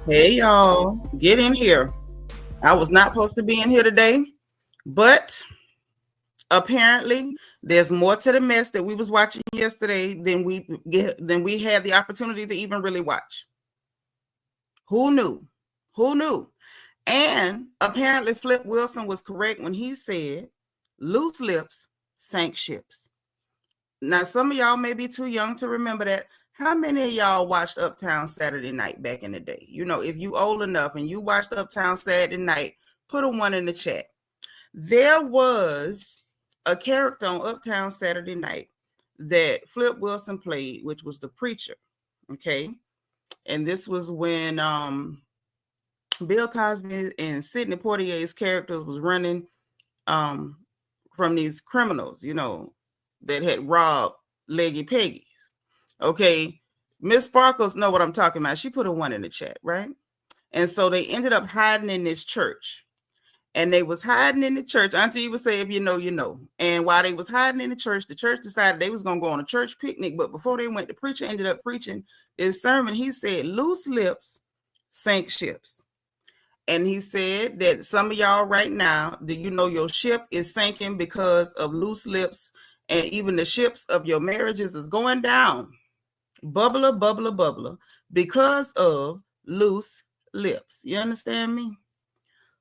Hey y'all, get in here. I was not supposed to be in here today, but apparently there's more to the mess that we was watching yesterday than we had the opportunity to even really watch. Who knew? Who knew? And apparently Flip Wilson was correct when he said loose lips sank ships. Now, some of y'all may be too young to remember that. How many of y'all watched Uptown Saturday Night back in the day? You know, if you old enough and you watched Uptown Saturday Night, put a 1 in the chat. There was a character on Uptown Saturday Night that Flip Wilson played, which was the preacher. Okay. And this was when Bill Cosby and Sidney Poitier's characters was running from these criminals, you know, that had robbed Leggy Peggy's. Okay, Miss Sparkles know what I'm talking about. She put a 1 in the chat, right? And so they ended up hiding in this church. And they was hiding in the church. Auntie Eva say, if you know, you know. And while they was hiding in the church decided they was going to go on a church picnic. But before they went, the preacher ended up preaching his sermon. He said, loose lips sink ships. And he said that some of y'all right now, do you know your ship is sinking because of loose lips, and even the ships of your marriages is going down. Bubbler, bubbler, bubbler, because of loose lips. You understand me?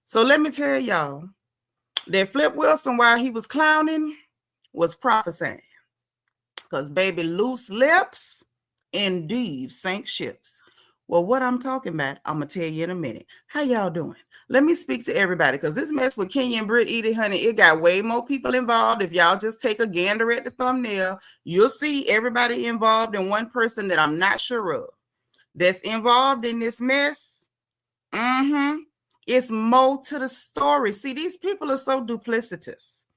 So let me tell y'all that Flip Wilson, while he was clowning, was prophesying. Because baby, loose lips indeed sank ships. Well, what I'm talking about, I'm going to tell you in a minute. How y'all doing? Let me speak to everybody, because this mess with Kenya and Brit Eady, honey, it got way more people involved. If y'all just take a gander at the thumbnail, you'll see everybody involved and one person that I'm not sure of that's involved in this mess. It's more to the story. See, these people are so duplicitous.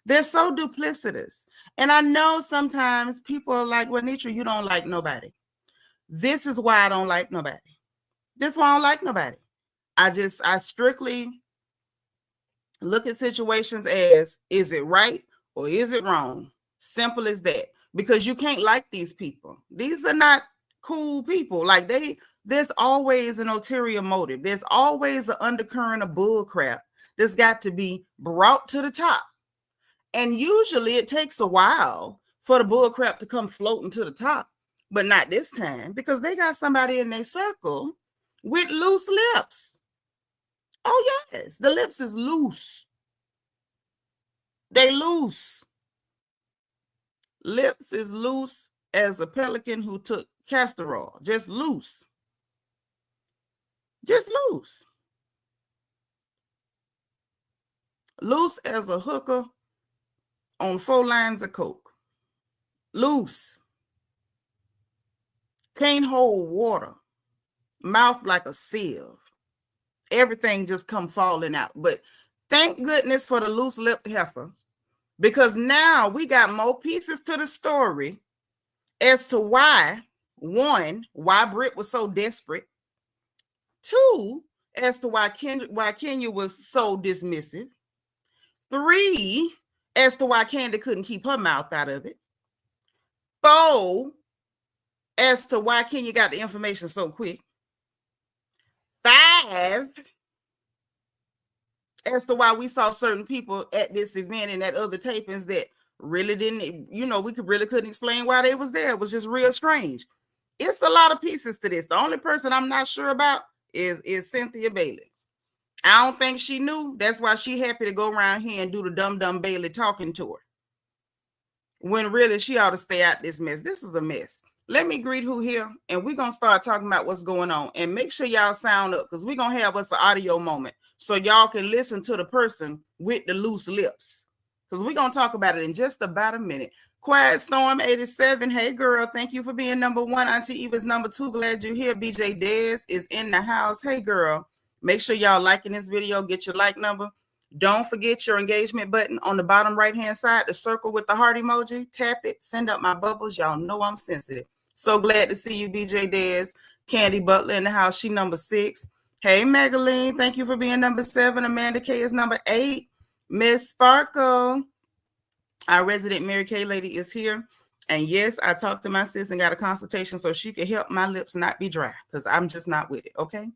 They're so duplicitous. And I know sometimes people are like, well, Seanitra, you don't like nobody. This is why I don't like nobody. This is why I don't like nobody. I strictly look at situations as, is it right or is it wrong? Simple as that. Because you can't like these people. These are not cool people. Like there's always an ulterior motive. There's always an undercurrent of bull crap that's got to be brought to the top. And usually it takes a while for the bull crap to come floating to the top. But not this time, because they got somebody in their circle with loose lips. Oh, yes, the lips is loose. They loose. Lips is loose as a pelican who took castor oil. Just loose. Just loose. Loose as a hooker on 4 lines of coke. Loose. Can't hold water. Mouth like a sieve. Everything just come falling out. But thank goodness for the loose-lipped heifer, because now we got more pieces to the story as to why, 1, why Brit was so desperate. 2, as to why Kenya was so dismissive. 3, as to why Candy couldn't keep her mouth out of it. 4, as to why Kenya got the information so quick. 5, as to why we saw certain people at this event and at other tapings that really didn't, you know, we really couldn't explain why they was there. It was just real strange. It's a lot of pieces to this. The only person I'm not sure about is Cynthia Bailey. I don't think she knew. That's why she happy to go around here and do the dumb Bailey talking to her, when really she ought to stay out this mess. This is a mess. Let me greet who here, and we're going to start talking about what's going on. And make sure y'all sound up, because we're going to have us an audio moment so y'all can listen to the person with the loose lips, because we're going to talk about it in just about a minute. Quiet Storm 87. Hey, girl. Thank you for being number 1. Auntie Eva's number 2. Glad you're here. BJ Dez is in the house. Hey, girl. Make sure y'all liking this video. Get your like number. Don't forget your engagement button on the bottom right-hand side, the circle with the heart emoji. Tap it. Send up my bubbles. Y'all know I'm sensitive. So glad to see you, BJ Dez. Candy Butler in the house. She number 6. Hey, Magaline. Thank you for being number 7. Amanda K is number 8. Miss Sparkle, our resident Mary Kay lady, is here. And yes, I talked to my sis and got a consultation so she could help my lips not be dry because I'm just not with it. Okay.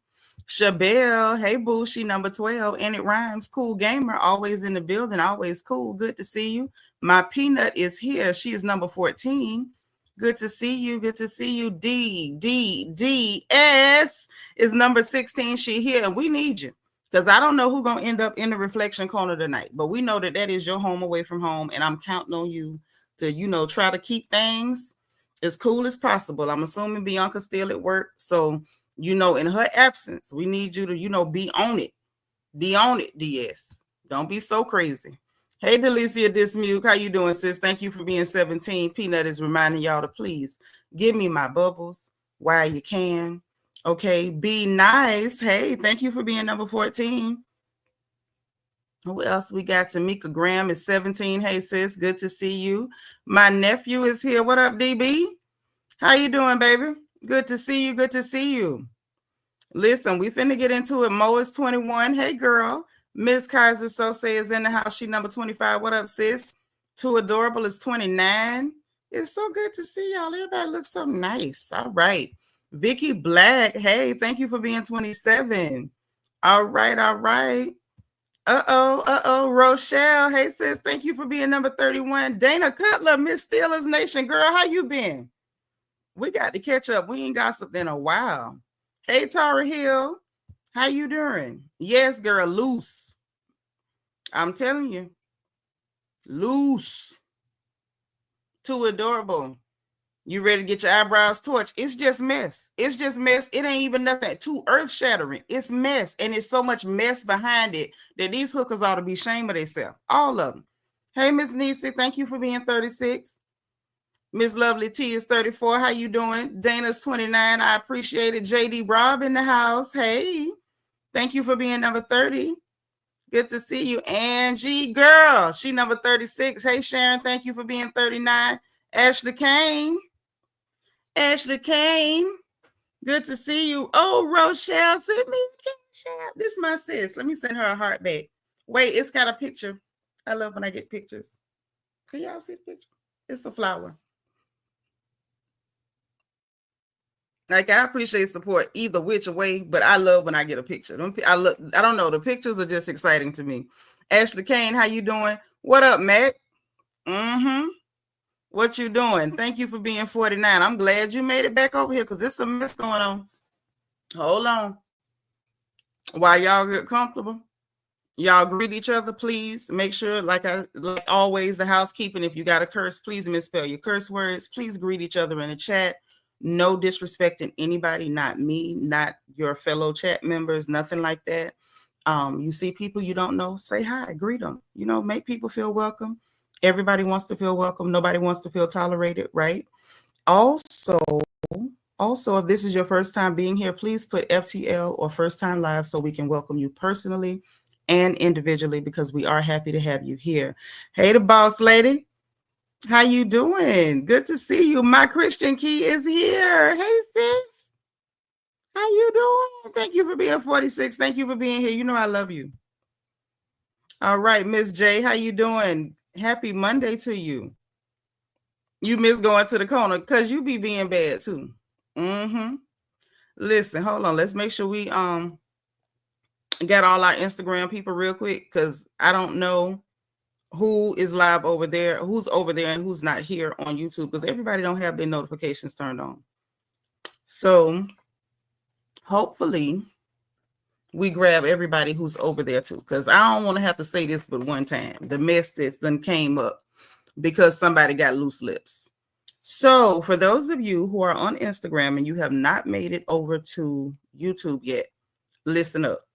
Shabelle, hey boo, she number 12 and it rhymes. Cool gamer, always in the building, always cool. Good to see you. My peanut is here. She is number 14. Good to see you. Good to see you. D.S is number 16. She here and we need you because I don't know who's going to end up in the reflection corner tonight, but we know that is your home away from home and I'm counting on you to, try to keep things as cool as possible. I'm assuming Bianca's still at work. So, in her absence, we need you to, be on it. Be on it, DS. Don't be so crazy. Hey, Delicia Dismuke. How you doing, sis? Thank you for being 17. Peanut is reminding y'all to please give me my bubbles while you can. Okay, be nice. Hey, thank you for being number 14. Who else we got? Tamika Graham is 17. Hey, sis, good to see you. My nephew is here. What up, DB? How you doing, baby? Good to see you. Good to see you. Listen, we finna get into it. Mo is 21. Hey, girl. Miss Kaiser Sose is in the house. She number 25. What up, sis? Too Adorable is 29. It's so good to see y'all. Everybody looks so nice. All right. Vicky Black. Hey, thank you for being 27. All right. All right. Rochelle. Hey, sis, thank you for being number 31. Dana Cutler, Miss Steelers Nation. Girl, how you been? We got to catch up. We ain't gossiped in a while. Hey, Tara Hill. How you doing? Yes, girl, loose. I'm telling you. Loose. Too adorable. You ready to get your eyebrows torched? It's just mess. It's just mess. It ain't even nothing too earth-shattering. It's mess. And it's so much mess behind it that these hookers ought to be ashamed of themselves. All of them. Hey, Miss Nisi, thank you for being 36. Miss Lovely T is 34. How you doing? Dana's 29. I appreciate it. JD Rob in the house. Hey, thank you for being number 30. Good to see you. Angie, girl, she number 36. Hey, Sharon, thank you for being 39. Ashley Kane. Ashley Kane, good to see you. Oh, Rochelle, send me this is my sis. Let me send her a heart back. Wait, it's got a picture. I love when I get pictures. Can y'all see the picture? It's a flower. Like, I appreciate support either which way, but I love when I get a picture. I don't know. The pictures are just exciting to me. Ashley Kane, how you doing? What up, Mac? Mm-hmm. What you doing? Thank you for being 49. I'm glad you made it back over here because there's some mess going on. Hold on. While y'all get comfortable, y'all greet each other, please. Make sure, like always, the housekeeping, if you got a curse, please misspell your curse words. Please greet each other in the chat. No disrespecting anybody, not me, not your fellow chat members, nothing like that. You see people you don't know, say hi, greet them. Make people feel welcome. Everybody wants to feel welcome. Nobody wants to feel tolerated, right? Also, if this is your first time being here, please put FTL or first time live so we can welcome you personally and individually because we are happy to have you here. Hey, the boss lady. How you doing? Good to see you. My Christian Key is here. Hey, sis. How you doing? Thank you for being 46. Thank you for being here. I love you. All right, Miss J, how you doing? Happy Monday to you. You miss going to the corner because you be being bad too. Mm-hmm. Listen, hold on. Let's make sure we got all our Instagram people real quick because I don't know who is live over there, who's over there, and who's not here on YouTube because everybody don't have their notifications turned on. So hopefully we grab everybody who's over there too because I don't want to have to say this but one time. The mess that then came up because somebody got loose lips. So for those of you who are on Instagram and you have not made it over to YouTube yet, listen up.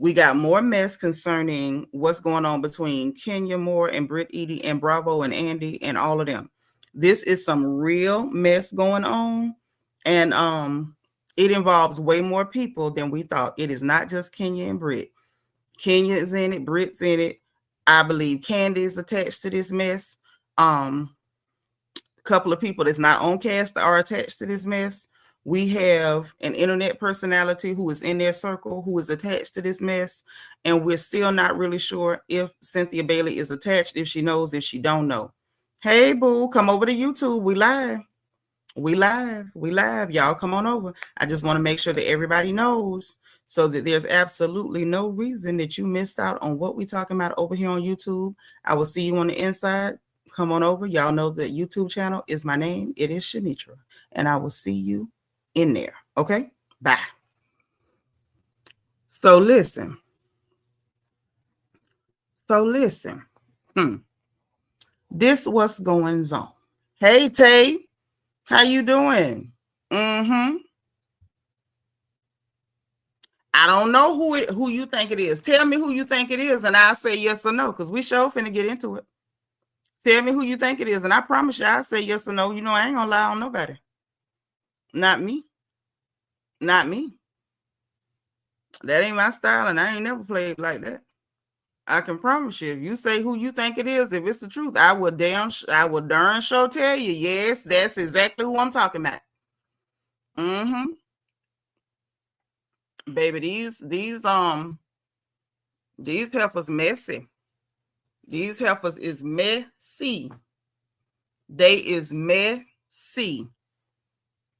We got more mess concerning what's going on between Kenya Moore and Brit Eady and Bravo and Andy and all of them. This is some real mess going on. And it involves way more people than we thought. It is not just Kenya and Brit. Kenya is in it. Brit's in it. I believe Candy is attached to this mess. A couple of people that's not on cast are attached to this mess. We have an internet personality who is in their circle who is attached to this mess. And we're still not really sure if Cynthia Bailey is attached, if she knows, if she don't know. Hey, boo, come over to YouTube. We live. We live. We live. Y'all come on over. I just want to make sure that everybody knows so that there's absolutely no reason that you missed out on what we're talking about over here on YouTube. I will see you on the inside. Come on over. Y'all know the YouTube channel is my name. It is Seanitra. And I will see you in there. Okay? Bye. So listen. This what's going on. Hey, Tay. How you doing? I don't know who you think it is. Tell me who you think it is, and I'll say yes or no, because we sure finna get into it. Tell me who you think it is, and I promise you I'll say yes or no. You know I ain't gonna lie on nobody. Not me. Not me. That ain't my style, and I ain't never played like that. I can promise you, if you say who you think it is, if it's the truth, I will darn sure tell you, yes, that's exactly who I'm talking about. Baby, these heifers messy. These heifers is messy. They is messy.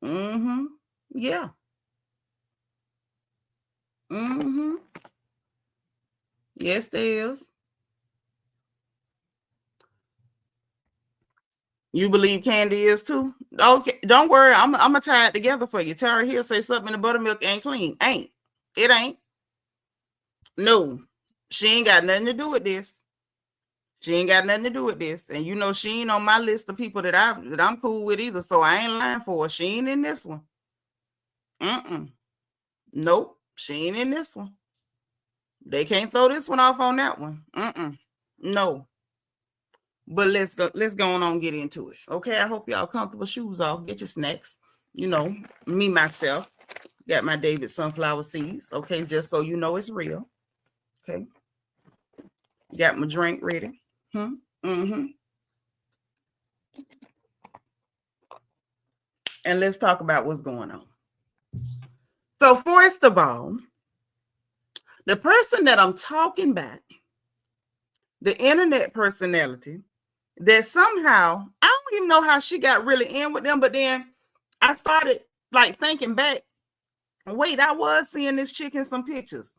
Yeah. Yes, there is. You believe Candy is too? Okay, don't worry. I'm gonna tie it together for you. Tara here say something in the buttermilk ain't clean. Ain't. It ain't. No. She ain't got nothing to do with this. She ain't got nothing to do with this. And you know she ain't on my list of people that I'm cool with either. So I ain't lying for her. She ain't in this one. Nope. She ain't in this one. They can't throw this one off on that one. No. But let's go on and get into it. Okay, I hope y'all comfortable. Shoes off. Get your snacks. You know, me, myself, got my David sunflower seeds. Okay, just so you know it's real. Okay. Got my drink ready. And let's talk about what's going on. So first of all, the person that I'm talking about, the internet personality, that somehow, I don't even know how she got really in with them, but then I started like thinking back, wait, I was seeing this chick in some pictures.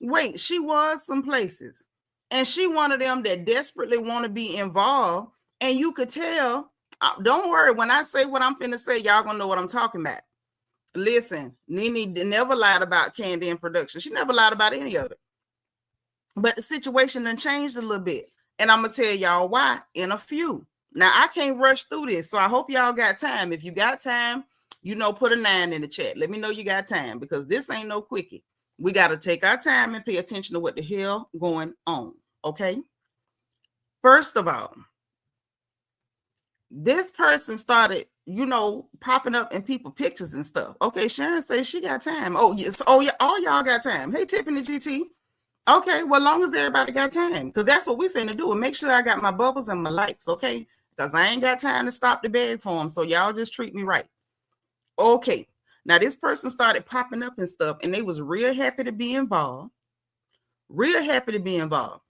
Wait, she was some places. And she one of them that desperately want to be involved. And you could tell, don't worry, when I say what I'm finna say, y'all gonna know what I'm talking about. Listen, Nene never lied about Candy in production. She never lied about any of it. But the situation done changed a little bit. And I'm going to tell y'all why in a few. Now, I can't rush through this, so I hope y'all got time. If you got time, you know, put a 9 in the chat. Let me know you got time, because this ain't no quickie. We got to take our time and pay attention to what the hell going on, okay? First of all, this person started, you know, popping up in people pictures and stuff. Okay, Sharon says she got time. Oh, yes. Oh, yeah, all y'all got time. Hey, Tiffany GT. Okay, well, long as everybody got time, because that's what we finna do. And make sure I got my bubbles and my likes, okay? Because I ain't got time to stop the bag for them. So y'all just treat me right. Okay. Now, this person started popping up and stuff, and they was real happy to be involved. Real happy to be involved.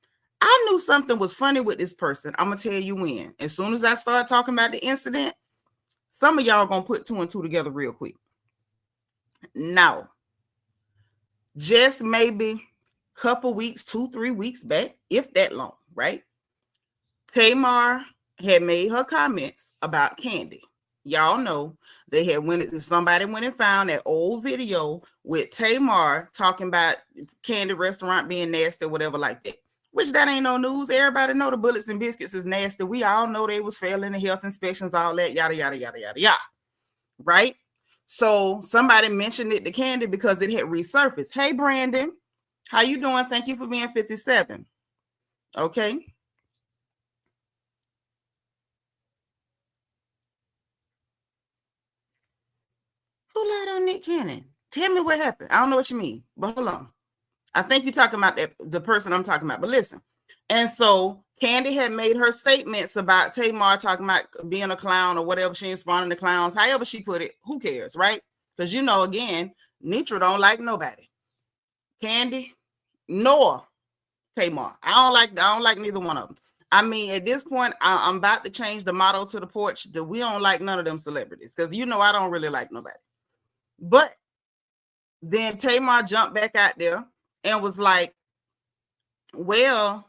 I knew something was funny with this person. I'm going to tell you when. As soon as I start talking about the incident, some of y'all going to put 2 and 2 together real quick. Now, just maybe couple weeks, 2-3 weeks back, if that long, right? Tamar had made her comments about Candy. Y'all know they had somebody went and found that old video with Tamar talking about Candy restaurant being nasty, whatever like that. Which that ain't no news. Everybody know the bullets and biscuits is nasty. We all know they was failing the health inspections, all that, yada, yada, yada, yada, yada. Right? So somebody mentioned it to Candy because it had resurfaced. Hey, Brandon. How you doing? Thank you for being 57. Okay. Who lied on Nick Cannon? Tell me what happened. I don't know what you mean, but hold on. I think you're talking about the person I'm talking about, but listen. And so Candy had made her statements about Tamar talking about being a clown or whatever. She ain't spawning the clowns. However she put it, who cares, right? Because you know, again, Nitra don't like nobody. Candy, nor Tamar. I don't like neither one of them. I mean, at this point, I'm about to change the motto to the porch that we don't like none of them celebrities, because I don't really like nobody. But then Tamar jumped back out there and was like, well,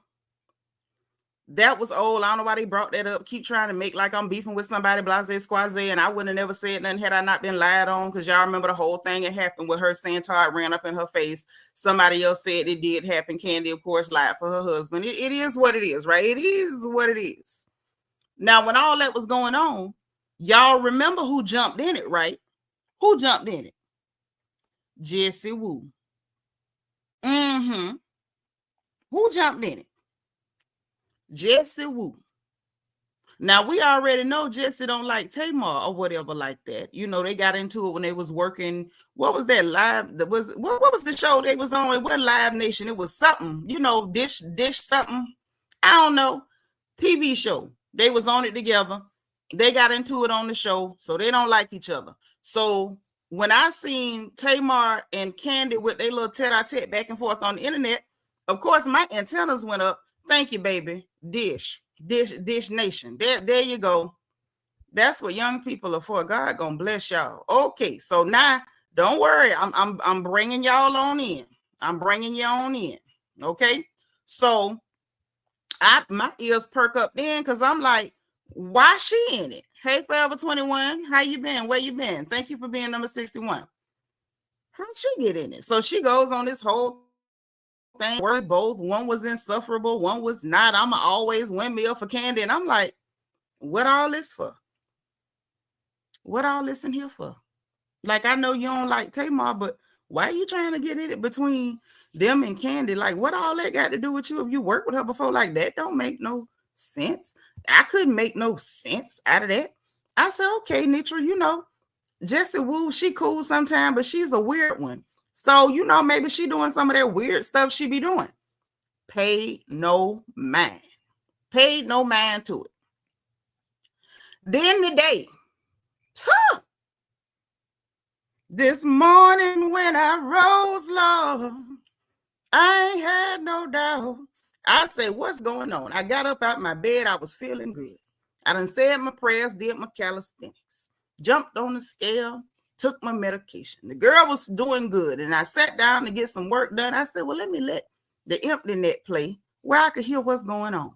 that was old. I don't know why they brought that up. Keep trying to make like I'm beefing with somebody, blase squaze, and I wouldn't have never said nothing had I not been lied on, because y'all remember the whole thing that happened with her saying Todd ran up in her face. Somebody else said it did happen. Candy, of course, lied for her husband. It is what it is, right? It is what it is. Now, when all that was going on, y'all remember who jumped in it, right? Who jumped in it? Jessie Woo. Mm-hmm. Who jumped in it? Jessie Woo. Now, we already know Jessie don't like Tamar or whatever like that. They got into it when they was working. What was that live? What was the show they was on? It wasn't Live Nation. It was something, dish something. I don't know. TV show. They was on it together. They got into it on the show, so they don't like each other. So when I seen Tamar and Candy with their little tete-a-tete back and forth on the internet, of course, my antennas went up. Thank you, baby. Dish Nation. There you go. That's what young people are for. God gonna bless y'all. Okay, so now don't worry. I'm bringing y'all on in. I'm bringing you on in. Okay, so my ears perk up then, because I'm like, why she in it? Hey, Forever 21, how you been? Where you been? Thank you for being number 61. How'd she get in it? So she goes on this whole thing where both one was insufferable, one was not. I'm always windmill for Candy, and I'm like, what all this for? What all this in here for? Like, I know you don't like Tamar, but why are you trying to get in it between them and Candy? Like, what all that got to do with you? If you worked with her before, like, that don't make no sense. I couldn't make no sense out of that. I said, okay, Nitra, Jessie Woo, she cool sometimes, but she's a weird one. So, maybe she doing some of that weird stuff she be doing. Paid no mind. Paid no mind to it. Then today, this morning when I rose, Lord, I ain't had no doubt. I say, what's going on? I got up out my bed. I was feeling good. I done said my prayers, did my calisthenics, jumped on the scale, took my medication. The girl was doing good, and I sat down to get some work done. I said, well, let me let the empty net play where I could hear what's going on.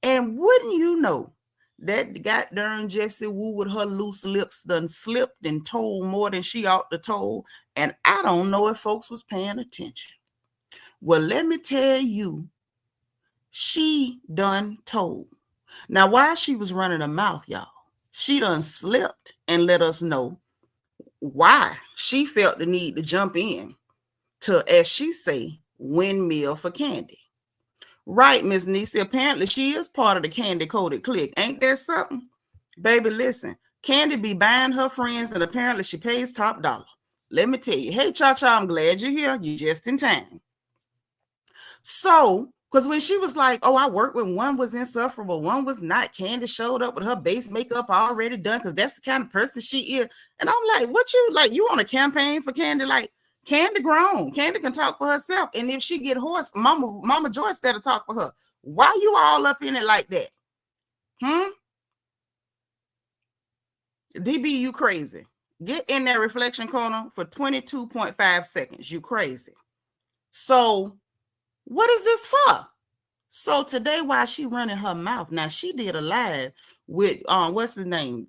And wouldn't you know, that goddamn Jessie Woo with her loose lips done slipped and told more than she ought to told, and I don't know if folks was paying attention. Well, let me tell you, she done told. Now, while she was running her mouth, y'all, she done slipped and let us know why she felt the need to jump in to, as she say, windmill for Candy. Right, Miss Niecy. Apparently, she is part of the Candy Coded Clique. Ain't that something? Baby, listen. Candy be buying her friends, and apparently she pays top dollar. Let me tell you. Hey, Cha-Cha, I'm glad you're here. You're just in time. So, because when she was like, oh, I worked when one was insufferable, one was not, Candy showed up with her base makeup already done, because that's the kind of person she is. And I'm like, what you, like, you on a campaign for Candy? Like, Candy grown. Candy can talk for herself. And if she get hoarse, Mama Joyce better talk for her. Why you all up in it like that? DB, you crazy. Get in that reflection corner for 22.5 seconds. You crazy. So what is this for? So today, while she running her mouth, now she did a live with what's his name?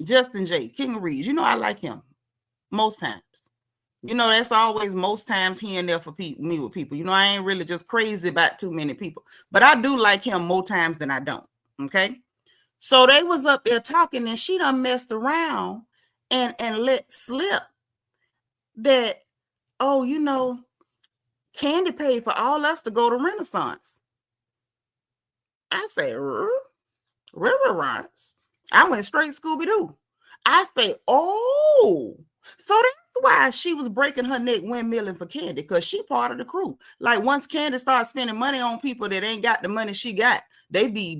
Justin J. King of Reeds. I like him most times. That's always most times he and there for me with people. I ain't really just crazy about too many people, but I do like him more times than I don't. Okay. So they was up there talking, and she done messed around and let slip that, oh, Candy paid for all us to go to Renaissance. I say, Renaissance. I went straight Scooby-Doo. I say, oh, so that's why she was breaking her neck windmilling for Candy, because she part of the crew. Like, once Candy starts spending money on people that ain't got the money she got, they be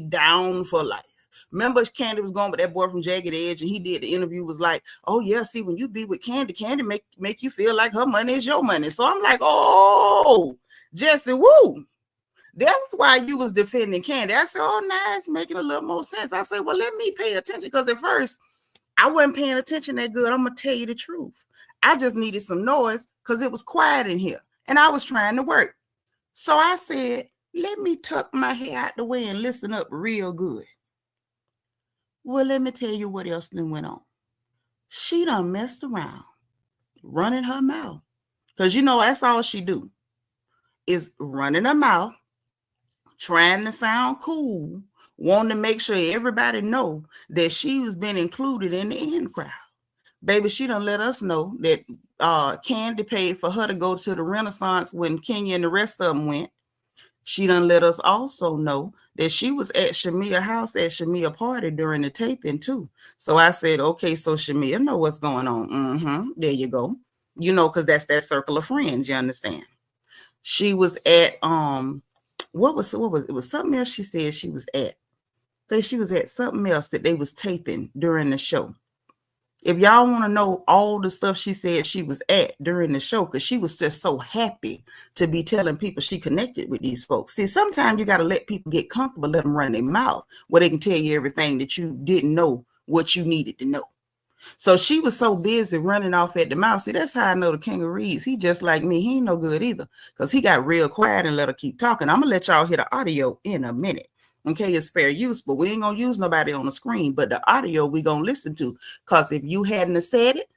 down for life. Remember, Candy was going with that boy from Jagged Edge, and he did the interview, was like, oh yeah, see, when you be with Candy make you feel like her money is your money. So I'm like, oh, Jessie Woo, That's why you was defending Candy. I said, oh, nice, making a little more sense. I said, well, let me pay attention, because at first I wasn't paying attention that good. I'm going to tell you the truth. I just needed some noise because it was quiet in here and I was trying to work. So I said, let me tuck my hair out the way and listen up real good. Well, let me tell you what else then went on. She done messed around, running her mouth. Because you know, that's all she do, is running her mouth, trying to sound cool, wanting to make sure everybody know that she was been included in the in crowd. Baby, she done let us know that Candy paid for her to go to the Renaissance when Kenya and the rest of them went. She done let us also know that she was at Shamia's house at Shamia's party during the taping too. So I said, okay, so Shamia know what's going on. There you go. You know, because that's that circle of friends, you understand? She was at what was it? Was something else she said she was at. Say she was at something else that they was taping during the show. If y'all want to know all the stuff she said she was at during the show, because she was just so happy to be telling people she connected with these folks. See, sometimes you got to let people get comfortable, let them run their mouth, where they can tell you everything that you didn't know what you needed to know. So she was so busy running off at the mouth. See, that's how I know the King of Reeds. He just like me. He ain't no good either, because he got real quiet and let her keep talking. I'm going to let y'all hear the audio in a minute. Okay, it's fair use, but we ain't gonna use nobody on the screen. But the audio we gonna listen to, because if you hadn't have said it,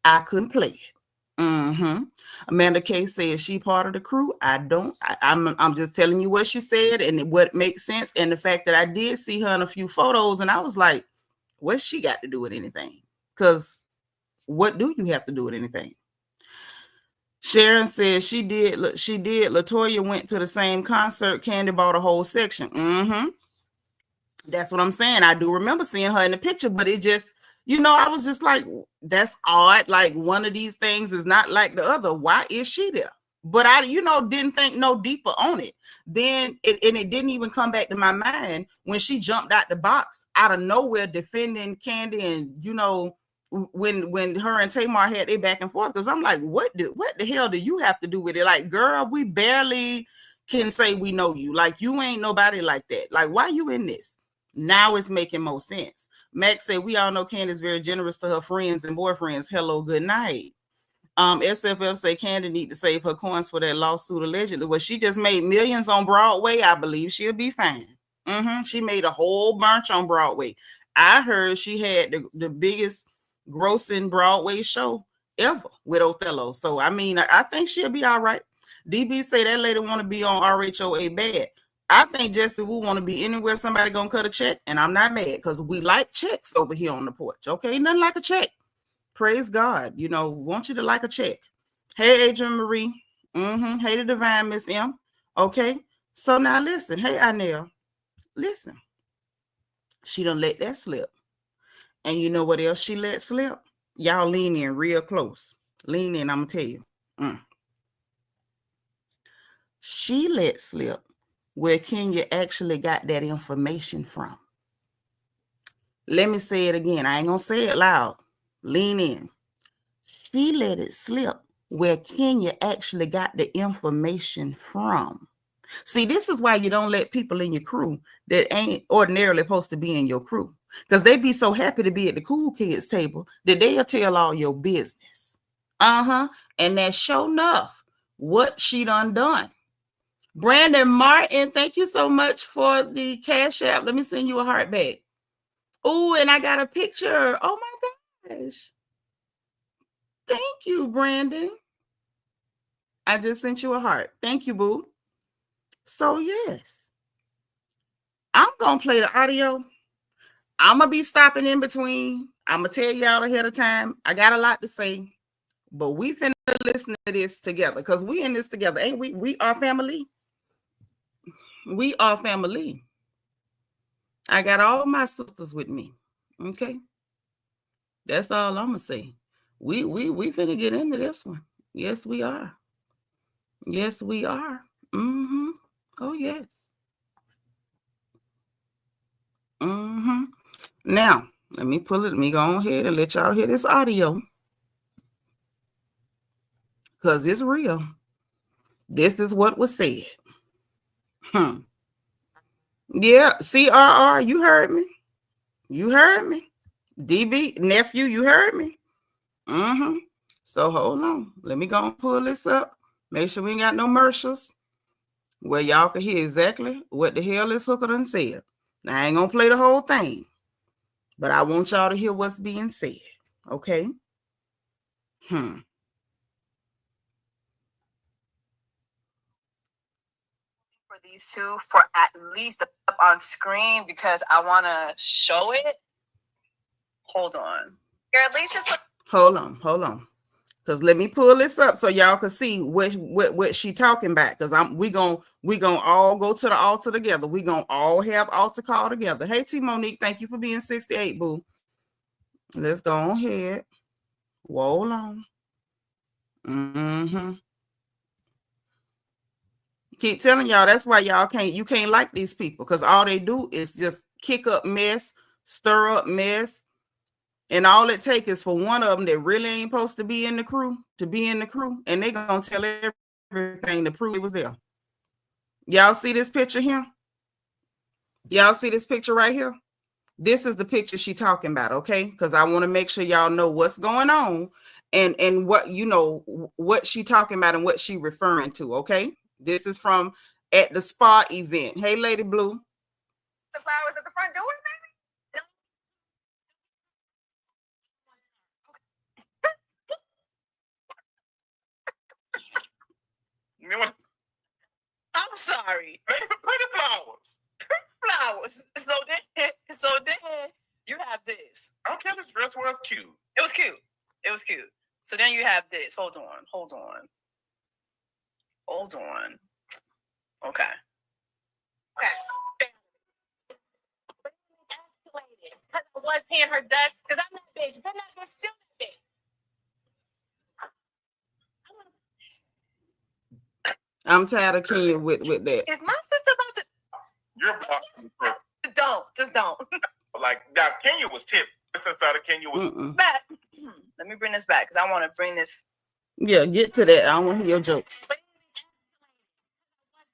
I couldn't play it. Amanda K says she part of the crew. I'm just telling you what she said and what makes sense, and the fact that I did see her in a few photos, and I was like, what's she got to do with anything? Because what do you have to do with anything? Sharon says she did. Latoya went to the same concert. Candy bought a whole section. That's what I'm saying. I do remember seeing her in the picture, but it just, you know, I was just like, that's odd. Like, one of these things is not like the other. Why is she there? But I, you know, didn't think no deeper on it. Then it didn't even come back to my mind when she jumped out the box out of nowhere defending Candy, and you know, when her and Tamar had their back and forth, because I'm like, what the hell do you have to do with it? Like, girl, we barely can say we know you. Like, you ain't nobody like that. Like, why you in this? Now it's making more sense. Max said, we all know Candy's very generous to her friends and boyfriends. Hello, good night. SFF say Candy need to save her coins for that lawsuit allegedly. Well, she just made millions on Broadway. I believe she'll be fine. She made a whole bunch on Broadway. I heard she had the biggest grossing Broadway show ever with Othello. So, I mean, I think she'll be all right. DB say that lady want to be on RHOA bad. I think Jesse will want to be anywhere somebody gonna cut a check, and I'm not mad, because we like checks over here on the porch. Okay, nothing like a check. Praise God. You know, want you to like a check. Hey, Adrian Marie. Hey, the divine Miss M. Okay, so now listen. Hey, Anel, listen. She done let that slip. And you know what else she let slip? Y'all lean in real close. Lean in, I'm going to tell you. She let slip where Kenya actually got that information from. Let me say it again. I ain't going to say it loud. Lean in. She let it slip where Kenya actually got the information from. See, this is why you don't let people in your crew that ain't ordinarily supposed to be in your crew, because they be so happy to be at the cool kids table that they'll tell all your business. And that's sure enough what she done. Brandon Martin, thank you so much for the Cash App. Let me send you a heart back. Oh, and I got a picture. Oh my gosh. Thank you, Brandon. I just sent you a heart. Thank you, boo. So, yes, I'm going to play the audio. I'm going to be stopping in between. I'm going to tell y'all ahead of time. I got a lot to say, but we finna listen to this together, because we in this together. Ain't we? We are family. We are family. I got all my sisters with me. Okay? That's all I'm going to say. We finna get into this one. Yes, we are. Yes, we are. Oh, yes. Now, let me pull it. Let me go ahead and let y'all hear this audio, because it's real. This is what was said. Yeah, CRR, you heard me. You heard me. DB, nephew, you heard me. So hold on. Let me go and pull this up. Make sure we ain't got no commercials where y'all can hear exactly what the hell this hooker done said. Now, I ain't gonna play the whole thing, but I want y'all to hear what's being said. Okay? For these two for at least up on screen because I want to show it. Hold on. Here, at least just hold on. Cause let me pull this up so y'all can see what she talking about. Cause we gonna all go to the altar together. We gonna all have altar call together. Hey T Monique, thank you for being 68, boo. Let's go ahead. Roll on. Keep telling y'all that's why y'all can't like these people, because all they do is just kick up mess, stir up mess, and all it takes is for one of them that really ain't supposed to be in the crew to be in the crew, and they gonna tell everything to prove it was there. Y'all see this picture here? Y'all see this picture right here? This is the picture she talking about, okay? Because I want to make sure y'all know what's going on and what what she talking about and what she referring to, okay? This is from at the spa event. Hey, Lady Blue. The flowers at the front door, maybe? I'm sorry. Put the flowers. Flowers. So then you have this. Okay, this dress was cute. It was cute. So then you have this. Hold on. Okay. Because I was paying her dust. Because I'm that bitch. But not that still that bitch. I'm tired of Kenya with that. Is my sister about to? You're just don't. Like now, Kenya was tipped. This inside of Kenya was back. Let me bring this back because I want to bring this. Yeah, get to that. I don't want to hear your jokes.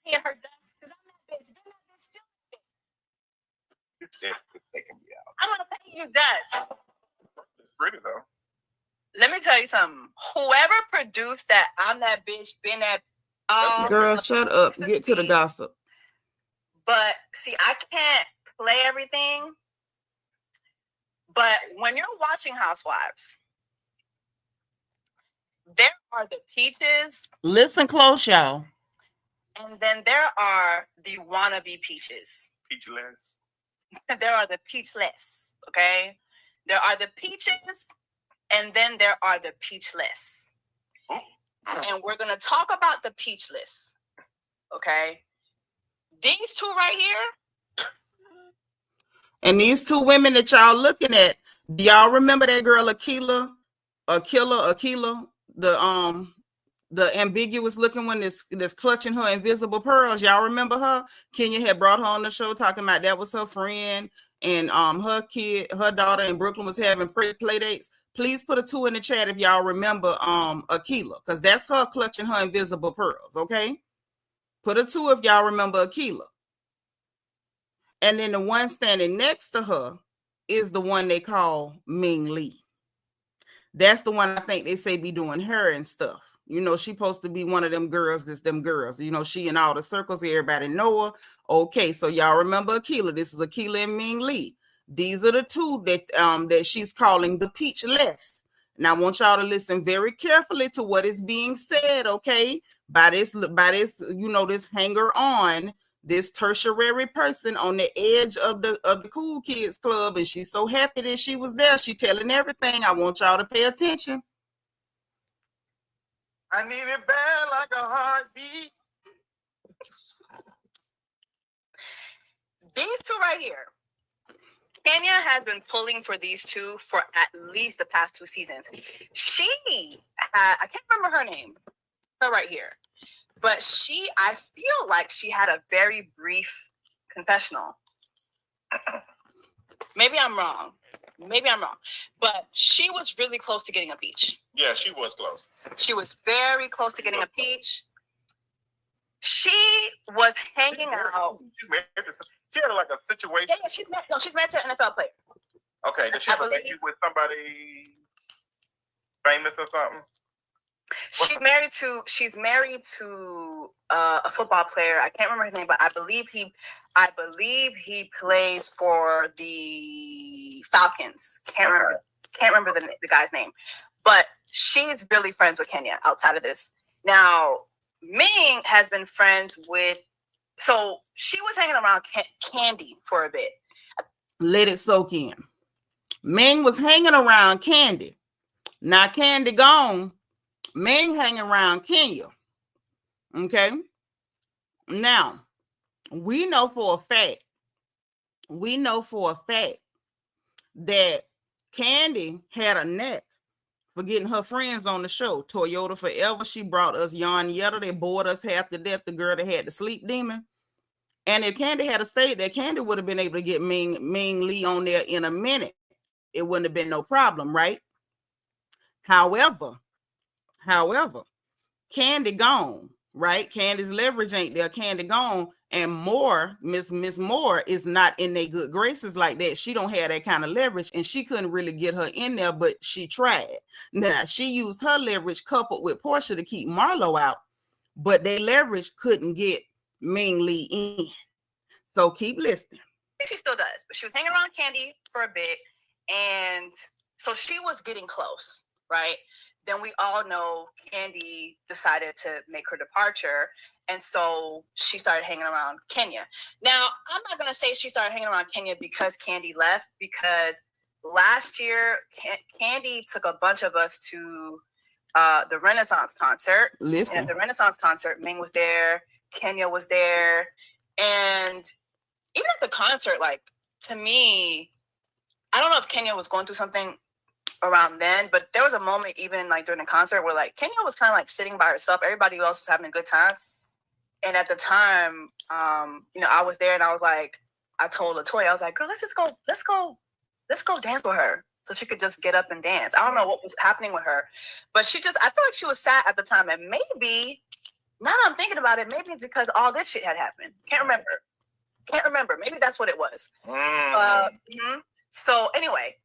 Paying her dust because I'm that bitch. But not that still that bitch. I'm gonna pay you dust. It's pretty though. Let me tell you something. Whoever produced that I'm that bitch, been that girl, shut up. Get to the gossip. But see, I can't play everything. But when you're watching Housewives, there are the peaches. Listen close, y'all. And then there are the wannabe peaches. Peachless. There are the peachless. Okay. There are the peaches, and then there are the peachless. And we're gonna talk about the peachless. Okay. These two right here. And these two women that y'all looking at, do y'all remember that girl Akila, the ambiguous looking one that's clutching her invisible pearls? Y'all remember her? Kenya had brought her on the show talking about that was her friend, and her daughter in Brooklyn was having play dates. Please put a 2 in the chat if y'all remember Akila, because that's her clutching her invisible pearls. Okay, put a 2 if y'all remember Akila. And then the one standing next to her is the one they call Ming Lee. That's the one I think they say be doing her and stuff. You know, she supposed to be one of them girls. You know, she in all the circles, everybody know her. Okay, so y'all remember Akila. This is Akila and Ming Lee. These are the two that she's calling the peachless. Now I want y'all to listen very carefully to what is being said, okay? By this, this hanger on, this tertiary person on the edge of the cool kids club, and she's so happy that she was there. She telling everything. I want y'all to pay attention. I need it bad like a heartbeat. These two right here. Kenya has been pulling for these two for at least the past 2 seasons. I can't remember her name. Her right here. But I feel like she had a very brief confessional. Maybe I'm wrong. But she was really close to getting a peach. Yeah, she was close. She was very close to getting a peach. She was hanging out. She had like a situation. Yeah, she's married to an NFL player. Okay, does she have a baby with somebody famous or something? She's married to a football player. I can't remember his name, but I believe he plays for the Falcons. Can't remember the guy's name. But she's really friends with Kenya outside of this. Now, Ming has been friends with, so she was hanging around Candy for a bit. Let it soak in. Ming was hanging around Candy. Now Candy gone. Ming hanging around Kenya. Okay. Now, we know for a fact that Candy had a knack for getting her friends on the show. Toyota Forever, she brought us Yarn Yetta. They bored us half to death, the girl that had the sleep demon. And if Candy had stayed there, Candy would have been able to get Ming Lee on there in a minute. It wouldn't have been no problem, right? However, Candy gone, right? Candy's leverage ain't there. Candy gone, and Miss Moore is not in their good graces like that. She don't have that kind of leverage, and she couldn't really get her in there, but she tried. Now, she used her leverage coupled with Portia to keep Marlo out, but their leverage couldn't get Ming Lee in. So keep listening. She still does, but she was hanging around Candy for a bit, and so she was getting close, right? Then we all know Candy decided to make her departure, and so she started hanging around Kenya. Now, I'm not going to say she started hanging around Kenya because Candy left, because last year, Candy took a bunch of us to the Renaissance concert. Listen. And at the Renaissance concert, Ming was there, Kenya was there, and even at the concert, like, to me, I don't know if Kenya was going through something around then, but there was a moment even like during the concert where like Kenya was kind of like sitting by herself. Everybody else was having a good time. And at the time, I was there and I was like, I told LaToya, I was like, girl, let's go dance with her. So she could just get up and dance. I don't know what was happening with her, but I feel like she was sad at the time. And maybe, now that I'm thinking about it, maybe it's because all this shit had happened. Can't remember. Maybe that's what it was. So anyway,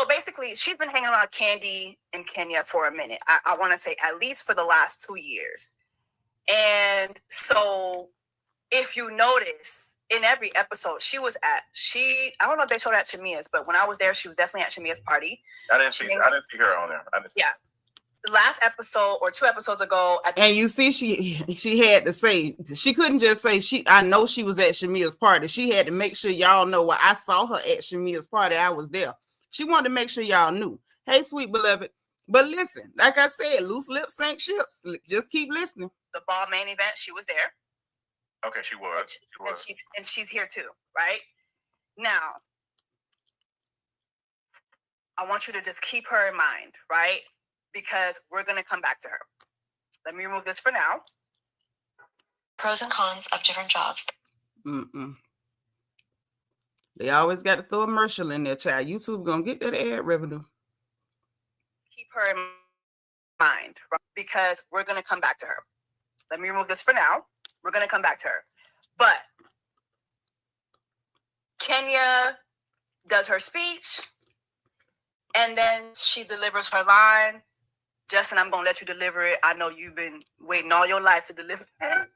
basically she's been hanging around Candy and Kenya for a minute. I want to say at least for the last 2 years. And so if you notice in every episode I don't know if they showed at Shamia's, but when I was there, she was definitely at Shamia's party. I didn't see her on there. Yeah. Last episode or 2 episodes ago, and you see, she had to say, she couldn't just say I know she was at Shamia's party. She had to make sure y'all know what I saw her at Shamia's party. I was there. She wanted to make sure y'all knew. Hey, sweet beloved. But listen, like I said, loose lips sink ships. Just keep listening. The ball main event, she was there. Okay, she was. And she's here too, right? Now, I want you to just keep her in mind, right? Because we're going to come back to her. Let me remove this for now. Pros and cons of different jobs. They always got to throw a commercial in there, child. YouTube going to get that ad revenue. Keep her in mind, right? Because we're going to come back to her. Let me remove this for now. We're going to come back to her. But Kenya does her speech, and then she delivers her line. Justin, I'm going to let you deliver it. I know you've been waiting all your life to deliver it.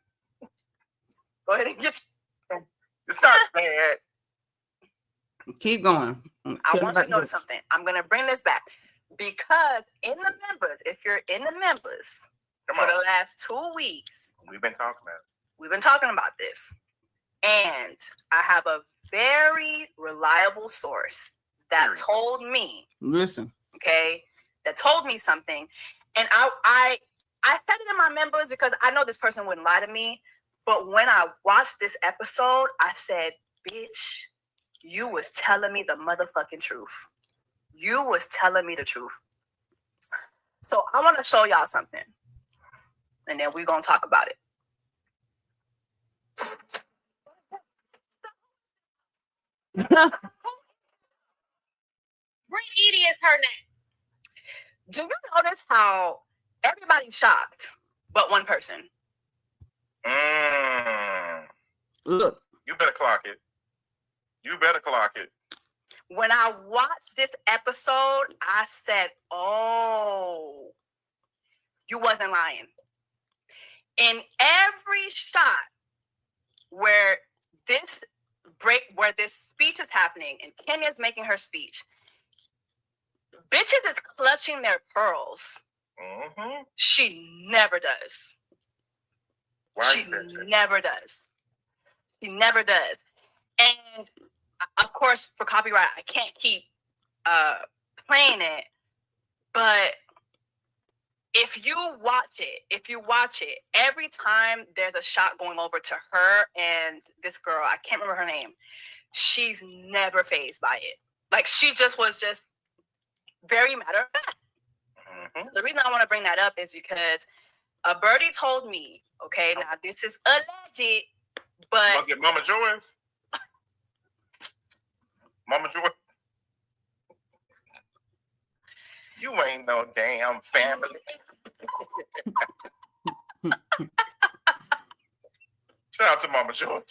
Go ahead and get it. It's not bad. Keep going. I want you to know something. I'm going to bring this back. Because in the members, if you're in the members for the last 2 weeks, we've been talking about this. And I have a very reliable source that told me. Listen. Okay. That told me something, and I said it in my members because I know this person wouldn't lie to me. But when I watched this episode, I said, "Bitch, you was telling me the motherfucking truth. You was telling me the truth." So I want to show y'all something, and then we're gonna talk about it. Brit Eady is her name. Do you notice how everybody's shocked but one person. Look. You better clock it. You better clock it. When I watched this episode, I said, oh, you wasn't lying. In every shot where this speech is happening and Kenya's making her speech, bitches is clutching their pearls. Mm-hmm. She never does. She never does. She never does. And of course, for copyright, I can't keep playing it. But if you watch it, every time there's a shot going over to her and this girl, I can't remember her name, she's never fazed by it. Like, she was just very matter of fact. Mm-hmm. The reason I want to bring that up is because a birdie told me, okay, now this is alleged, but... Was it Mama Joyce? Mama Joyce? You ain't no damn family. Shout out to Mama Joyce.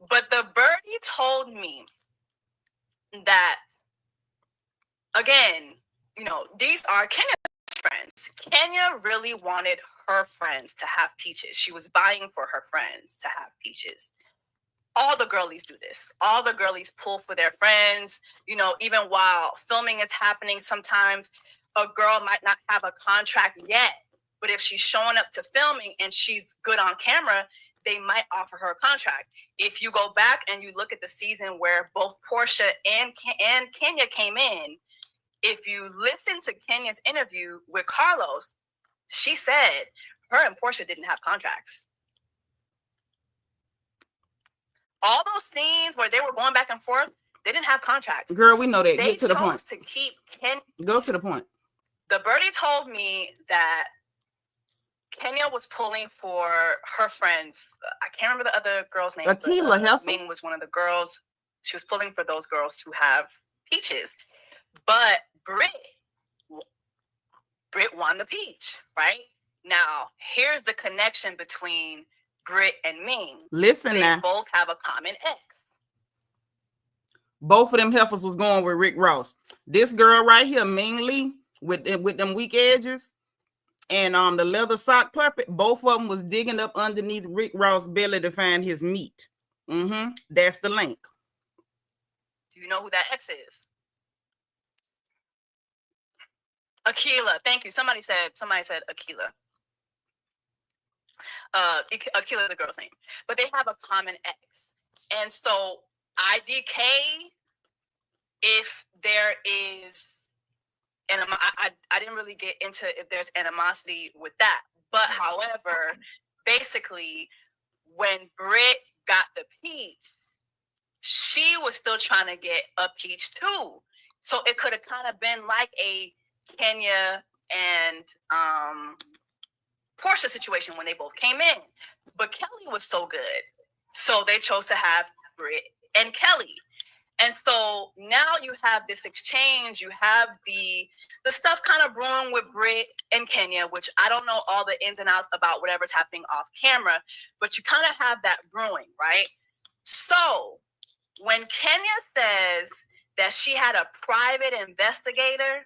But the birdie told me that, again, you know, these are Kenya's friends. Kenya really wanted her friends to have peaches. She was buying for her friends to have peaches. All the girlies do this. All the girlies pull for their friends. You know, even while filming is happening, sometimes a girl might not have a contract yet, but if she's showing up to filming and she's good on camera, they might offer her a contract. If you go back and you look at the season where both Portia and Kenya came in, if you listen to Kenya's interview with Carlos, she said her and Portia didn't have contracts. All those scenes where they were going back and forth, they didn't have contracts. Girl, we know that. They Get to the point. to keep Ken. Go to the point. The birdie told me that Kenya was pulling for her friends. I can't remember the other girl's name. Akila Ming was one of the girls. She was pulling for those girls to have peaches. But Brit won the peach, right? Now, here's the connection between Brit and Ming. Listen, they now. both have a common ex. Both of them heifers was going with Rick Ross. This girl right here, Ming Lee, with them weak edges, and the leather sock puppet, both of them was digging up underneath Rick Ross' belly to find his meat. Mm-hmm. That's the link. Do you know who that ex is? Akila. Thank you. Somebody said Akila. Akila is the girl's name. But they have a common ex. And so IDK, if there is, and I didn't really get into if there's animosity with that. But however, basically, when Brit got the peach, she was still trying to get a peach too. So it could have kind of been like a Kenya and Portia situation when they both came in. But Kelly was so good. So they chose to have Brit and Kelly. And so now you have this exchange. You have the stuff kind of brewing with Brit and Kenya, which I don't know all the ins and outs about whatever's happening off camera, but you kind of have that brewing, right? So when Kenya says that she had a private investigator,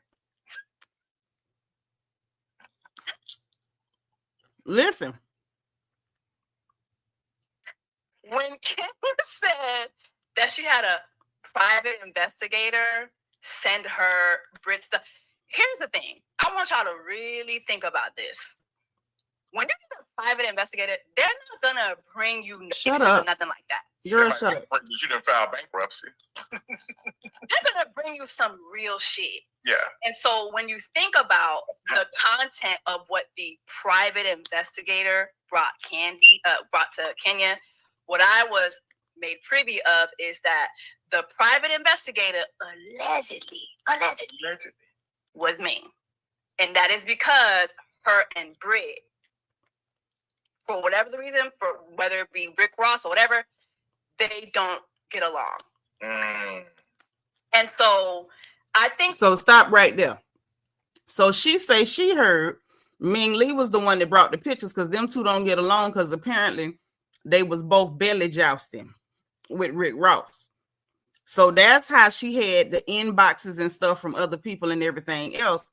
listen. When Kenya said that she had a private investigator send her Brit stuff, here's the thing. I want y'all to really think about this. When you get a private investigator, they're not gonna bring you shut up. Nothing like that. Girl, shut up. You didn't file bankruptcy. They're gonna bring you some real shit. Yeah. And so when you think about the content of what the private investigator brought to Kenya, what I was made privy of is that the private investigator allegedly was Ming. And that is because her and Brit, for whatever the reason, for whether it be Rick Ross or whatever, they don't get along. And so I think... So stop right there. So she say she heard Ming Lee was the one that brought the pictures because them two don't get along because apparently they was both belly jousting with Rick Ross. So that's how she had the inboxes and stuff from other people and everything else,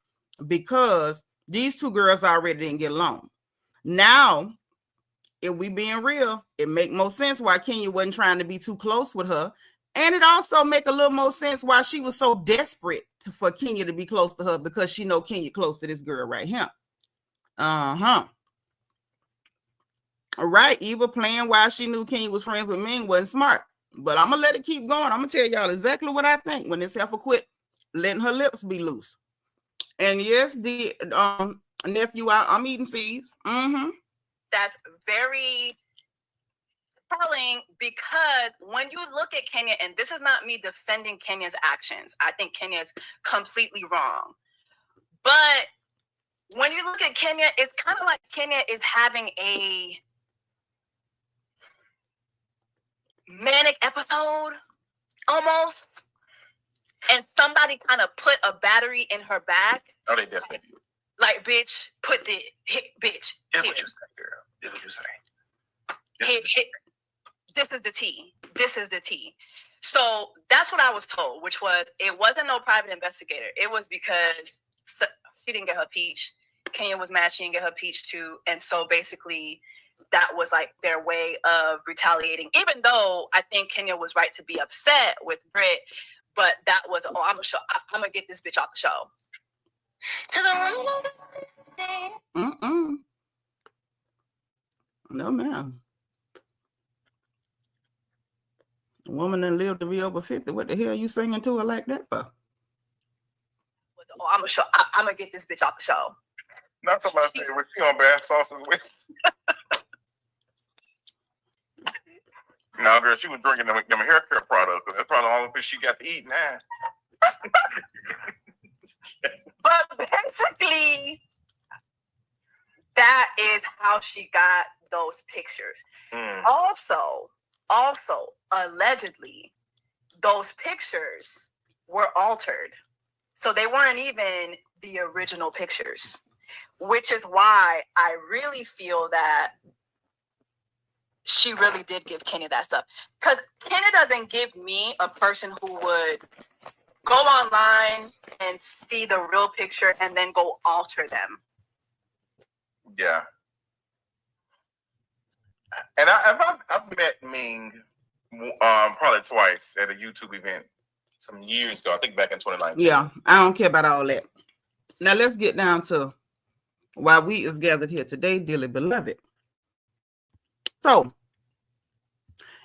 because these two girls already didn't get along. Now, if we being real, it make more sense why Kenya wasn't trying to be too close with her. And it also make a little more sense why she was so desperate for Kenya to be close to her, because she know Kenya close to this girl right here. All right, Eva playing while she knew Kenya was friends with Ming wasn't smart. But I'm gonna let it keep going. I'm gonna tell y'all exactly what I think when this heifer quit letting her lips be loose. And yes, the nephew, I'm eating seeds. That's very telling, because when you look at Kenya, and this is not me defending Kenya's actions, I think Kenya is completely wrong. But when you look at Kenya, it's kind of like Kenya is having a manic episode almost, and somebody kind of put a battery in her back. Oh, they definitely do. Like, bitch, put the hit, bitch. That's what you say, girl. That's what you say. Hit. This is the tea. This is the tea. So that's what I was told, which was it wasn't no private investigator. It was because she didn't get her peach. Kenya was mad she didn't get her peach too. And so basically that was like their way of retaliating, even though I think Kenya was right to be upset with Brit. But that was, I'm gonna get this bitch off the show. No, ma'am. A woman that lived to be over 50. What the hell are you singing to her like that for? I'm gonna get this bitch off the show. Not somebody say what she on bath sauces with. No, girl, she was drinking them hair care products. That's probably all the thing she got to eat now. But basically, that is how she got those pictures. Also, allegedly, those pictures were altered. So they weren't even the original pictures, which is why I really feel that she really did give Kenya that stuff. Because Kenya doesn't give me a person who would go online and see the real picture and then go alter them. Yeah. And I've met Ming probably twice at a YouTube event some years ago. I think back in 2019. Yeah, I don't care about all that. Now let's get down to why we is gathered here today, dearly beloved. So,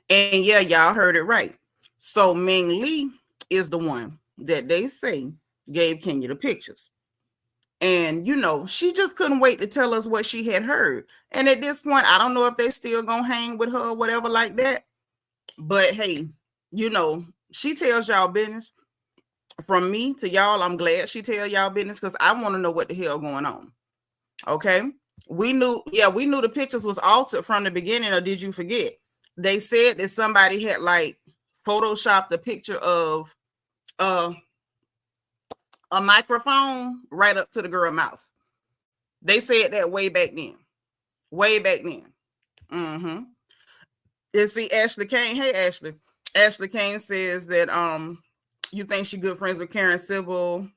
and yeah, y'all heard it right. So Ming Lee is the one that they say gave Kenya the pictures. And, you know, she just couldn't wait to tell us what she had heard. And at this point, I don't know if they still gonna hang with her or whatever like that. But hey, you know, she tells y'all business. From me to y'all, I'm glad she tell y'all business because I want to know what the hell going on. Okay. We knew the pictures was altered from the beginning, or did you forget? They said that somebody had like photoshopped a picture of a microphone right up to the girl's mouth. They said that way back then. And see, Ashley Kane. Hey, Ashley. Ashley Kane says that you think she good friends with Karen Civil.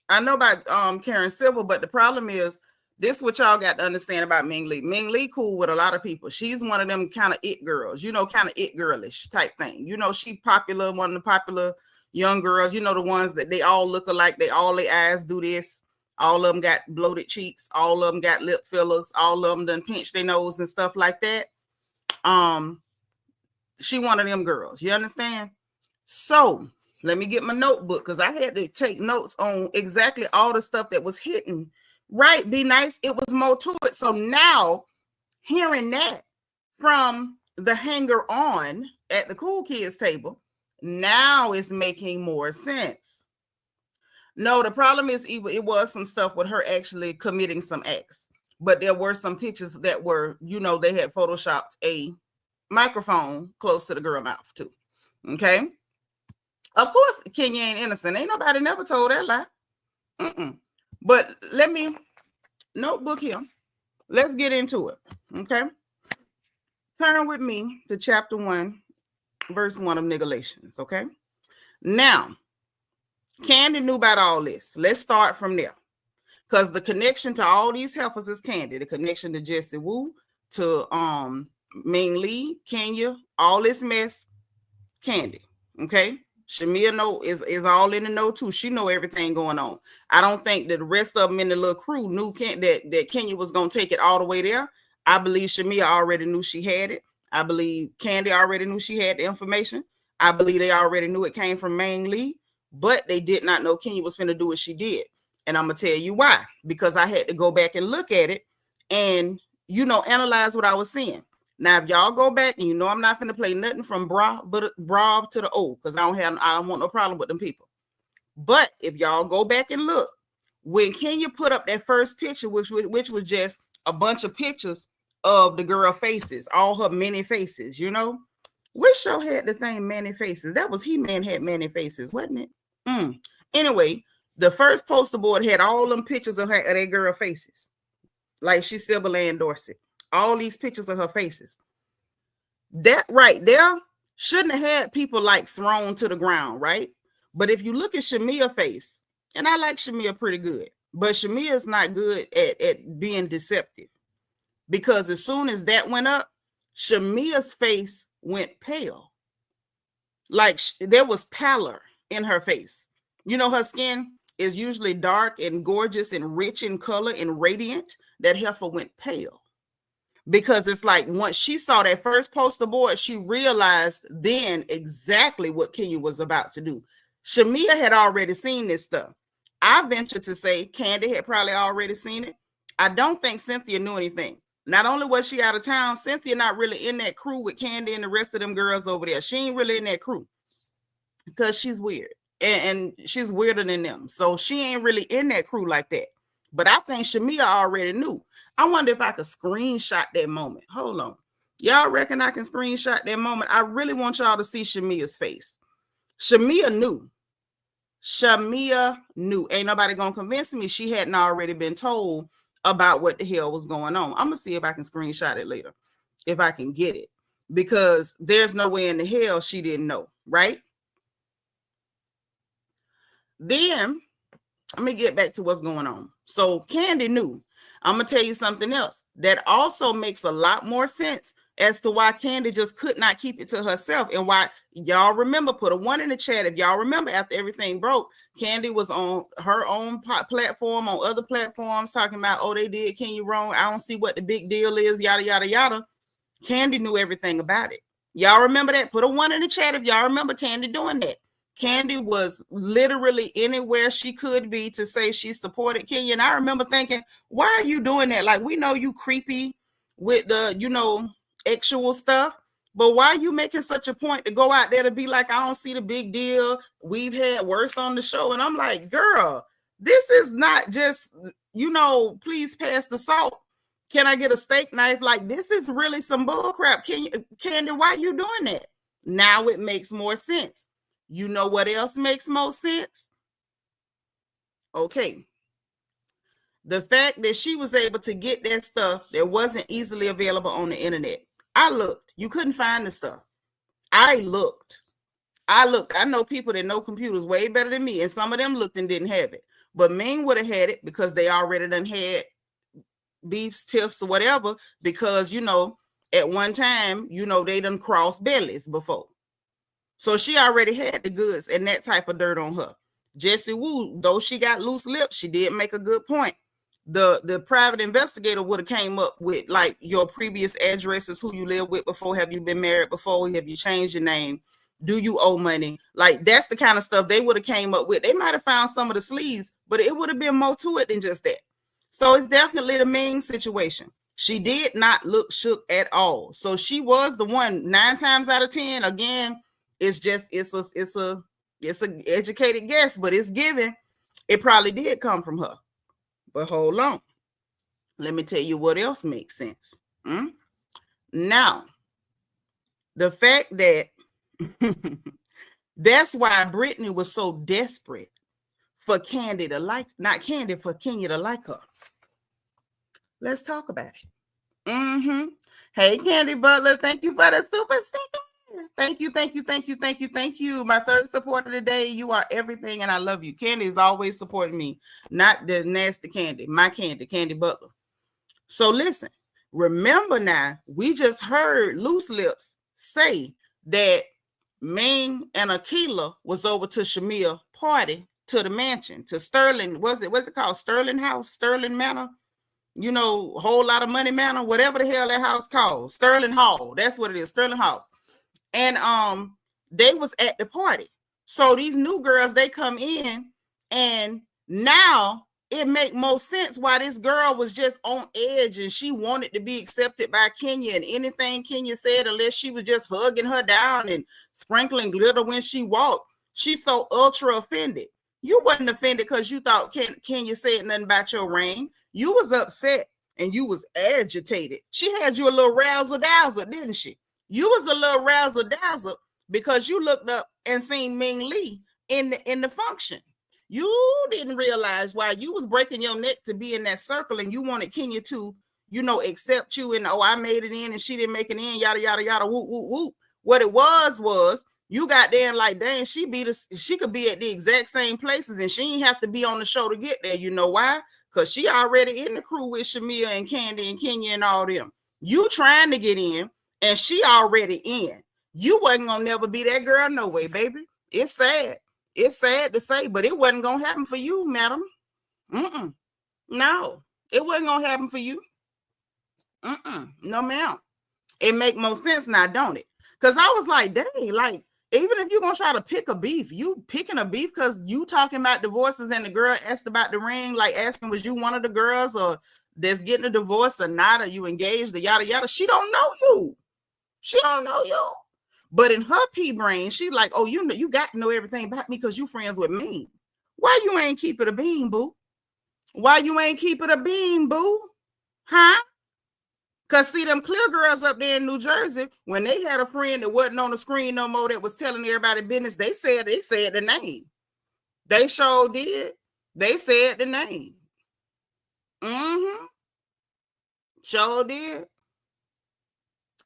I know about Karen Civil, but the problem is this is what y'all got to understand about Ming Lee. Ming Lee cool with a lot of people. She's one of them kind of it girls, you know, kind of it girlish type thing. You know, she popular, one of the popular young girls, you know, the ones that they all look alike. They all their eyes do this. All of them got bloated cheeks. All of them got lip fillers. All of them done pinch their nose and stuff like that. She one of them girls. You understand? So let me get my notebook because I had to take notes on exactly all the stuff that was hidden. Right? Be nice. It was more to it. So now hearing that from the hanger on at the cool kids table, now it's making more sense. No, the problem is it was some stuff with her actually committing some acts, but there were some pictures that were, you know, they had photoshopped a microphone close to the girl mouth too. Okay. Of course, Kenya ain't innocent. Ain't nobody never told that lie. But let me notebook here. Let's get into it. Okay. Turn with me to chapter 1, verse 1 of Negalations. Okay. Now, Candy knew about all this. Let's start from there. Because the connection to all these helpers is Candy. The connection to Jessie Woo, to Ming Lee, Kenya, all this mess, Candy. Okay. Shamia is all in the know too. She know everything going on. I don't think that the rest of them in the little crew knew that Kenya was going to take it all the way there. I believe Shamia already knew she had it. I believe Candy already knew she had the information. I believe they already knew it came from Ming Lee, but they did not know Kenya was finna do what she did. And I'm going to tell you why. Because I had to go back and look at it and, analyze what I was seeing. Now, if y'all go back and I'm not going to play nothing from bra to the O, because I don't want no problem with them people. But if y'all go back and look, when Kenya put up that first picture, which was just a bunch of pictures of the girl faces, all her many faces, which show had the thing many faces. That was He-Man had many faces, wasn't it? Anyway, the first poster board had all them pictures of that girl faces, like she's Sybil Ann Dorset. All these pictures of her faces. That right there shouldn't have had people like thrown to the ground, right? But if you look at Shamia's face, and I like Shamia pretty good, but Shamia is not good at being deceptive, because as soon as that went up, Shamia's face went pale. Like there was pallor in her face. Her skin is usually dark and gorgeous and rich in color and radiant. That heifer went pale. Because it's like once she saw that first poster board, she realized then exactly what Kenya was about to do. Shamia had already seen this stuff. I venture to say Candy had probably already seen it. I don't think Cynthia knew anything. Not only was she out of town, Cynthia not really in that crew with Candy and the rest of them girls over there. She ain't really in that crew because she's weird and she's weirder than them. So she ain't really in that crew like that. But I think Shamia already knew. I wonder if I could screenshot that moment. Hold on. Y'all reckon I can screenshot that moment? I really want y'all to see Shamia's face. Shamia knew. Shamia knew. Ain't nobody gonna convince me she hadn't already been told about what the hell was going on. I'm gonna see if I can screenshot it later, if I can get it, because there's no way in the hell she didn't know, right? Then let me get back to what's going on. So Candy knew. I'm going to tell you something else that also makes a lot more sense as to why Candy just could not keep it to herself, and why y'all remember, put a 1 in the chat if y'all remember, after everything broke, Candy was on her own platform, on other platforms, talking about, oh, they did Kenya wrong. I don't see what the big deal is, yada, yada, yada. Candy knew everything about it. Y'all remember that? Put a 1 in the chat if y'all remember Candy doing that. Candy was literally anywhere she could be to say she supported Kenya. And I remember thinking, why are you doing that? Like, we know you creepy with the, actual stuff, but why are you making such a point to go out there to be like, I don't see the big deal. We've had worse on the show. And I'm like, girl, this is not just, please pass the salt. Can I get a steak knife? Like, this is really some bull crap. Candy, why are you doing that? Now it makes more sense. You know what else makes most sense? Okay. The fact that she was able to get that stuff that wasn't easily available on the internet. I looked. You couldn't find the stuff. I looked. I know people that know computers way better than me, and some of them looked and didn't have it. But Ming would have had it because they already done had beefs, tips, or whatever, because, at one time, they done crossed bellies before. So she already had the goods and that type of dirt on her. Jessie Woo, though she got loose lips, she did make a good point. The private investigator would have came up with like your previous addresses, who you lived with before, have you been married before, have you changed your name, do you owe money? Like, that's the kind of stuff they would have came up with. They might have found some of the sleeves, but it would have been more to it than just that. So it's definitely the Ming situation. She did not look shook at all. So she was the one 9 times out of 10. Again, it's a educated guess, but it's given. It probably did come from her. But hold on. Let me tell you what else makes sense. Now, the fact that that's why Brittany was so desperate for Candy to like, not Candy, for Kenya to like her. Let's talk about it. Hey, Candy Butler, thank you for the super sticker. Thank you. My third supporter today. You are everything, and I love you. Candy is always supporting me, not the nasty Candy. My Candy Butler. So listen, remember now, we just heard Loose Lips say that Ming and Akila was over to Shamia party to the mansion, to Sterling. What's it called? Sterling House, Sterling Manor. You know, whole lot of money manor, whatever the hell that house called. Sterling Hall. That's what it is, Sterling Hall. And they was at the party. So these new girls, they come in, and now it make more sense why this girl was just on edge and she wanted to be accepted by Kenya, and anything Kenya said, unless she was just hugging her down and sprinkling glitter when she walked, she's so ultra offended. You wasn't offended because you thought Kenya said nothing about your ring. You was upset and you was agitated. She had you a little razzle-dazzle, didn't she? You was a little razzle-dazzle because you looked up and seen Ming Lee in the function. You didn't realize why you was breaking your neck to be in that circle, and you wanted Kenya to, you know, accept you, and I made it in and she didn't make it in, yada yada yada, whoop whoop whoop. What it was you got there and like, dang, she could be at the exact same places and she ain't have to be on the show to get there. You know why? Because she already in the crew with Shamia and Candy and Kenya and all them. You trying to get in and she already in. You wasn't gonna never be that girl no way, baby. It's sad. It's sad to say, but it wasn't gonna happen for you, madam. No, it wasn't gonna happen for you. No, ma'am. It make more sense now, don't it? Because I was like, dang, like, even if you're gonna try to pick a beef, you picking a beef because you talking about divorces and the girl asked about the ring, like asking, was you one of the girls or that's getting a divorce or not? Are you engaged or yada yada? She don't know you. She don't know you. But in her pea brain, she's like, oh, you know, you got to know everything about me because you friends with me. Why you ain't keep it a bean, boo? Why you ain't keep it a bean, boo? Huh? Because see, them clear girls up there in New Jersey, when they had a friend that wasn't on the screen no more that was telling everybody business, they said the name. They sure did. They said the name. Sure did.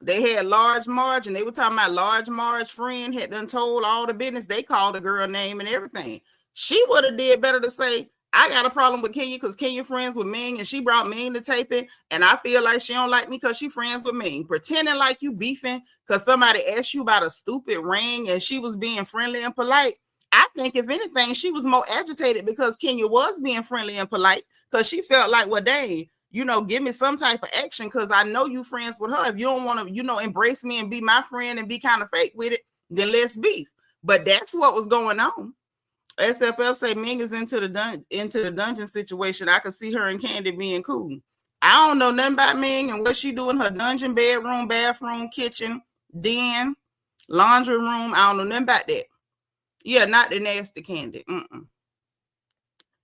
They had Large Marge, and they were talking about Large Marge friend had done told all the business. They called the girl name and everything. She would have did better to say, I got a problem with Kenya because Kenya friends with Ming, and she brought Ming to taping, and I feel like she don't like me because she friends with Ming. Pretending like you beefing because somebody asked you about a stupid ring and she was being friendly and polite. I think if anything, she was more agitated because Kenya was being friendly and polite because she felt like, well, dang, you know, give me some type of action because I know you friends with her. If you don't want to, you know, embrace me and be my friend and be kind of fake with it, then let's beef. But that's what was going on. SFL say Ming is into the dungeon situation. I could see her and Candy being cool. I don't know nothing about Ming and what she do in her dungeon, bedroom, bathroom, kitchen, den, laundry room. I don't know nothing about that. Yeah, not the nasty Candy.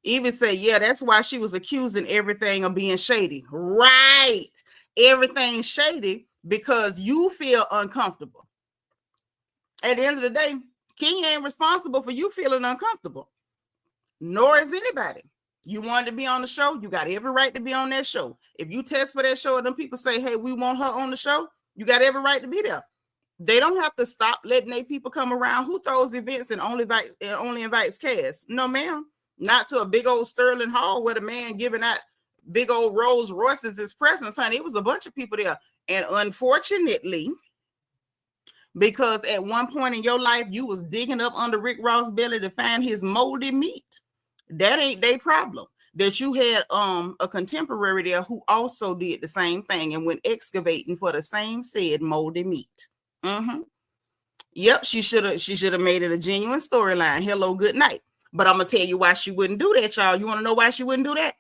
Even say, yeah, that's why she was accusing everything of being shady. Right. Everything shady because you feel uncomfortable. At the end of the day, Kenya ain't responsible for you feeling uncomfortable. Nor is anybody. You wanted to be on the show, you got every right to be on that show. If you test for that show and them people say, hey, we want her on the show, you got every right to be there. They don't have to stop letting their people come around. Who throws events and only invites cast? No, ma'am. Not to a big old Sterling Hall where the man giving out big old Rolls Royces his presence, honey. It was a bunch of people there. And unfortunately, because at one point in your life, you was digging up under Rick Ross' belly to find his moldy meat. That ain't their problem. That you had a contemporary there who also did the same thing and went excavating for the same said moldy meat. Yep, she should have made it a genuine storyline. Hello, good night. But I'm gonna tell you why she wouldn't do that, y'all. You want to know why she wouldn't do that?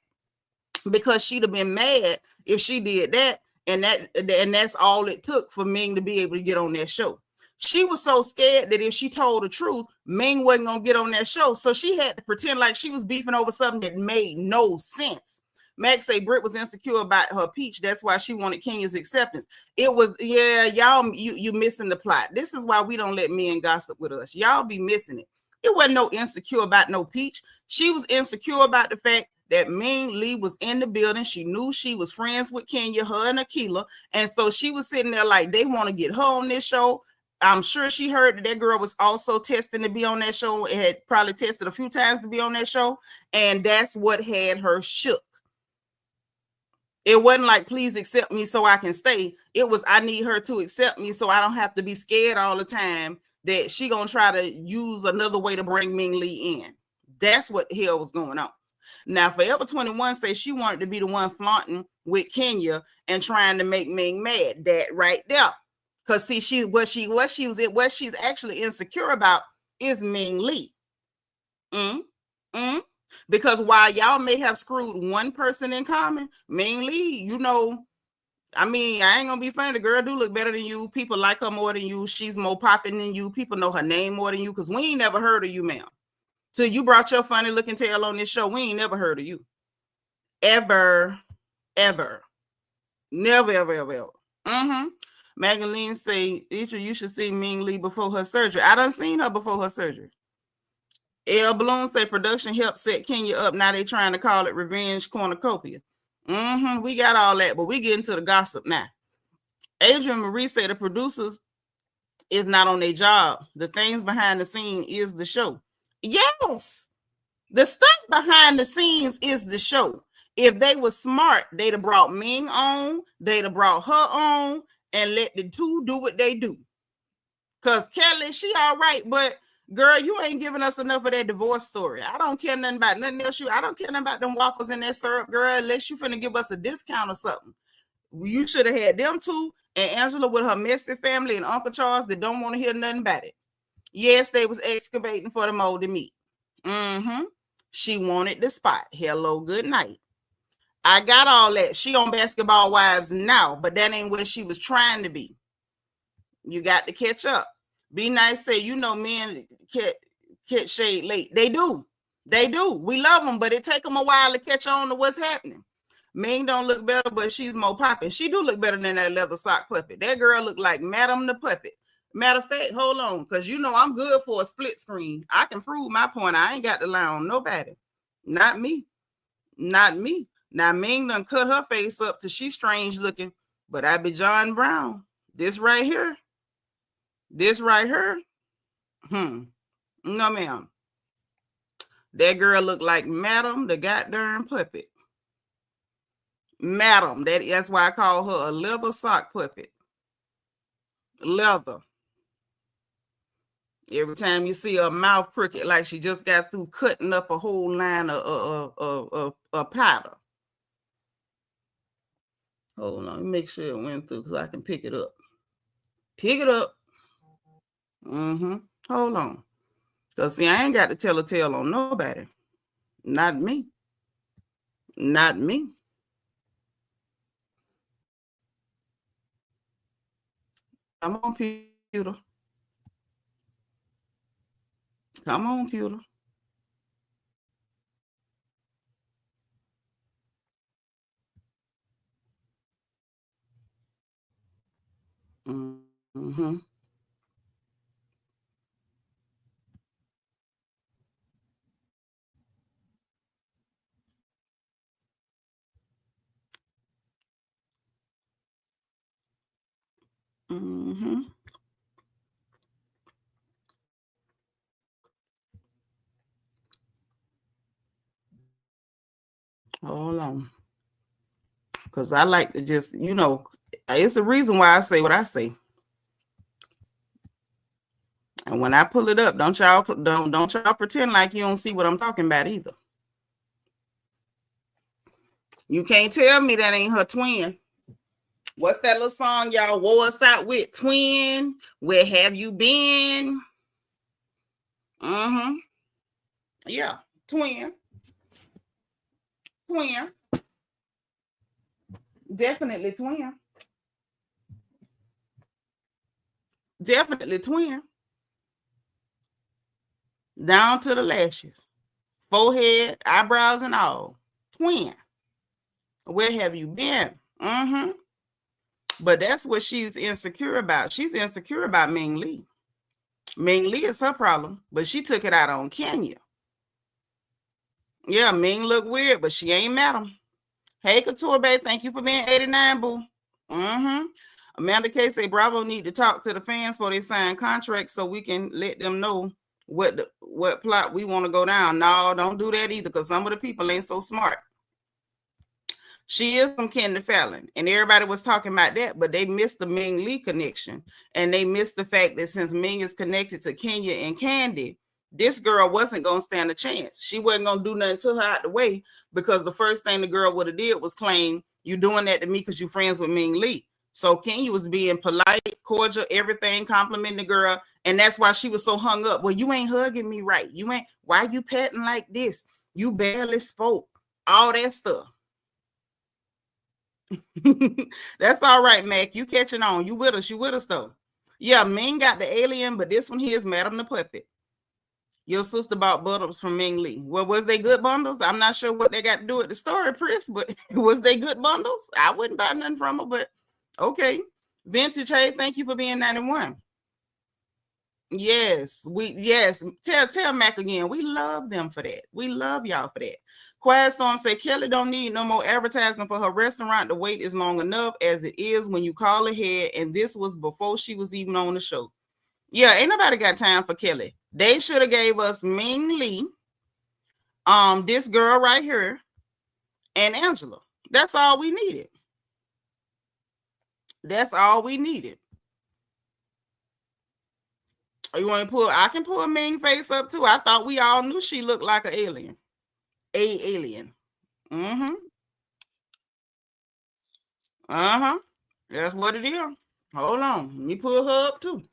Because she'd have been mad if she did that, and that's all it took for Ming to be able to get on that show. She was so scared that if she told the truth, Ming wasn't gonna get on that show. So she had to pretend like she was beefing over something that made no sense. Max say Brit was insecure about her peach. That's why she wanted Kenya's acceptance. It was, yeah, y'all, you missing the plot. This is why we don't let men gossip with us. Y'all be missing it. It wasn't no insecure about no peach. She was insecure about the fact that Ming Lee was in the building. She knew she was friends with Kenya, her and Akila. And so she was sitting there like, they want to get her on this show. I'm sure she heard that girl was also testing to be on that show. It had probably tested a few times to be on that show. And that's what had her shook. It wasn't like, please accept me so I can stay. It was, I need her to accept me so I don't have to be scared all the time that she gonna try to use another way to bring Ming Lee in. That's what the hell was going on. Now, Forever 21 says she wanted to be the one flaunting with Kenya and trying to make Ming mad. That right there. Because see, what she's actually insecure about is Ming Lee. Because while y'all may have screwed one person in common, Ming Lee, you know, I mean, I ain't gonna be funny. The girl do look better than you. People like her more than you. She's more popping than you. People know her name more than you. Because we ain't never heard of you, ma'am. So you brought your funny looking tail on this show. We ain't never heard of you. Ever. Never, ever. Magdalene say, Idra, you should see Ming Lee before her surgery. I done seen her before her surgery. L. Bloom say production helped set Kenya up. Now they trying to call it revenge cornucopia. We got all that, but we get into the gossip now. Adrian Marie said the producers is not on their job. The things behind the scene is the show. Yes, the stuff behind the scenes is the show. If they were smart, they'd have brought Ming on, they'd have brought her on, and let the two do what they do. Because Kelly, she all right, but girl, you ain't giving us enough of that divorce story. I don't care nothing about nothing else. I don't care nothing about them waffles and that syrup, girl, unless you finna give us a discount or something. You should have had them two and Angela with her messy family and Uncle Charles that don't want to hear nothing about it. Yes, they was excavating for the moldy meat. She wanted the spot. Hello, good night. I got all that. She on Basketball Wives now, but that ain't where she was trying to be. You got to catch up. Be nice, say, you know, men catch shade late. They do. We love them, but it take them a while to catch on to what's happening. Ming don't look better, but she's more popping. She do look better than that leather sock puppet. That girl look like Madam the Puppet. Matter of fact, hold on, because you know I'm good for a split screen. I can prove my point. I ain't got to lie on nobody. Not me. Now, Ming done cut her face up till she's strange looking, but I be John Brown. This right here. No, ma'am. That girl look like Madam the goddamn puppet. Madam, that's why I call her a leather sock puppet. Leather. Every time you see her mouth crooked, like she just got through cutting up a whole line of powder. Hold on, let me make sure it went through because I can pick it up. Hold on. Because see, I ain't got to tell a tale on nobody. Not me. Come on, Peter. Hold on. Because I like to just, you know, it's the reason why I say what I say. And when I pull it up, don't y'all pretend like you don't see what I'm talking about either. You can't tell me that ain't her twin. What's that little song y'all wore us out with? Twin, where have you been? Yeah, twin. Definitely twin. Down to the lashes, forehead, eyebrows, and all. Twin. Where have you been? But that's what she's insecure about. She's insecure about Ming Lee. Ming Lee is her problem, but she took it out on Kenya. Yeah, Ming look weird, but she ain't met him. Hey, Couture Bay, thank you for being 89, boo. Amanda K say Bravo need to talk to the fans before they sign contracts so we can let them know what plot we want to go down. No, don't do that either, because some of the people ain't so smart. She is from Candy Fallon, and everybody was talking about that, but they missed the Ming Lee connection, and they missed the fact that since Ming is connected to Kenya and Candy, this girl wasn't going to stand a chance. She wasn't going to do nothing to her out the way, because the first thing the girl would have did was claim, you doing that to me because you friends with Ming Lee. So Kenya was being polite, cordial, everything, complimenting the girl, and that's why she was so hung up. Well, you ain't hugging me right. You ain't, why you patting like this? You barely spoke. All that stuff. That's all right, Mac. You catching on. You with us. You with us, though. Yeah, Ming got the alien, but this one here is Madam the Puppet. Your sister bought bundles from Ming Lee. Well, was they good bundles? I'm not sure what they got to do with the story, Chris, but was they good bundles? I wouldn't buy nothing from her, but okay. Vintage, hey, thank you for being 91. Yes, tell Mac again. We love them for that. We love y'all for that. Quiet Storm say Kelly don't need no more advertising for her restaurant. The wait is long enough as it is when you call ahead, and this was before she was even on the show. Yeah, ain't nobody got time for Kelly. They should have gave us Ming Lee, this girl right here, and Angela. That's all we needed. That's all we needed. You want to pull? I can pull a Ming face up too. I thought we all knew she looked like an alien. Alien. That's what it is. Hold on. Let me pull her up too.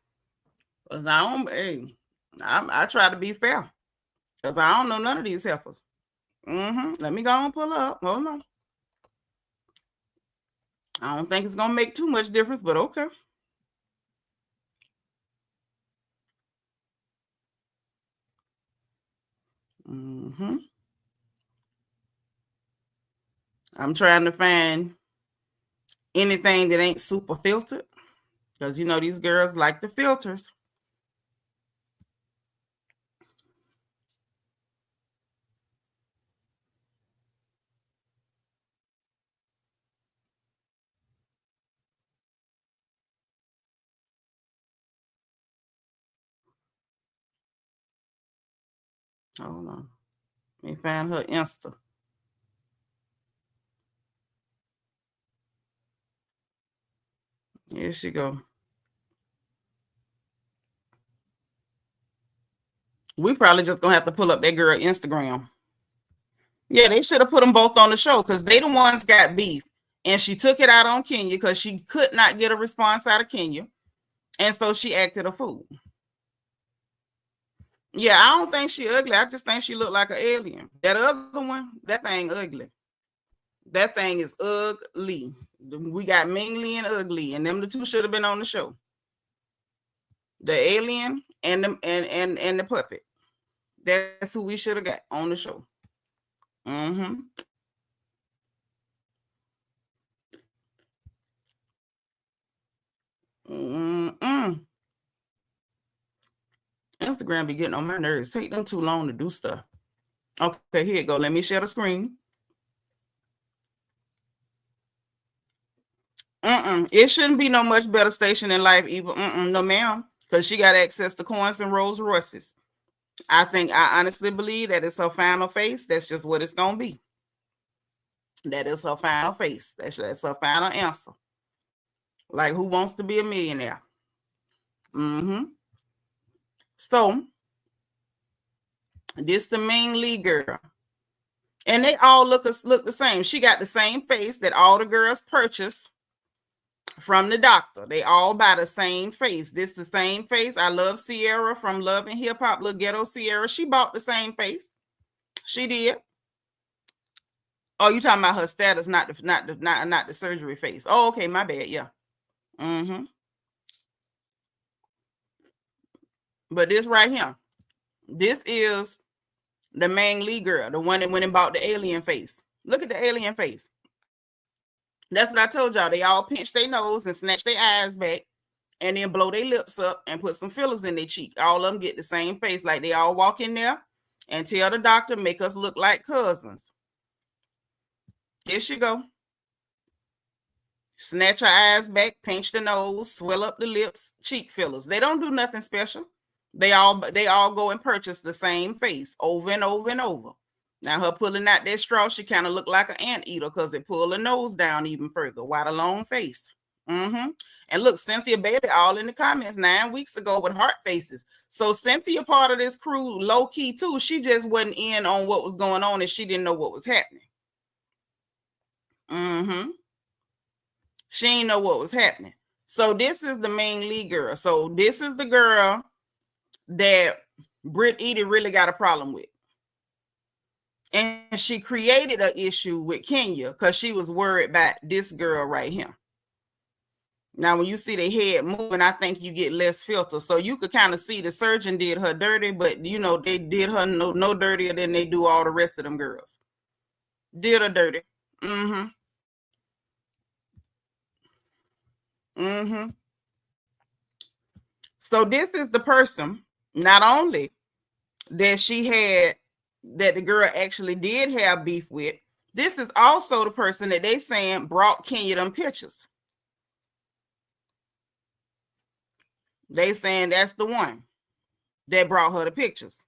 Cause I try to be fair. Because I don't know none of these helpers. Let me go and pull her up. Hold on. I don't think it's gonna make too much difference, but okay. I'm trying to find anything that ain't super filtered, because you know these girls like the filters. Hold on. Let me find her Insta. Here she go. We probably just gonna have to pull up that girl Instagram. Yeah, they should have put them both on the show, because they the ones got beef. And she took it out on Kenya because she could not get a response out of Kenya. And so she acted a fool. Yeah, I don't think she ugly. I just think she looked like an alien. That other one, that thing ugly. That thing is ugly. We got Ming Lee and Ugly, and them the two should have been on the show. The alien and the puppet. That's who we should have got on the show. Instagram be getting on my nerves. Take them too long to do stuff. Okay, here you go. Let me share the screen. It shouldn't be no much better station in life either. No, ma'am. Because she got access to coins and Rolls Royces. I honestly believe that it's her final face. That's just what it's going to be. That is her final face. That's her final answer. Like, who wants to be a millionaire? So, this the Ming Lee girl. And they all look the same. She got the same face that all the girls purchased from the doctor. They all buy the same face. This the same face. I love Sierra from Love and Hip Hop, little ghetto Sierra. She bought the same face. She did. Oh, you talking about her status, not the surgery face. Oh, okay, my bad. Yeah. But this right here, this is the Ming Lee girl, the one that went and bought the alien face. Look at the alien face. That's what I told y'all. They all pinch their nose and snatch their eyes back and then blow their lips up and put some fillers in their cheek. All of them get the same face. Like they all walk in there and tell the doctor, make us look like cousins. Here she go. Snatch her eyes back, pinch the nose, swell up the lips, cheek fillers. They don't do nothing special. They all go and purchase the same face over and over and over. Now her pulling out that straw, she kind of looked like an anteater because it pulled her nose down even further. Why the long face? And look, Cynthia Bailey all in the comments 9 weeks ago with heart faces. So Cynthia part of this crew, low key too. She just wasn't in on what was going on and she didn't know what was happening. She didn't know what was happening. So this is the main lead girl. So this is the girl that Brit Eady really got a problem with. And she created an issue with Kenya because she was worried about this girl right here. Now, when you see the head moving, I think you get less filter. So you could kind of see the surgeon did her dirty, but you know, they did her no dirtier than they do all the rest of them girls. Did her dirty. So this is the person, not only that she had, that the girl actually did have beef with, this is also the person that they saying brought Kenya them pictures. They saying that's the one that brought her the pictures.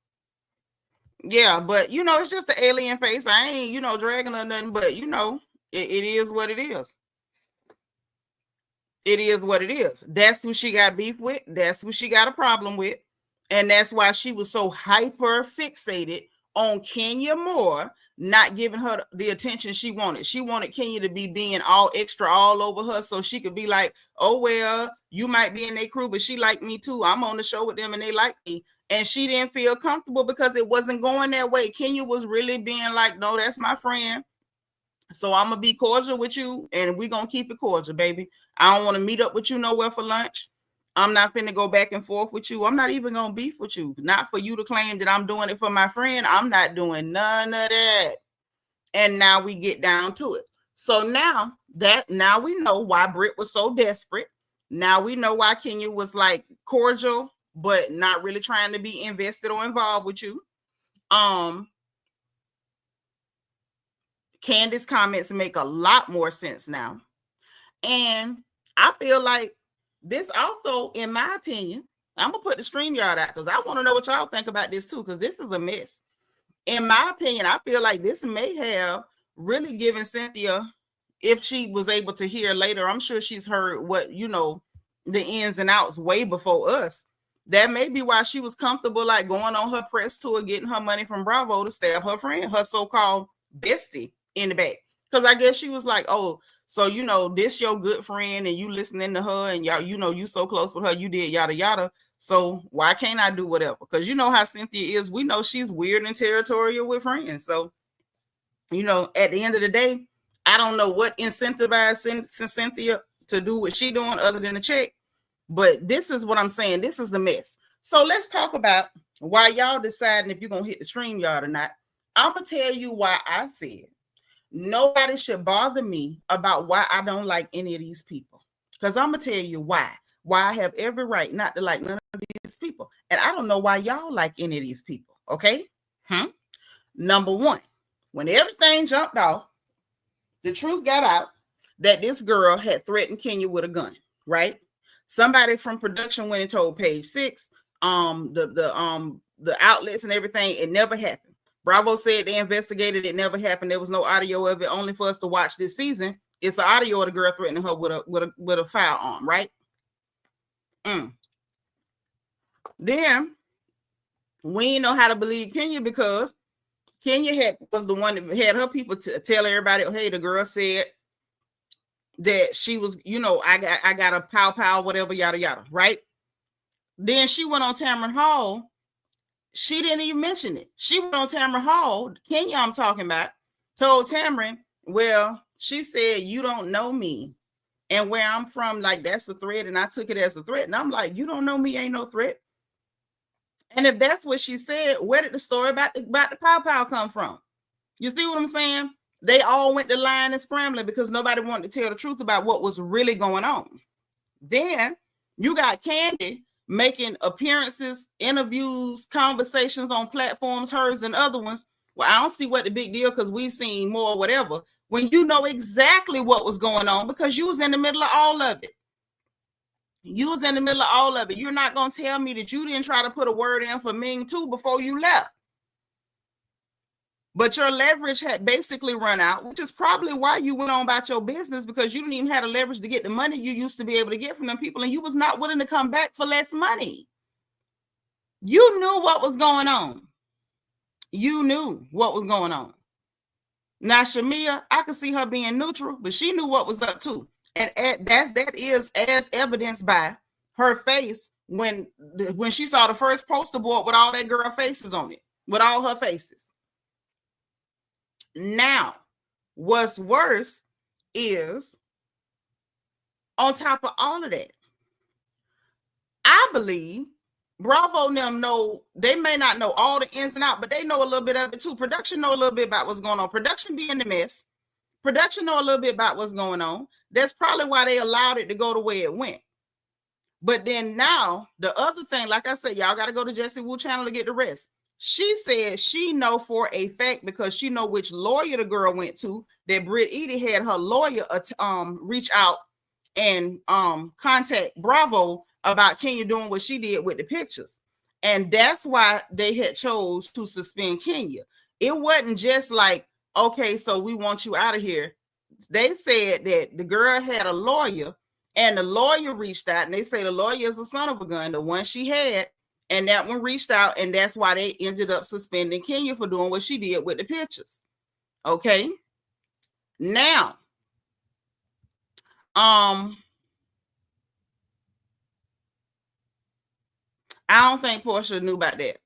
Yeah, but you know, it's just the alien face. I ain't, you know, dragging or nothing, but you know, it is what it is. It is what it is. That's who she got beef with. That's who she got a problem with. And that's why she was so hyper fixated on Kenya Moore, not giving her the attention she wanted. She wanted Kenya to be being all extra all over her so she could be like, oh, well, you might be in their crew, but she liked me too. I'm on the show with them and they like me. And she didn't feel comfortable because it wasn't going that way. Kenya was really being like, no, that's my friend. So I'm going to be cordial with you and we're going to keep it cordial, baby. I don't want to meet up with you nowhere for lunch. I'm not finna go back and forth with you. I'm not even going to beef with you. Not for you to claim that I'm doing it for my friend. I'm not doing none of that. And now we get down to it. So now we know why Brit was so desperate. Now we know why Kenya was like cordial, but not really trying to be invested or involved with you. Candy's comments make a lot more sense now. And I feel like this also, in my opinion, I'm going to put the StreamYard out because I want to know what y'all think about this too, because this is a mess. In my opinion, I feel like this may have really given Cynthia, if she was able to hear later, I'm sure she's heard what, you know, the ins and outs way before us. That may be why she was comfortable like going on her press tour, getting her money from Bravo to stab her friend, her so-called bestie in the back. Because I guess she was like, oh, so, you know, this your good friend and you listening to her and y'all, you know, you so close with her, you did yada, yada. So why can't I do whatever? Because you know how Cynthia is. We know she's weird and territorial with friends. So, you know, at the end of the day, I don't know what incentivized Cynthia to do what she doing other than a check. But this is what I'm saying. This is the mess. So let's talk about why y'all deciding if you're going to hit the StreamYard or not. I'm going to tell you why I said nobody should bother me about why I don't like any of these people. Because I'm going to tell you why. Why I have every right not to like none of these people. And I don't know why y'all like any of these people. Okay? Number one, when everything jumped off, the truth got out that this girl had threatened Kenya with a gun, right? Somebody from production went and told Page 6, the outlets and everything, it never happened. Bravo said they investigated, it never happened. There was no audio of it, only for us to watch this season. It's the audio of the girl threatening her with a firearm, right? Then we didn't know how to believe Kenya because Kenya was the one that had her people to tell everybody, hey, the girl said that she was, you know, I got a pow, whatever, yada, yada, right? Then she went on Tamron Hall. She didn't even mention it. She went on Tamron Hall, Kenya I'm talking about, told Tamron, well, she said, you don't know me. And where I'm from, like, that's a threat. And I took it as a threat. And I'm like, you don't know me, ain't no threat. And if that's what she said, where did the story about the pow come from? You see what I'm saying? They all went to lying and scrambling because nobody wanted to tell the truth about what was really going on. Then you got Candy making appearances, interviews, conversations on platforms, hers and other ones. Well, I don't see what the big deal, because we've seen more or whatever, when you know exactly what was going on, because you was in the middle of all of it. You was in the middle of all of it. You're not going to tell me that you didn't try to put a word in for Ming too before you left. But your leverage had basically run out, which is probably why you went on about your business, because you didn't even have the leverage to get the money you used to be able to get from them people, and you was not willing to come back for less money. You knew what was going on. You knew what was going on. Now, Shamia, I could see her being neutral, but she knew what was up too. And that is as evidenced by her face when she saw the first poster board with all that girl faces on it, with all her faces. Now, what's worse is, on top of all of that, I believe Bravo and them know, they may not know all the ins and outs, but they know a little bit of it too. Production know a little bit about what's going on. Production be in the mess. Production know a little bit about what's going on. That's probably why they allowed it to go the way it went. But then now, the other thing, like I said, y'all got to go to Jessie Wu channel to get the rest. She said she know for a fact, because she know which lawyer the girl went to, that Brit Eady had her lawyer reach out and contact Bravo about Kenya doing what she did with the pictures. And that's why they had chose to suspend Kenya. It wasn't just like, okay, so we want you out of here. They said that the girl had a lawyer, and the lawyer reached out, and they say the lawyer is a son of a gun, the one she had. And that one reached out, and that's why they ended up suspending Kenya for doing what she did with the pictures. Okay. Now, I don't think Portia knew about that.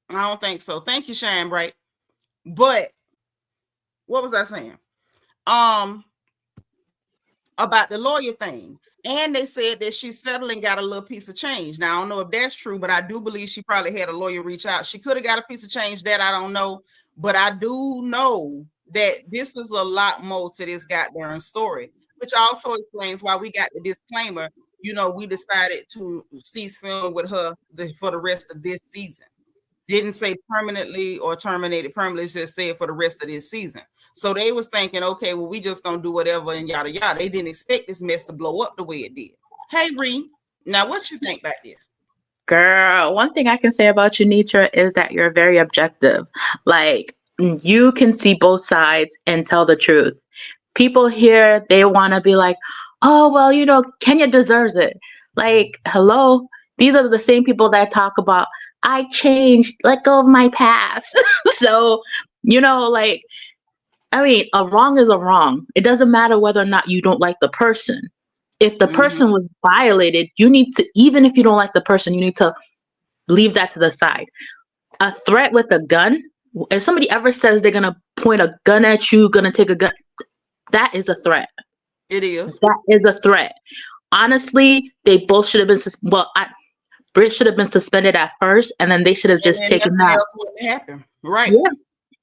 I don't think so. Thank you, Shine Bright. But what was I saying? About the lawyer thing. And they said that she settled and got a little piece of change. Now, I don't know if that's true, but I do believe she probably had a lawyer reach out. She could have got a piece of change, that I don't know. But I do know that this is a lot more to this goddamn story, which also explains why we got the disclaimer. You know, we decided to cease filming with her for the rest of this season. Didn't say permanently or terminated permanently, just said for the rest of this season. So they was thinking, okay, well, we just gonna do whatever and yada yada. They didn't expect this mess to blow up the way it did. Hey, Ree, now what you think about this? Girl, one thing I can say about Seanitra is that you're very objective. Like, you can see both sides and tell the truth. People here, they want to be like, oh, well, you know, Kenya deserves it. Like, hello, these are the same people that talk about, I changed, let go of my past. So, you know, like, I mean, a wrong is a wrong. It doesn't matter whether or not you don't like the person. If the person was violated, you need to, even if you don't like the person, you need to leave that to the side. A threat with a gun, if somebody ever says they're going to point a gun at you, going to take a gun, that is a threat. It is. That is a threat. Honestly, they both should have been, Brit should have been suspended at first, and then they should have just taken that. Else wouldn't happen. Right. Yeah.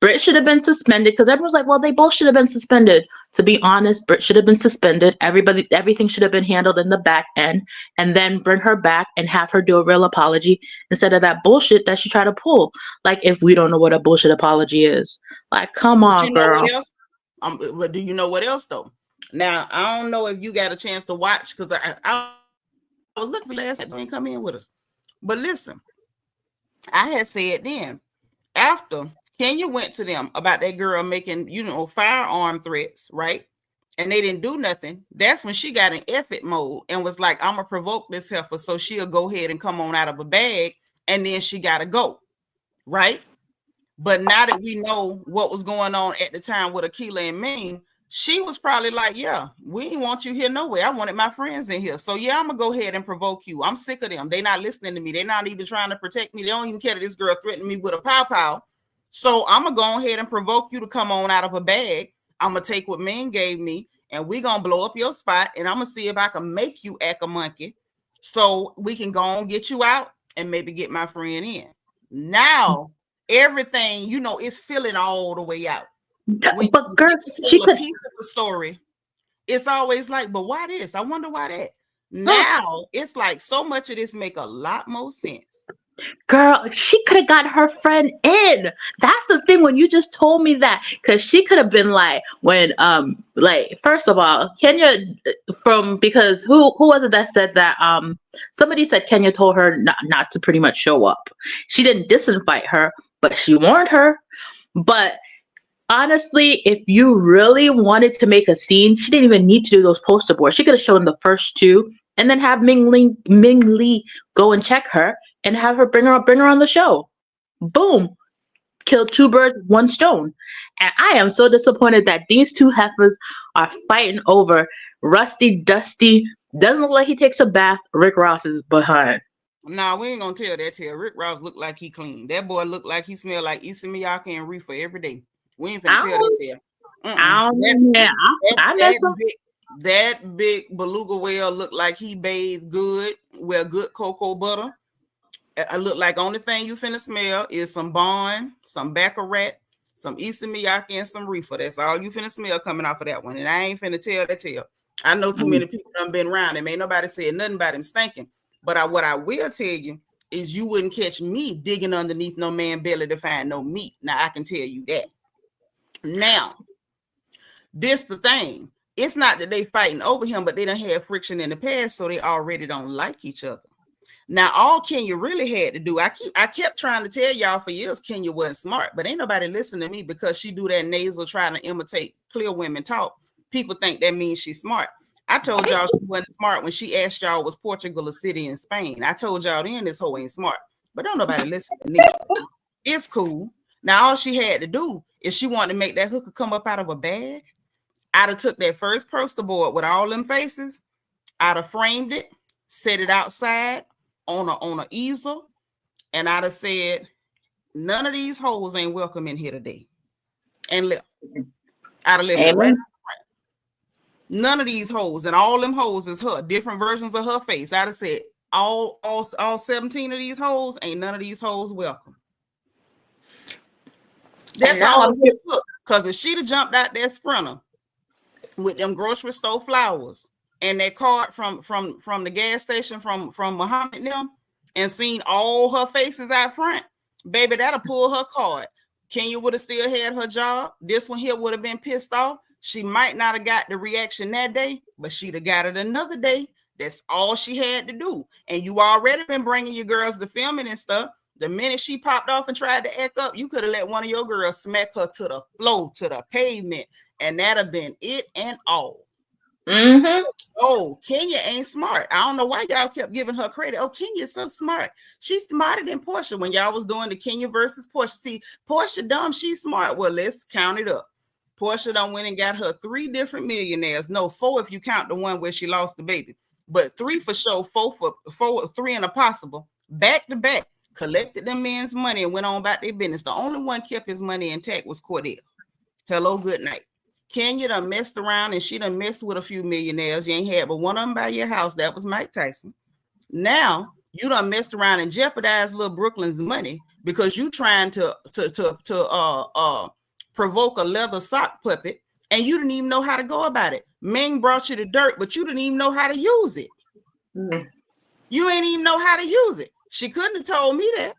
Brit should have been suspended, because everyone's like, well, they both should have been suspended. To be honest, Brit should have been suspended. Everything should have been handled in the back end, and then bring her back and have her do a real apology instead of that bullshit that she tried to pull. Like, if we don't know what a bullshit apology is, like, come on, girl. Know what else? But do you know what else though? Now, I don't know if you got a chance to watch, because I was looking for last night, they didn't come in with us. But listen, I had said then, after Kenya went to them about that girl making, you know, firearm threats, right? And they didn't do nothing. That's when she got in effort mode and was like, I'm going to provoke this heifer so she'll go ahead and come on out of a bag. And then she got to go, right? But now that we know what was going on at the time with Akila and Ming, she was probably like, yeah, we didn't want you here no way. I wanted my friends in here. So yeah, I'm going to go ahead and provoke you. I'm sick of them. They're not listening to me. They're not even trying to protect me. They don't even care that this girl threatened me with a pow-pow. So I'm going to go ahead and provoke you to come on out of a bag. I'm going to take what Ming gave me, and we're going to blow up your spot, and I'm going to see if I can make you act a monkey so we can go on, get you out, and maybe get my friend in. Now, everything, you know, is filling all the way out. When but girl, she could piece of the story, it's always like, but why this? I wonder why that. Now it's like so much of this make a lot more sense. Girl, she could have got her friend in. That's the thing when you just told me that. Because she could have been like, like, first of all, Kenya because who was it that said that? Somebody said Kenya told her not to pretty much show up. She didn't disinvite her, but she warned her. But honestly, if you really wanted to make a scene, she didn't even need to do those poster boards. She could have shown the first two and then have Ming Lee go and check her and have her bring her on the show. Boom. Kill two birds with one stone. And I am so disappointed that these two heifers are fighting over Rusty Dusty. Doesn't look like he takes a bath. Rick Ross is behind. Nah, we ain't gonna tell that tale. Rick Ross look like he clean. That boy look like he smell like Issa Miyake and reefer every day. We ain't finna tell that tale. That big beluga whale look like he bathed good with good cocoa butter. I look like only thing you finna smell is some Bond, some Baccarat, some Issa Miyake, and some reefer. That's all you finna smell coming off of that one. And I ain't finna tell that tale. I know too many people done been around him. Ain't nobody said nothing about him stinking. But what I will tell you is you wouldn't catch me digging underneath no man belly to find no meat. Now I can tell you that. Now, this the thing. It's not that they fighting over him, but they done had friction in the past, so they already don't like each other. Now, all Kenya really had to do, I kept trying to tell y'all for years Kenya wasn't smart, but ain't nobody listening to me because she do that nasal trying to imitate clear women talk. People think that means she's smart. I told y'all she wasn't smart when she asked y'all was Portugal a city in Spain. I told y'all then this hoe ain't smart, but don't nobody listen to me. It's cool. Now, all she had to do is she wanted to make that hooker come up out of a bag. I'd have took that first poster board with all them faces. I'd have framed it, set it outside on a easel, and I'd have said, none of these hoes ain't welcome in here today. And left. I'd have left it right out front. None of these hoes, and all them hoes is her, different versions of her face. I'd have said, all 17 of these hoes, ain't none of these hoes welcome. That's all it took. Because if she'd have jumped out that sprinter with them grocery store flowers and that card from the gas station from Muhammad and them and seen all her faces out front, baby, that'll pull her card. Kenya would have still had her job. This one here would have been pissed off. She might not have got the reaction that day, but she'd have got it another day. That's all she had to do. And you already been bringing your girls to filming and stuff. The minute she popped off and tried to act up, you could have let one of your girls smack her to the floor, to the pavement, and that'd have been it and all. Mm-hmm. Oh, Kenya ain't smart. I don't know why y'all kept giving her credit. Oh, Kenya's so smart. She's smarter than Portia when y'all was doing the Kenya versus Portia. See, Portia dumb, she's smart. Well, let's count it up. Portia done went and got her 3 different millionaires. No, 4 if you count the one where she lost the baby. But 3 for sure, 3 and a possible. Back to back. Collected them men's money and went on about their business. The only one kept his money intact was Cordell. Hello, good night. Kenya done messed around and she done messed with a few millionaires. You ain't had but one of them by your house. That was Mike Tyson. Now you done messed around and jeopardized little Brooklyn's money because you trying to provoke a leather sock puppet and you didn't even know how to go about it. Ming brought you the dirt, but you didn't even know how to use it. Mm. You ain't even know how to use it. She couldn't have told me that.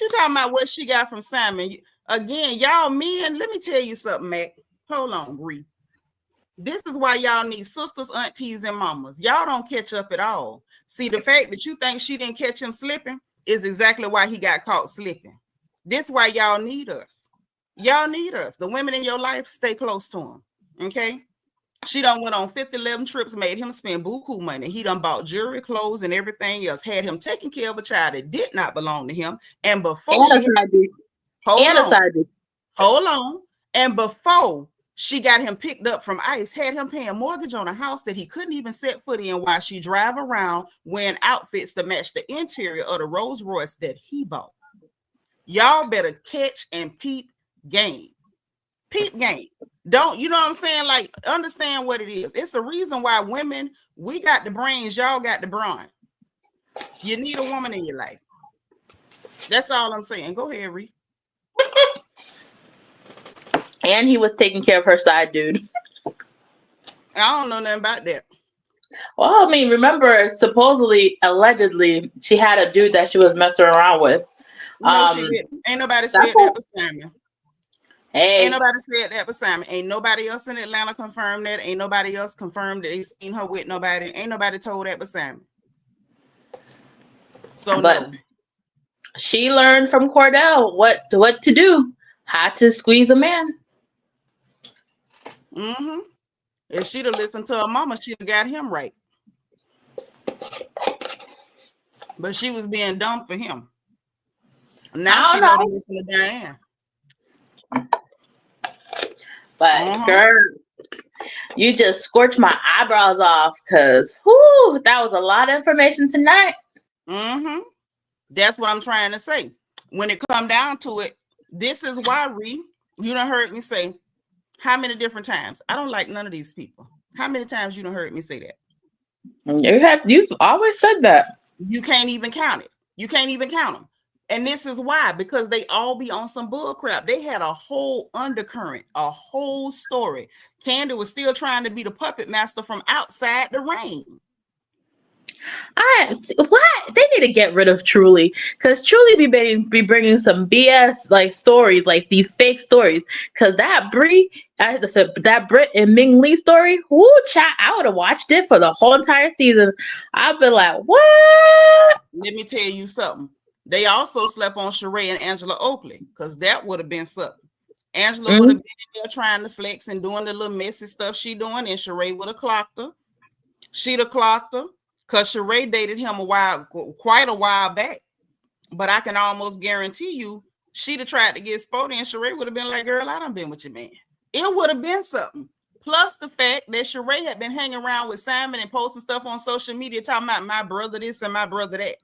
You talking about what she got from Simon. Again, y'all men, let me tell you something, Mac. Hold on, Bree. This is why y'all need sisters, aunties, and mamas. Y'all don't catch up at all. See, the fact that you think she didn't catch him slipping is exactly why he got caught slipping. This is why y'all need us. Y'all need us. The women in your life, stay close to him. Okay? She done went on 50-11 trips, made him spend buku money. He done bought jewelry, clothes, and everything else. Had him taking care of a child that did not belong to him. And before hold on. And before she got him picked up from ICE, had him paying mortgage on a house that he couldn't even set foot in while she drive around wearing outfits to match the interior of the Rolls Royce that he bought. Y'all better catch and peep game. Peep game. Don't, you know what I'm saying? Like, understand what it is. It's the reason why women, we got the brains, y'all got the brawn. You need a woman in your life. That's all I'm saying. Go ahead, Ree. And he was taking care of her side dude. I don't know nothing about that. Well, I mean, remember, supposedly, allegedly, she had a dude that she was messing around with. No, she didn't. Ain't nobody That's said that but Simon. Ain't Hey, nobody said that but Simon. Ain't nobody else in Atlanta confirmed that. Ain't nobody else confirmed that they seen her with nobody. Ain't nobody told that but Simon. So but no. she learned from Cordell what to do, how to squeeze a man. Mm-hmm. If she'd have listened to her mama, she'd have got him right. But she was being dumb for him. Now she know to listen to Diane. But girl, you just scorched my eyebrows off because that was a lot of information tonight. Mm-hmm. That's what I'm trying to say. When it come down to it, this is why, Ree, you done heard me say how many different times, I don't like none of these people. How many times you done heard me say that? You've always said that. You can't even count it. You can't even count them. And this is why, because they all be on some bull crap. They had a whole undercurrent, a whole story. Candy was still trying to be the puppet master from outside the ring. What? They need to get rid of Truly, because Truly be bringing some BS like stories, like these fake stories. Because that Brit and Ming Lee story, chat, I would have watched it for the whole entire season. I've been like, what? Let me tell you something. They also slept on Sheree and Angela Oakley, because that would have been something. Angela would have been in there trying to flex and doing the little messy stuff she doing, and Sheree would have clocked her. She'd have clocked her, because Sheree dated him quite a while back. But I can almost guarantee you, she'd have tried to get Spody, and Sheree would have been like, girl, I done been with your man. It would have been something. Plus the fact that Sheree had been hanging around with Simon and posting stuff on social media talking about my brother this and my brother that.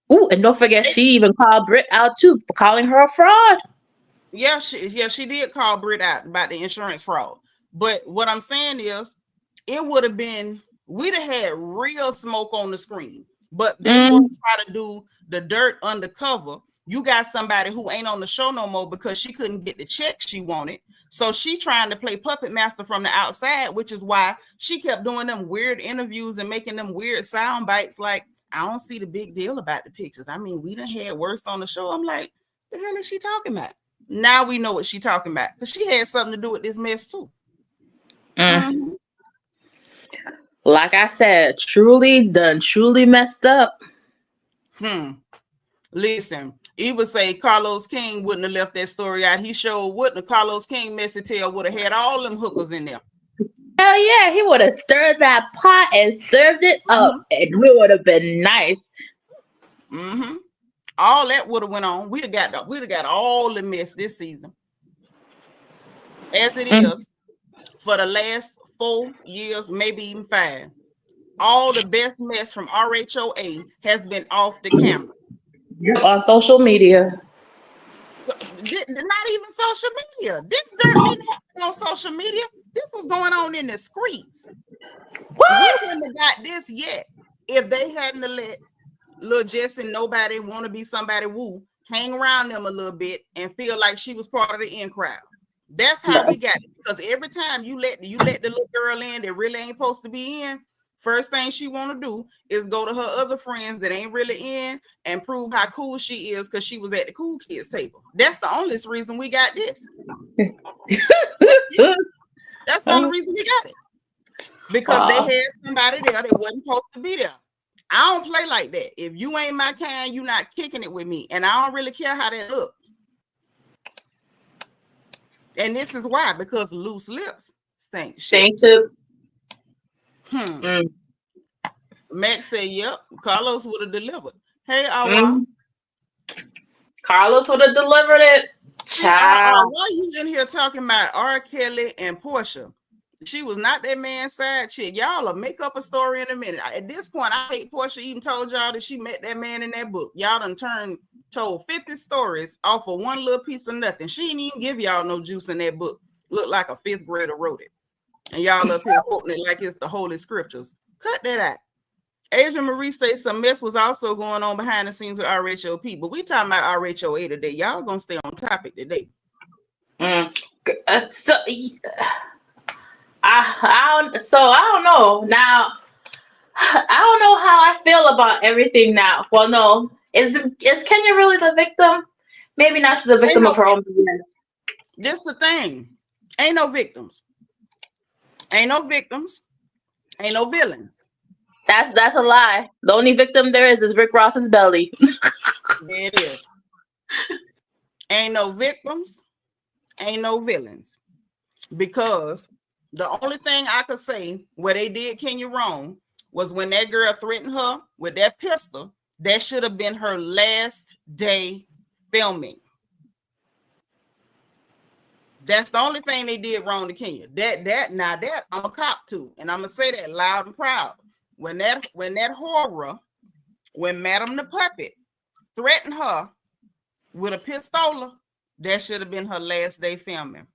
Ooh, and don't forget, she even called Brit out too, for calling her a fraud. Yeah, she did call Brit out about the insurance fraud. But what I'm saying is, it would have been, we'd have had real smoke on the screen. But they want to try to do the dirt undercover. You got somebody who ain't on the show no more because she couldn't get the check she wanted. So she trying to play puppet master from the outside, which is why she kept doing them weird interviews and making them weird sound bites like, I don't see the big deal about the pictures. I mean, we done had worse on the show. I'm like, the hell is she talking about? Now we know what she talking about, because she had something to do with this mess too. Like I said, truly messed up. Listen, he would say Carlos King wouldn't have left that story out. He sure wouldn't. Carlos King messy tail would have had all them hookers in there. Hell yeah, he would have stirred that pot and served it up, and it would have been nice. All that would have went on. We'd have got all the mess this season. As it is, for the last 4 years, maybe even 5, all the best mess from RHOA has been off the camera. On social media. Not even social media. This dirt didn't happen on social media. This was going on in the streets. What? We wouldn't have got this yet if they hadn't let Lil Jess and nobody want to be somebody woo hang around them a little bit and feel like she was part of the in crowd. That's how we got it. Because every time you let the little girl in that really ain't supposed to be in, first thing she want to do is go to her other friends that ain't really in and prove how cool she is because she was at the cool kids table. That's the only reason we got this. That's the only reason we got it. Because they had somebody there that wasn't supposed to be there. I don't play like that. If you ain't my kind, you're not kicking it with me. And I don't really care how that look. And this is why, because loose lips stink shit. Max said, yep, Carlos would have delivered. Hey, Awa. Carlos would have delivered it. Child. Why you in here talking about R. Kelly and Portia? She was not that man's side chick. Y'all will make up a story in a minute. At this point, I hate Portia even told y'all that she met that man in that book. Y'all done told 50 stories off of one little piece of nothing. She didn't even give y'all no juice in that book. Looked like a 5th grader wrote it. And y'all up here quoting it like it's the holy scriptures. Cut that out. Adrian Marie says some mess was also going on behind the scenes with RHOP, but we talking about RHOA today. Y'all gonna stay on topic today. I don't know. Now, I don't know how I feel about everything now. Well, no, is Kenya really the victim? Maybe not. She's a Ain't victim no of her own business. This the thing. Ain't no victims. Ain't no victims. Ain't no villains. That's a lie. The only victim there is Rick Ross's belly. There it is. Ain't no victims. Ain't no villains. Because the only thing I could say where they did Kenya wrong was when that girl threatened her with that pistol. That should have been her last day filming. That's the only thing they did wrong to Kenya. That I'm a cop to, and I'm gonna say that loud and proud. When that horror, when Madam the Puppet threatened her with a pistola, that should have been her last day filming.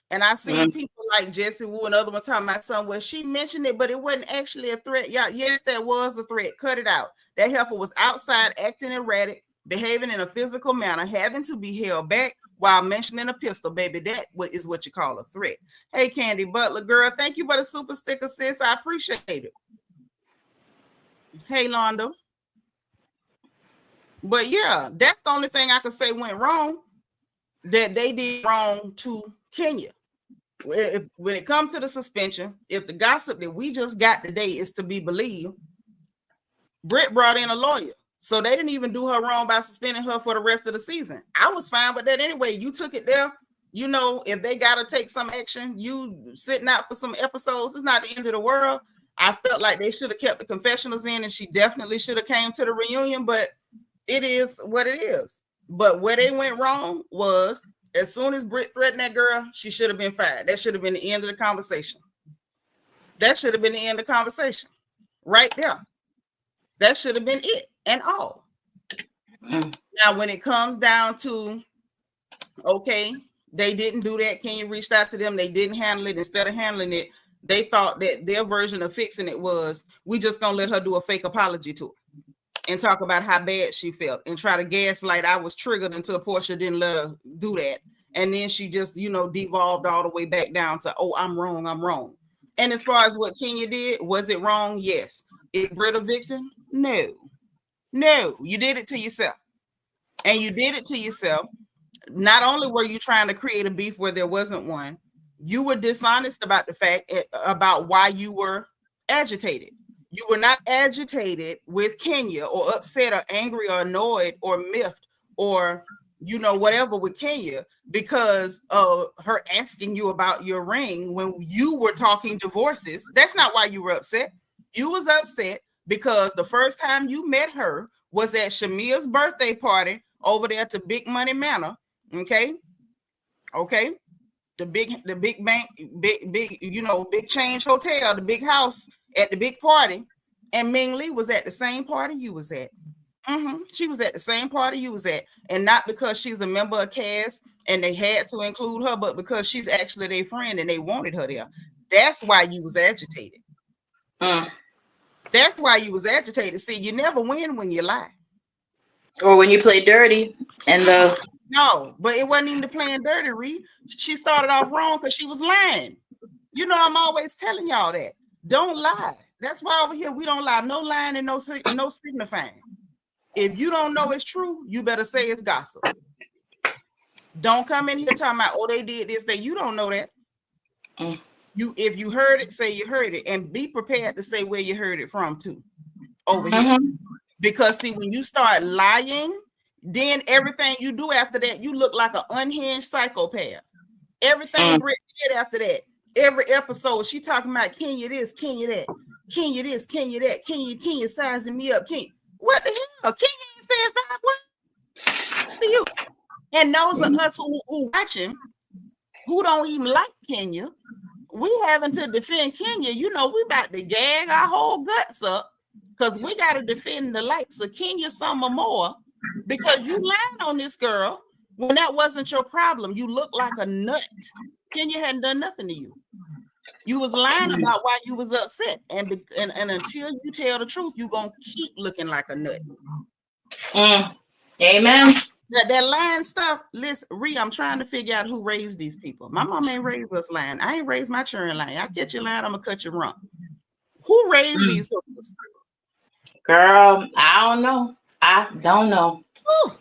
And I seen people like Jesse Wu and other ones talking about something where she mentioned it, but it wasn't actually a threat. Yeah, yes, that was a threat. Cut it out. That heifer was outside acting erratic, behaving in a physical manner, having to be held back while mentioning a pistol, baby. That is what you call a threat. Hey, Candy Butler, girl, thank you for the super sticker, sis. I appreciate it. Hey, Londo. But yeah, that's the only thing I could say went wrong, that they did wrong to Kenya. When it comes to the suspension, if the gossip that we just got today is to be believed, Brit brought in a lawyer. So they didn't even do her wrong by suspending her for the rest of the season. I was fine with that anyway. You took it there. You know, if they got to take some action, you sitting out for some episodes, it's not the end of the world. I felt like they should have kept the confessionals in, and she definitely should have came to the reunion, but it is what it is. But where they went wrong was, as soon as Brit threatened that girl, she should have been fired. That should have been the end of the conversation. That should have been the end of the conversation. Right there. That should have been it and all. Now, when it comes down to, okay, they didn't do that. Kenya reached out to them. They didn't handle it. Instead of handling it, they thought that their version of fixing it was, we just going to let her do a fake apology to her and talk about how bad she felt and try to gaslight. I was triggered until Portia didn't let her do that. And then she just, devolved all the way back down to, oh, I'm wrong. And as far as what Kenya did, was it wrong? Yes. Is Brit a victim? No. You did it to yourself. And you did it to yourself. Not only were you trying to create a beef where there wasn't one, you were dishonest about the fact about why you were agitated. You were not agitated with Kenya or upset or angry or annoyed or miffed or, whatever with Kenya because of her asking you about your ring when you were talking divorces. That's not why you were upset. You was upset because the first time you met her was at Shamia's birthday party over there to Big Money Manor. Okay. The big bank, big change hotel, the big house at the big party. And Ming Lee was at the same party you was at. She was at the same party you was at. And not because she's a member of cast and they had to include her, but because she's actually their friend and they wanted her there. That's why you was agitated. That's why you was agitated. See, you never win when you lie. Or when you play dirty. No, but it wasn't even the playing dirty, Reed. She started off wrong because she was lying. I'm always telling y'all that. Don't lie. That's why over here we don't lie. No lying and no signifying. If you don't know it's true, you better say it's gossip. Don't come in here talking about, oh, they did this, that. You don't know that. If you heard it, say you heard it, and be prepared to say where you heard it from too. Over here. Because see, when you start lying, then everything you do after that, you look like an unhinged psychopath. Everything Brit did after that. Every episode, she talking about Kenya this, Kenya that, Kenya this, Kenya that, Kenya sizing me up. Kenya, what the hell? Kenya ain't saying 5 words to you. And those of us who watching, who don't even like Kenya, we having to defend Kenya. We about to gag our whole guts up because we got to defend the likes of Kenya some or more because you lied on this girl when that wasn't your problem. You look like a nut. Kenya hadn't done nothing to you. You was lying about why you was upset, and until you tell the truth, you gonna keep looking like a nut. Amen. That lying stuff. Listen, Ree, I'm trying to figure out who raised these people. My mom ain't raised us lying. I ain't raised my children lying. I get you lying, I'm gonna cut you wrong. Who raised these hookers? Girl, I don't know. Whew.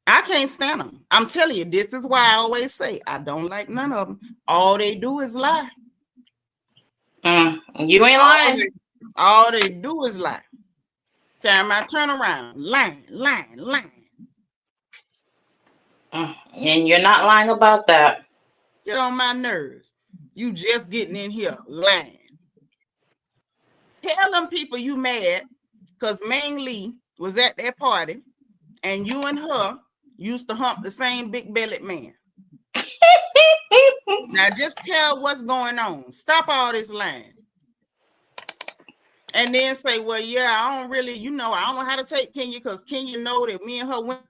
I can't stand them. I'm telling you, this is why I always say I don't like none of them. All they do is lie. You ain't lying. All they do is lie. Time I turn around, lying. And you're not lying about that. Get on my nerves. You just getting in here lying. Tell them people you mad because Ming Lee was at that party and you and her used to hump the same big bellied man. Now just tell what's going on. Stop all this lying. And then say, well, yeah, I don't know how to take Kenya because Kenya know that me and her went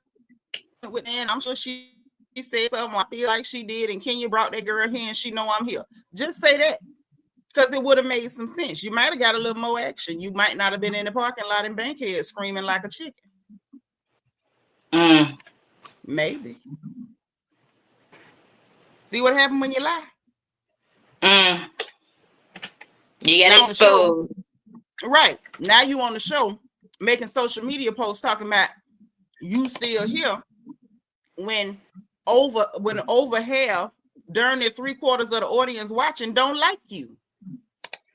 with, and I'm sure she said something I feel like she did, and Kenya brought that girl here and she know I'm here. Just say that. Because it would have made some sense. You might have got a little more action. You might not have been in the parking lot in Bankhead screaming like a chicken. Maybe. See what happened when you lie? You get exposed. Right. Now you on the show making social media posts talking about you still here when over half, during the 3/4 of the audience watching don't like you.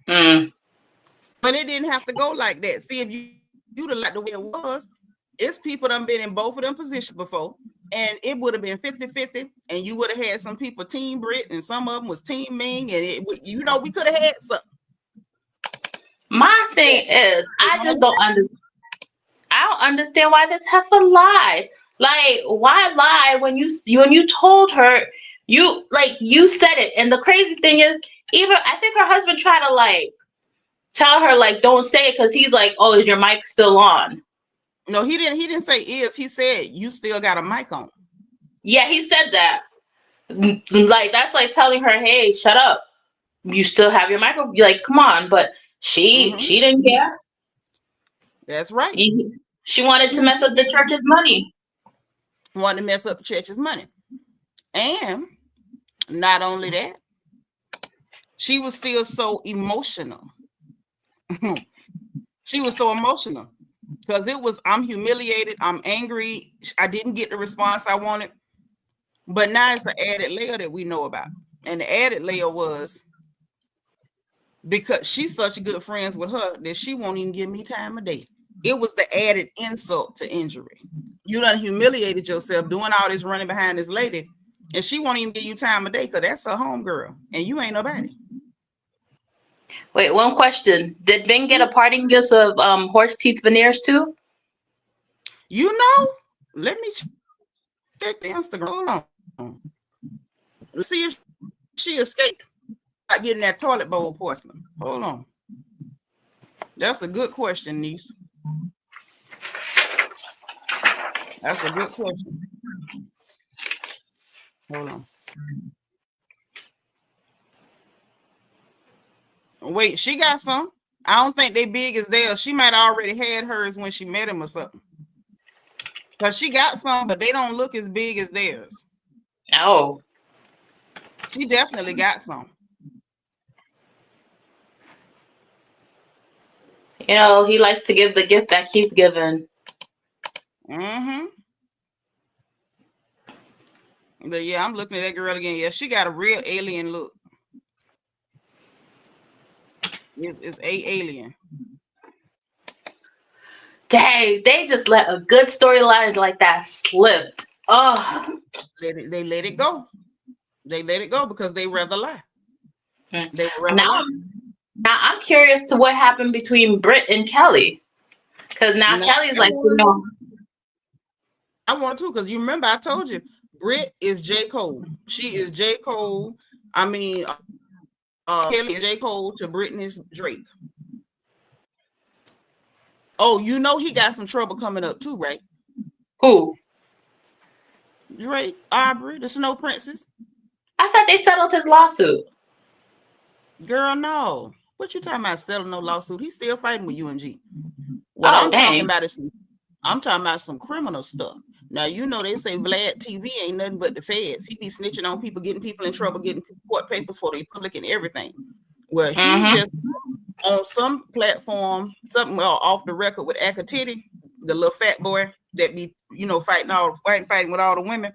But it didn't have to go like that. See, if you'd have liked the way it was, it's people done been in both of them positions before, and it would have been 50-50, and you would have had some people team Brit, and some of them was team Ming, and we could have had something. My thing is, I just don't understand. I don't understand why this heifer lied. Like, why lie when you told her you said it? And the crazy thing is, even I think her husband tried to like tell her like don't say it because he's like, oh, is your mic still on? No, he didn't say is. He said you still got a mic on. Yeah, he said that. Like that's like telling her, hey, shut up. You still have your microphone. Like, come on, but she didn't care. That's right. She wanted to mess up the church's money. Wanted to mess up the church's money. And not only that, she was still so emotional. She was so emotional because it was, I'm humiliated. I'm angry. I didn't get the response I wanted. But now it's an added layer that we know about. And the added layer was because she's such good friends with her that she won't even give me time of day. It was the added insult to injury. You done humiliated yourself doing all this running behind this lady, and she won't even give you time of day because that's her homegirl, and you ain't nobody. Wait, one question. Did Ming get a parting gift of horse teeth veneers too? You know, let me check the Instagram. Hold on. Let's see if she escaped by getting that toilet bowl porcelain. Hold on. That's a good question, niece. That's a good question. Hold on. Wait, she got some. I don't think they big as theirs. She might have already had hers when she met him or something. Because she got some, but they don't look as big as theirs. Oh. She definitely got some. You know, he likes to give the gift that keeps giving. But yeah, I'm looking at that girl again. Yeah, she got a real alien look. It's a alien. Dang, they just let a good storyline like that slip. Oh, They let it go. They let it go because they rather lie. They rather now, lie. Now I'm curious to what happened between Brit and Kelly, because now Kelly's like, you know, I want to, because you remember I told you Brit is J. Cole. She is J. Cole. I mean, Kelly is J. Cole to Britney's Drake. Oh, you know he got some trouble coming up too, right? Who? Drake, Aubrey, the Snow Princess. I thought they settled his lawsuit. Girl, no. What you talking about settling no lawsuit? He's still fighting with UMG. What I'm talking about is I'm talking about some criminal stuff. Now, you know, they say Vlad TV ain't nothing but the feds. He be snitching on people, getting people in trouble, getting court papers for the public and everything. Well, on some platform, something off the record with Akatiti, the little fat boy that be, fighting with all the women.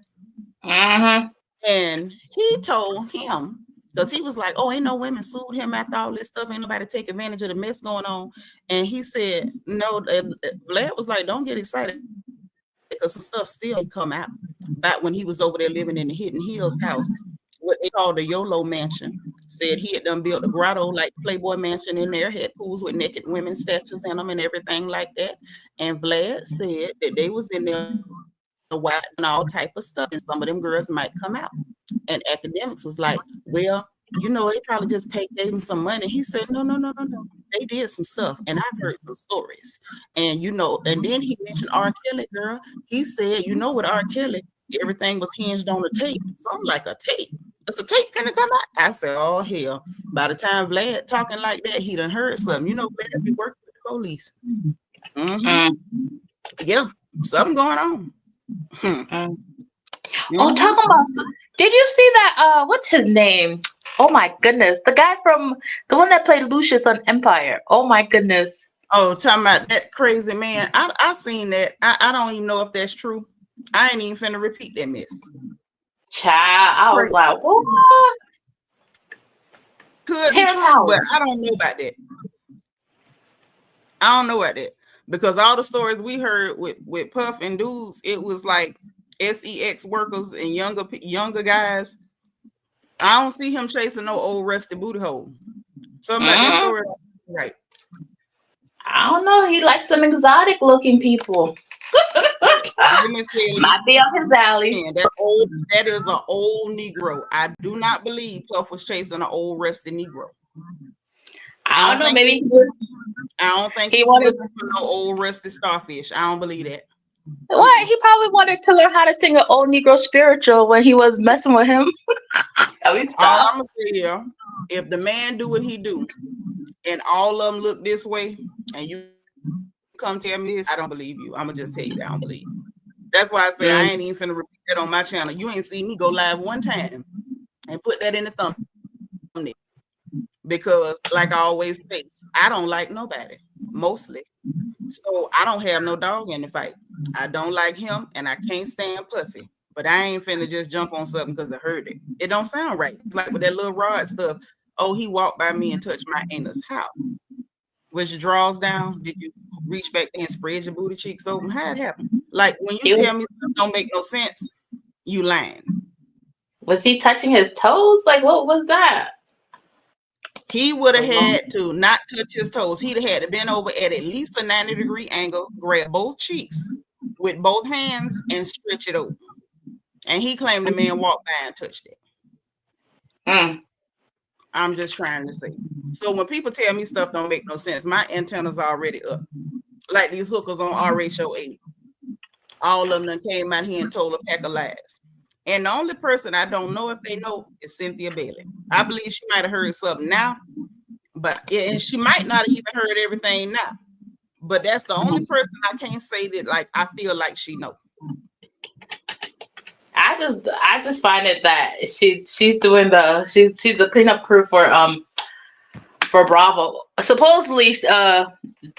Mm-hmm. And he told him, because he was like, oh, ain't no women sued him after all this stuff. Ain't nobody take advantage of the mess going on. And he said, no, Vlad was like, don't get excited, because some stuff still come out. Back when he was over there living in the Hidden Hills house, what they called the YOLO mansion, said he had done built a grotto like Playboy mansion in there, had pools with naked women statues in them and everything like that. And Vlad said that they was in there white and all type of stuff, and some of them girls might come out. And Academics was like, well, they probably just gave him some money. He said, no. They did some stuff, and I've heard some stories. And and then he mentioned R. Kelly, girl. He said, with R. Kelly, everything was hinged on a tape. So I'm like, a tape? It's a tape gonna come out? I said, oh hell. By the time Vlad talking like that, he done heard something. Vlad be working with the police. Yeah, something going on. Oh, talking about, did you see that? What's his name? Oh my goodness, the guy from the one that played Lucius on Empire. Oh my goodness. Oh, talking about that crazy man. I seen that. I don't even know if that's true. I ain't even finna repeat that mess. Child, I was like, what? Could be true, but I don't know about that. I don't know about that, because all the stories we heard with Puff and dudes, it was like sex workers and younger guys. I don't see him chasing no old rusty booty hole. Something about that story, right? I don't know. He likes some exotic looking people. Might be up his alley. That is an old Negro. I do not believe Puff was chasing an old rusty Negro. I don't know. Maybe I don't think he was looking for no old rusty starfish. I don't believe that. What? He probably wanted to learn how to sing an old Negro spiritual when he was messing with him. All I'm gonna say here, if the man do what he do, and all of them look this way, and you come tell me this, I don't believe you. I'm gonna just tell you that I don't believe you. That's why I say I ain't even finna repeat that on my channel. You ain't seen me go live one time and put that in the thumbnail, because, like I always say, I don't like nobody, mostly. So I don't have no dog in the fight. I don't like him, and I can't stand Puffy. But I ain't finna just jump on something because I heard it. It don't sound right. Like with that little Rod stuff. Oh, he walked by me and touched my anus. How? Was your drawers down? Did you reach back there and spread your booty cheeks open? How it happened? Like, when you tell me something don't make no sense, you lying. Was he touching his toes? Like, what was that? He would have had to not touch his toes. He'd have had to bend over at least a 90-degree angle, grab both cheeks with both hands, and stretch it open. And he claimed the man walked by and touched it. I'm just trying to say. So when people tell me stuff don't make no sense, my antennas are already up. Like these hookers on RHOA. All of them came out here and told a pack of lies. And the only person I don't know if they know is Cynthia Bailey. I believe she might have heard something now, and she might not have even heard everything now. But that's the only person I can't say that, like, I feel like she knows. I just find it that she's doing she's the cleanup crew for Bravo. Supposedly,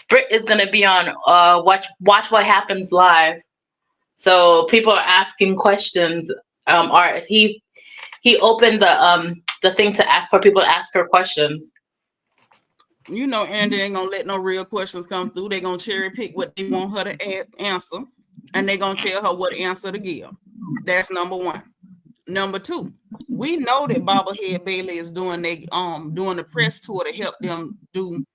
Brit is gonna be on Watch What Happens Live. So people are asking questions. He opened the thing to ask for people to ask her questions. And they ain't gonna let no real questions come through. They're gonna cherry pick what they want her to answer, and they're gonna tell her what answer to give. That's number one. Number two, we know that Bobblehead Bailey is doing the press tour to help them do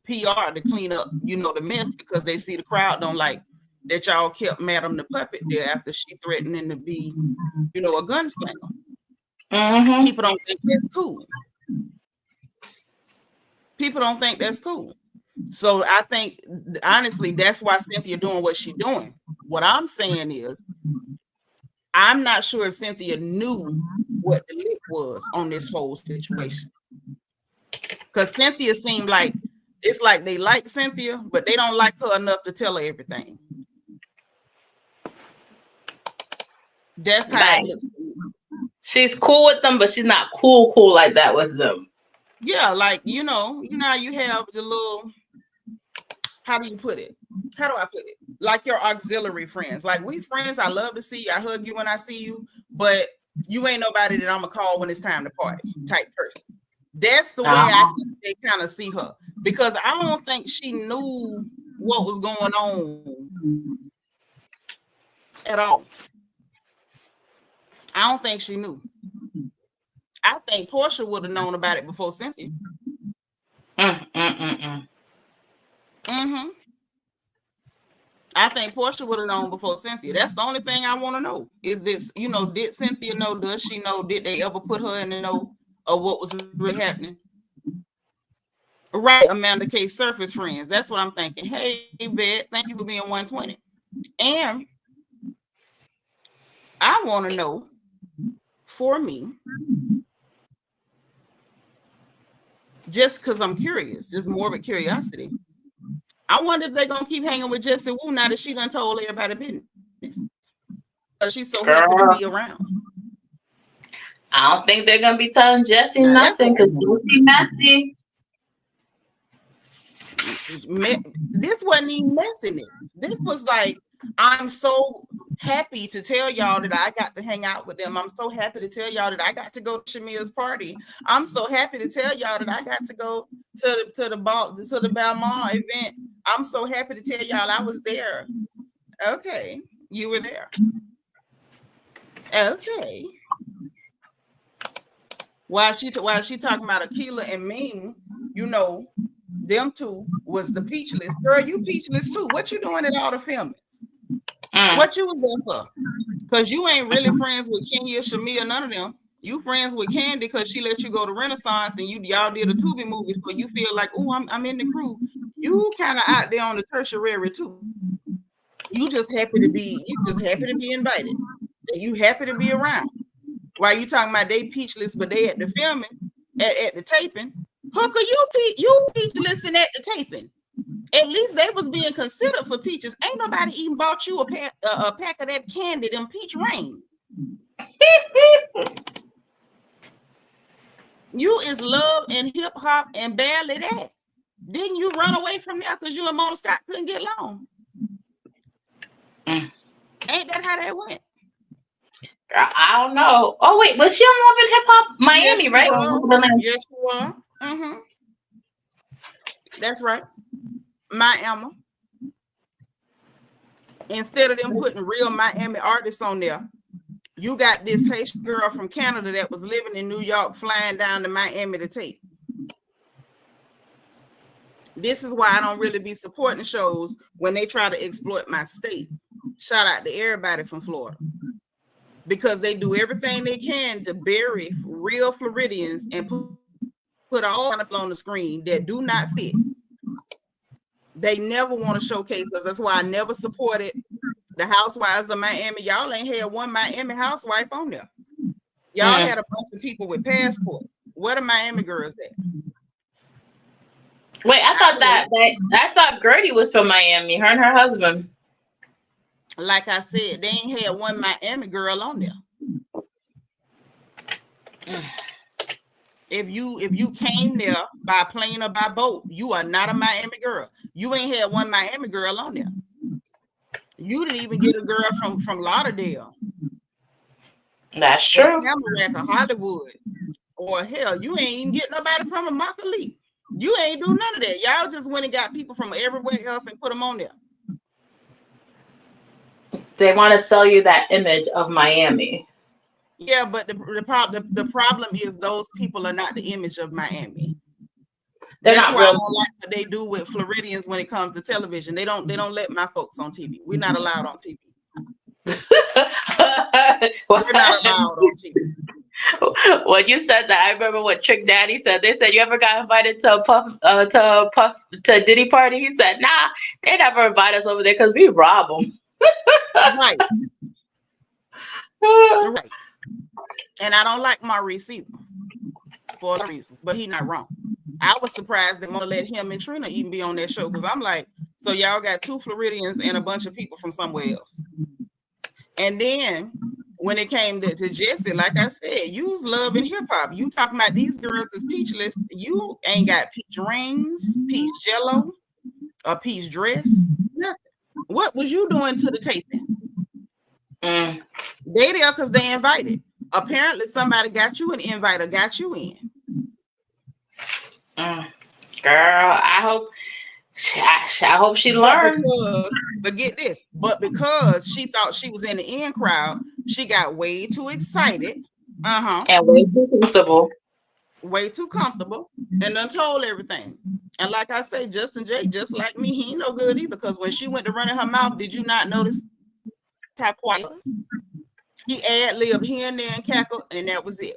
PR to clean up, the mess, because they see the crowd don't like that y'all kept Madam the Puppet there after she threatening to be, a gunslinger. People don't think that's cool. People don't think that's cool. So I think, honestly, that's why Cynthia doing what she's doing. What I'm saying is, I'm not sure if Cynthia knew what the lick was on this whole situation. Because Cynthia seemed like, it's like they like Cynthia, but they don't like her enough to tell her everything. That's how it looks. She's cool with them, but she's not cool like that with them. Yeah, like you know you have the little. How do you put it? How do I put it? Like your auxiliary friends. Like we friends, I love to see you. I hug you when I see you, but you ain't nobody that I'm gonna call when it's time to party type person. That's the way I think they kind of see her, because I don't think she knew what was going on at all. I don't think she knew. I think Portia would have known about it before Cynthia. Mm-hmm. I think Portia would have known before Cynthia. That's the only thing I want to know. Is this, you know, did Cynthia know? Does she know? Did they ever put her in the know of what was really happening? Right, Amanda K. Surface Friends. That's what I'm thinking. Hey, Vet, thank you for being 120. And I want to know, for me, just because I'm curious, just morbid curiosity, I wonder if they're going to keep hanging with Jessie Wu now that she done told everybody business. Because she's so happy to be around. I don't think they're going to be telling Jessie nothing because Jessie messy. This wasn't even messiness. This was like, I'm so happy to tell y'all that I got to hang out with them. I'm so happy to tell y'all that I got to go to Shamia's party. I'm so happy to tell y'all that I got to go to the Balmain event. I'm so happy to tell y'all I was there. Okay, you were there. Okay. While she talking about Akilah and Ming, you know, them two was the peachless. Girl, you peachless too. What you doing at all the filming? What you was there for? Because you ain't really friends with Kenya, Shamia, none of them. You friends with Candy because she let you go to Renaissance and y'all did a Tubi movie, so you feel like, oh, I'm in the crew. You kind of out there on the tertiary too. You just happy to be invited. You happy to be around. While you talking about they peachless, but they at the filming, at the taping. Hooker, you peachless and at the taping. At least they was being considered for peaches. Ain't nobody even bought you a pack of that candy, them peach rain. You is love and hip hop and barely that. Didn't you run away from there because you and Mona Scott couldn't get along? Ain't that how that went? Girl, I don't know. Oh wait, was she on Love and Hip Hop Miami, yes, right? Yes, you are. Mm-hmm. That's right. Miami. Instead of them putting real Miami artists on there, you got this Haitian girl from Canada that was living in New York flying down to Miami to tape. This is why I don't really be supporting shows when they try to exploit my state. Shout out to everybody from Florida. Because they do everything they can to bury real Floridians and put all up on the screen that do not fit. They never want to showcase us. That's why I never supported the Housewives of Miami. Y'all ain't had one Miami housewife on there. Y'all had a bunch of people with passports. Where the Miami girls at? Wait, I thought Gertie was from Miami. Her and her husband. Like I said, they ain't had one Miami girl on there. If you came there by plane or by boat, you are not a Miami girl. You ain't had one Miami girl on there. You didn't even get a girl from Lauderdale. That's true. Tamarack or Hollywood. Or hell, you ain't even get nobody from a Immokalee. You ain't do none of that. Y'all just went and got people from everywhere else and put them on there. They want to sell you that image of Miami. Yeah, but the problem is those people are not the image of Miami. They're That's not why real. I don't like what they do with Floridians when it comes to television. They don't let my folks on TV. We're not allowed on TV. We're not allowed on TV. When you said that, I remember what Trick Daddy said. They said, "You ever got invited to a Diddy party?" He said, "Nah, they never invite us over there because we rob them." Right. Right. And I don't like Maurice either for other reasons, but he's not wrong. I was surprised that Mona let him and Trina even be on that show because I'm like, so y'all got two Floridians and a bunch of people from somewhere else. And then when it came to Jesse, like I said, you was loving hip hop. You talking about these girls is peachless. You ain't got peach rings, peach jello, a peach dress. Nothing. What was you doing to the taping? They there because they invited. Apparently, somebody got you an invite or got you in. Girl, I hope she learns. But get this. But because she thought she was in the in crowd, she got way too excited. And way too comfortable. Way too comfortable. And done told everything. And like I say, Justin J, just like me, he ain't no good either. Because when she went to running her mouth, did you not notice how quiet? He ad-libbed here and there and cackled, and that was it.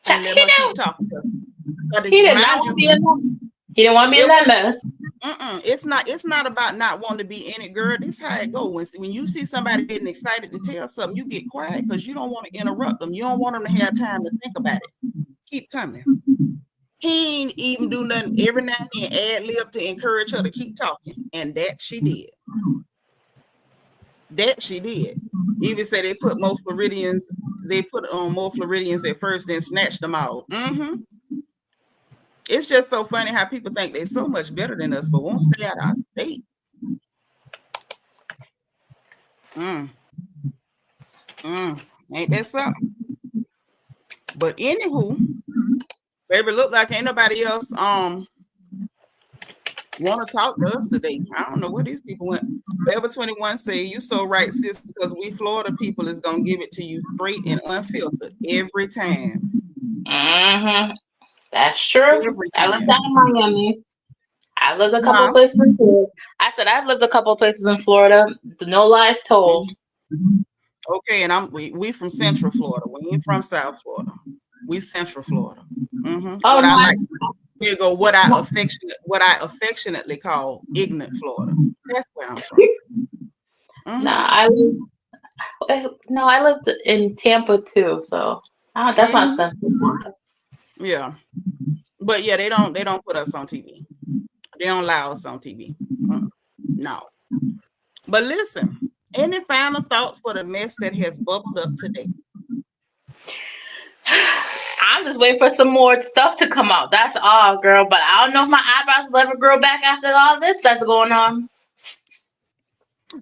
And let her keep talking. He didn't want to be in that mess. It's not about not wanting to be in it, girl. This is how it goes. When you see somebody getting excited to tell something, you get quiet because you don't want to interrupt them. You don't want them to have time to think about it. Keep coming. He ain't even do nothing. Every now and then ad-lib to encourage her to keep talking. And that she did. Even said they put more Floridians at first, then snatched them out. It's just so funny how people think they're so much better than us, but won't stay out of our state. Ain't that something? But anywho, baby, look like ain't nobody else want to talk to us today. I don't know where these people went. Forever 21 say, you so right, sis, because we Florida people is gonna give it to you straight and unfiltered every time. That's true. I lived down in Miami. I lived a couple places in Florida. I said I've lived a couple places in Florida. No lies told. Okay, and we from Central Florida. We ain't from South Florida. We Central Florida. Here go what I affectionately call ignorant Florida. That's where I'm from. I lived in Tampa too, so that's not Central Florida. Yeah, but yeah, they don't put us on TV. They don't allow us on TV. No. But listen, any final thoughts for the mess that has bubbled up today? I'm just waiting for some more stuff to come out. That's all, girl. But I don't know if my eyebrows will ever grow back after all this that's going on.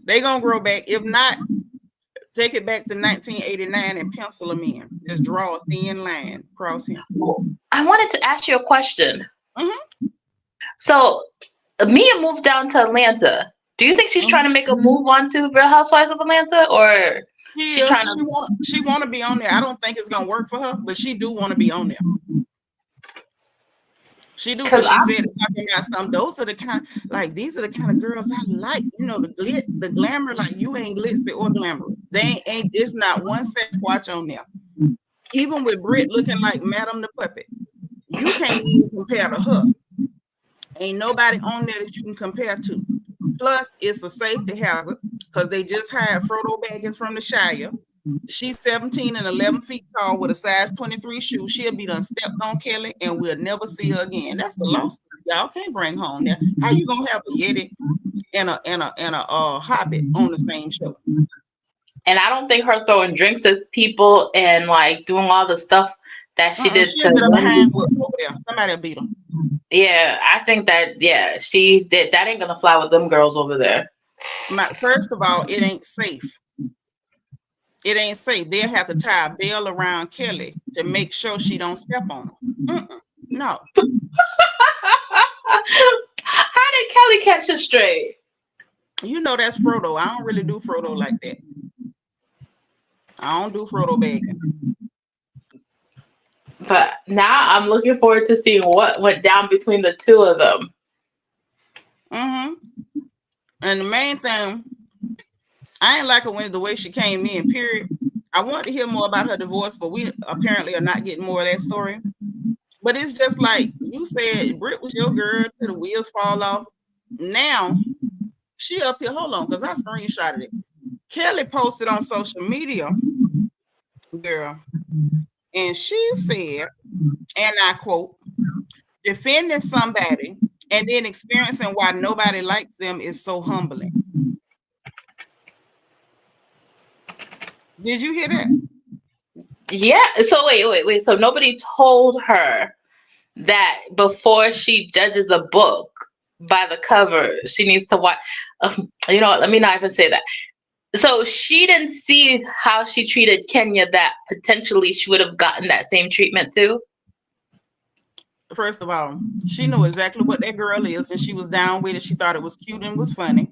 They gonna grow back. If not, take it back to 1989 and pencil them in. Just draw a thin line across him. I wanted to ask you a question. So, Mia moved down to Atlanta. Do you think she's trying to make a move onto Real Housewives of Atlanta, or she want to be on there? I don't think it's gonna work for her, but she do want to be on there. She do, because she said talking about some. Those are the kind, like these are the kind of girls I like. You know, the glitz, the glamour. Like you ain't glitzy or glamour. They ain't. It's not one Sasquatch on there. Even with Brit looking like Madame the Puppet, you can't even compare to her. Ain't nobody on there that you can compare to. Plus, it's a safety hazard because they just hired Frodo Baggins from the Shire. She's 17 and 11 feet tall with a size 23 shoe. She'll be done stepped on Kelly and we'll never see her again. That's the loss y'all can't bring home there. How you gonna have a Yeti and a Hobbit on the same show? And I don't think her throwing drinks at people and like doing all the stuff that she did to behind over there. Somebody beat them. Yeah, I think that she did. That ain't gonna fly with them girls over there. First of all, it ain't safe. It ain't safe. They'll have to tie a bell around Kelly to make sure she don't step on them. No. How did Kelly catch it straight? You know that's Frodo. I don't really do Frodo like that. I don't do Frodo Baggins. But now I'm looking forward to seeing what went down between the two of them. And the main thing, I ain't like her when the way she came in, period. I want to hear more about her divorce, but we apparently are not getting more of that story. But it's just like you said, Brit was your girl till the wheels fall off. Now, she up here, hold on, because I screenshotted it. Kelly posted on social media, girl, and she said, and I quote, defending somebody and then experiencing why nobody likes them is so humbling. Did you hear that? Yeah. So wait. So nobody told her that before she judges a book by the cover, she needs to watch. You know what? Let me not even say that. So she didn't see how she treated Kenya that potentially she would have gotten that same treatment too. First of all, she knew exactly what that girl is, and she was down with it. She thought it was cute and was funny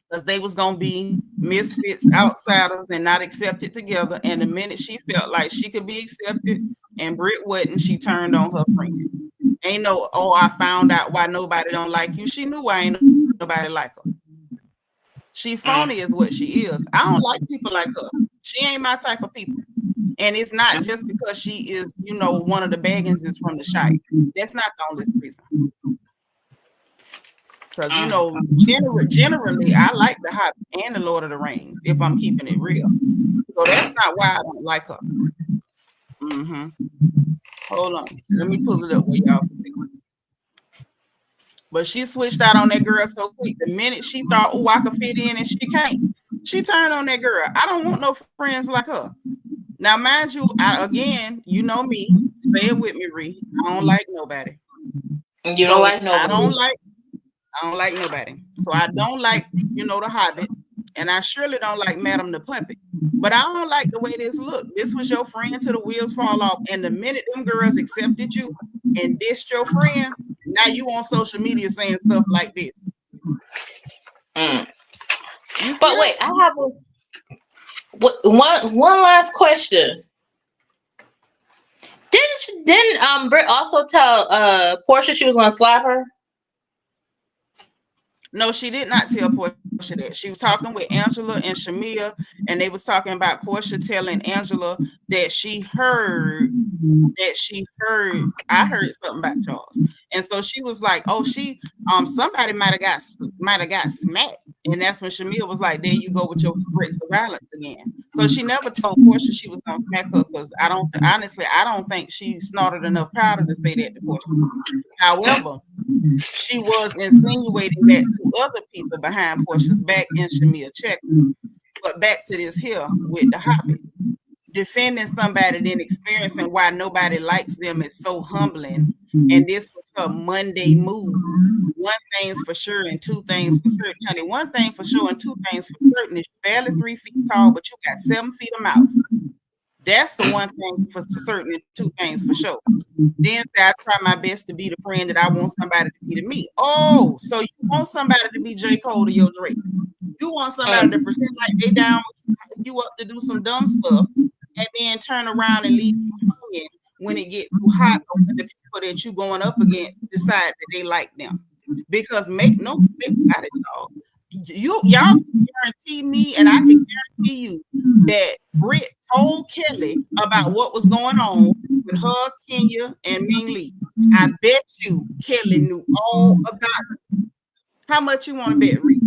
because they was gonna be misfits, outsiders, and not accepted together. And the minute she felt like she could be accepted and Brit wasn't, she turned on her friend. Ain't no, oh, I found out why nobody don't like you. She knew why ain't nobody like her. She phony is what she is. I don't like people like her. She ain't my type of people. And it's not just because she is, you know, one of the Baggins is from the Shire. That's not the only reason. Because, you know, generally, I like the Hobbit and the Lord of the Rings, if I'm keeping it real. So that's not why I don't like her. Hold on. Let me pull it up where y'all can see. But she switched out on that girl so quick. The minute she thought, oh, I could fit in and she can't, she turned on that girl. I don't want no friends like her. Now, mind you, again, you know me. Say it with me, Ree. I don't like nobody. You don't like nobody. I don't like nobody. So I don't like, you know, the Hobbit. And I surely don't like Madam the Puppet. But I don't like the way this looked. This was your friend till the wheels fall off. And the minute them girls accepted you and dissed your friend, now you on social media saying stuff like this. But wait, I have one last question. Didn't Brit also tell Portia she was gonna slap her? No, she did not tell Portia that. She was talking with Angela and Shamia, and they was talking about Portia telling Angela that she heard I heard something about Charles. And so she was like, oh, somebody might have got smacked. And that's when Shamia was like, there you go with your threats of violence again. So she never told Portia she was gonna smack her, because I don't think she snorted enough powder to say that to Portia. However, she was insinuating that to other people behind Portia's back, and Shamia checked. But back to this here with the Hobbit. Defending somebody, then experiencing why nobody likes them is so humbling. And this was her Monday move. One thing's for sure and two things for certain, honey. One thing for sure and two things for certain is you're barely 3 feet tall, but you got 7 feet of mouth. That's the one thing for certain and two things for sure. Then I try my best to be the friend that I want somebody to be to me. Oh, so you want somebody to be J. Cole to your Drake. You want somebody to pretend like they down you up to do some dumb stuff and then turn around and leave you hanging when it gets too hot, or when the people that you going up against decide that they like them. Because make no mistake about it, y'all. Y'all can guarantee me, and I can guarantee you that Brit told Kelly about what was going on with her, Kenya, and Ming Lee. I bet you Kelly knew all about it. How much you want to bet, Reed?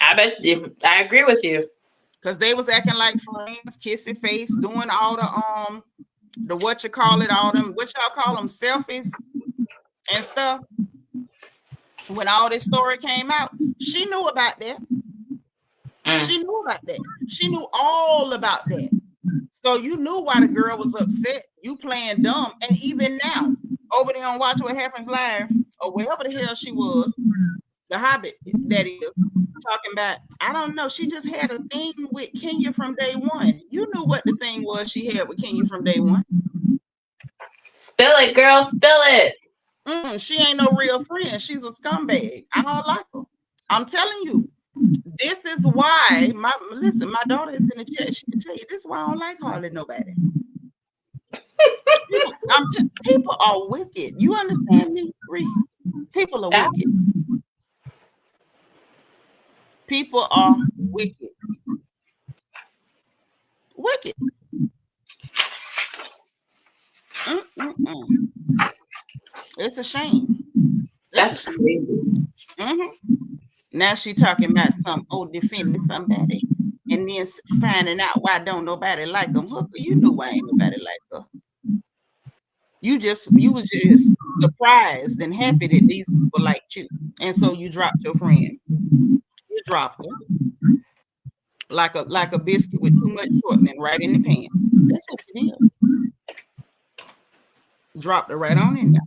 I agree with you. Because they was acting like friends, kissing face, doing all the what you call it, all them, what y'all call them, selfies and stuff. When all this story came out, she knew about that. She knew about that. She knew all about that. So you knew why the girl was upset. You playing dumb. And even now, over there on Watch What Happens Live, or wherever the hell she was, the Hobbit that is, talking about, I don't know, she just had a thing with Kenya from day one. You knew what the thing was she had with Kenya from day one. Spill it, girl, spill it. She ain't no real friend. She's a scumbag. I don't like her. I'm telling you. This is why my daughter is in the chat. She can tell you this is why I don't like hardly nobody. People are wicked. You understand me, Reed? People are wicked. People are wicked. Wicked. It's a shame. That's crazy. Now she talking about defending somebody, and then finding out why don't nobody like them. Hooker, you knew why ain't nobody like her. You was just surprised and happy that these people liked you, and so you dropped your friend. You dropped her. like a biscuit with too much shortening right in the pan. That's what it is. Dropped it right on in there.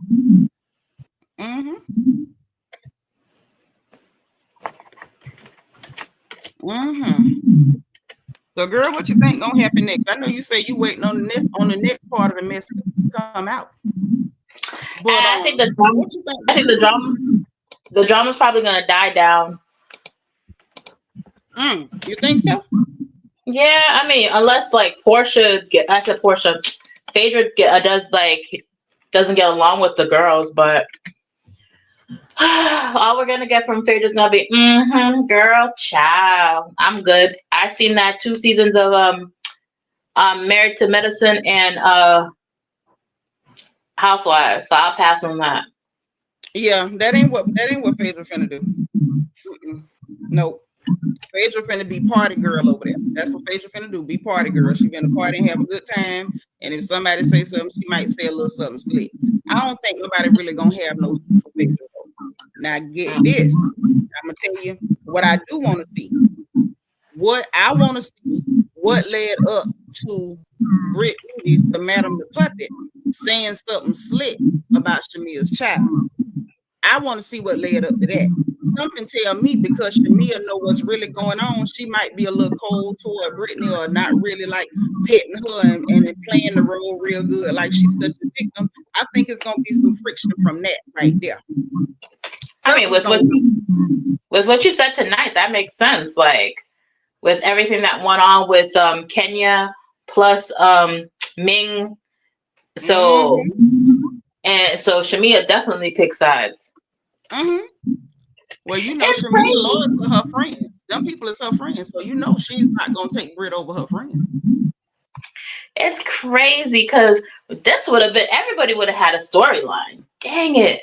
So, girl, what you think gonna happen next? I know you say you waiting on the next part of the mess to come out. But I think the drama's probably gonna die down. You think so? Yeah, I mean, unless like Phaedra doesn't get along with the girls, but all we're gonna get from Phaedra's gonna be girl, child, I'm good. I've seen that 2 seasons of Married to Medicine and Housewives, so I'll pass on that. Yeah, that ain't what Phaedra finna do. Nope. Phaedra finna be party girl over there. That's what Phaedra finna do. Be party girl. She finna party and have a good time. And if somebody say something, she might say a little something slick. I don't think nobody really gonna have no for Phaedra. Now get this. I'm gonna tell you what I do want to see. What I want to see. What led up to Brit Eady to Madam the Puppet saying something slick about Shamia's child. I want to see what led up to that. Something tell me because Shamia know what's really going on, she might be a little cold toward Brittany or not really like petting her and playing the role real good, like she's such a victim. I think it's gonna be some friction from that right there. I mean, with what you said tonight, that makes sense. Like with everything that went on with Kenya plus Ming, so and so Shamia definitely picks sides. Well, you know, Shamia loyal to her friends. Them people is her friends, so you know she's not gonna take Brit over her friends. It's crazy because this would have been everybody would have had a storyline. Dang it!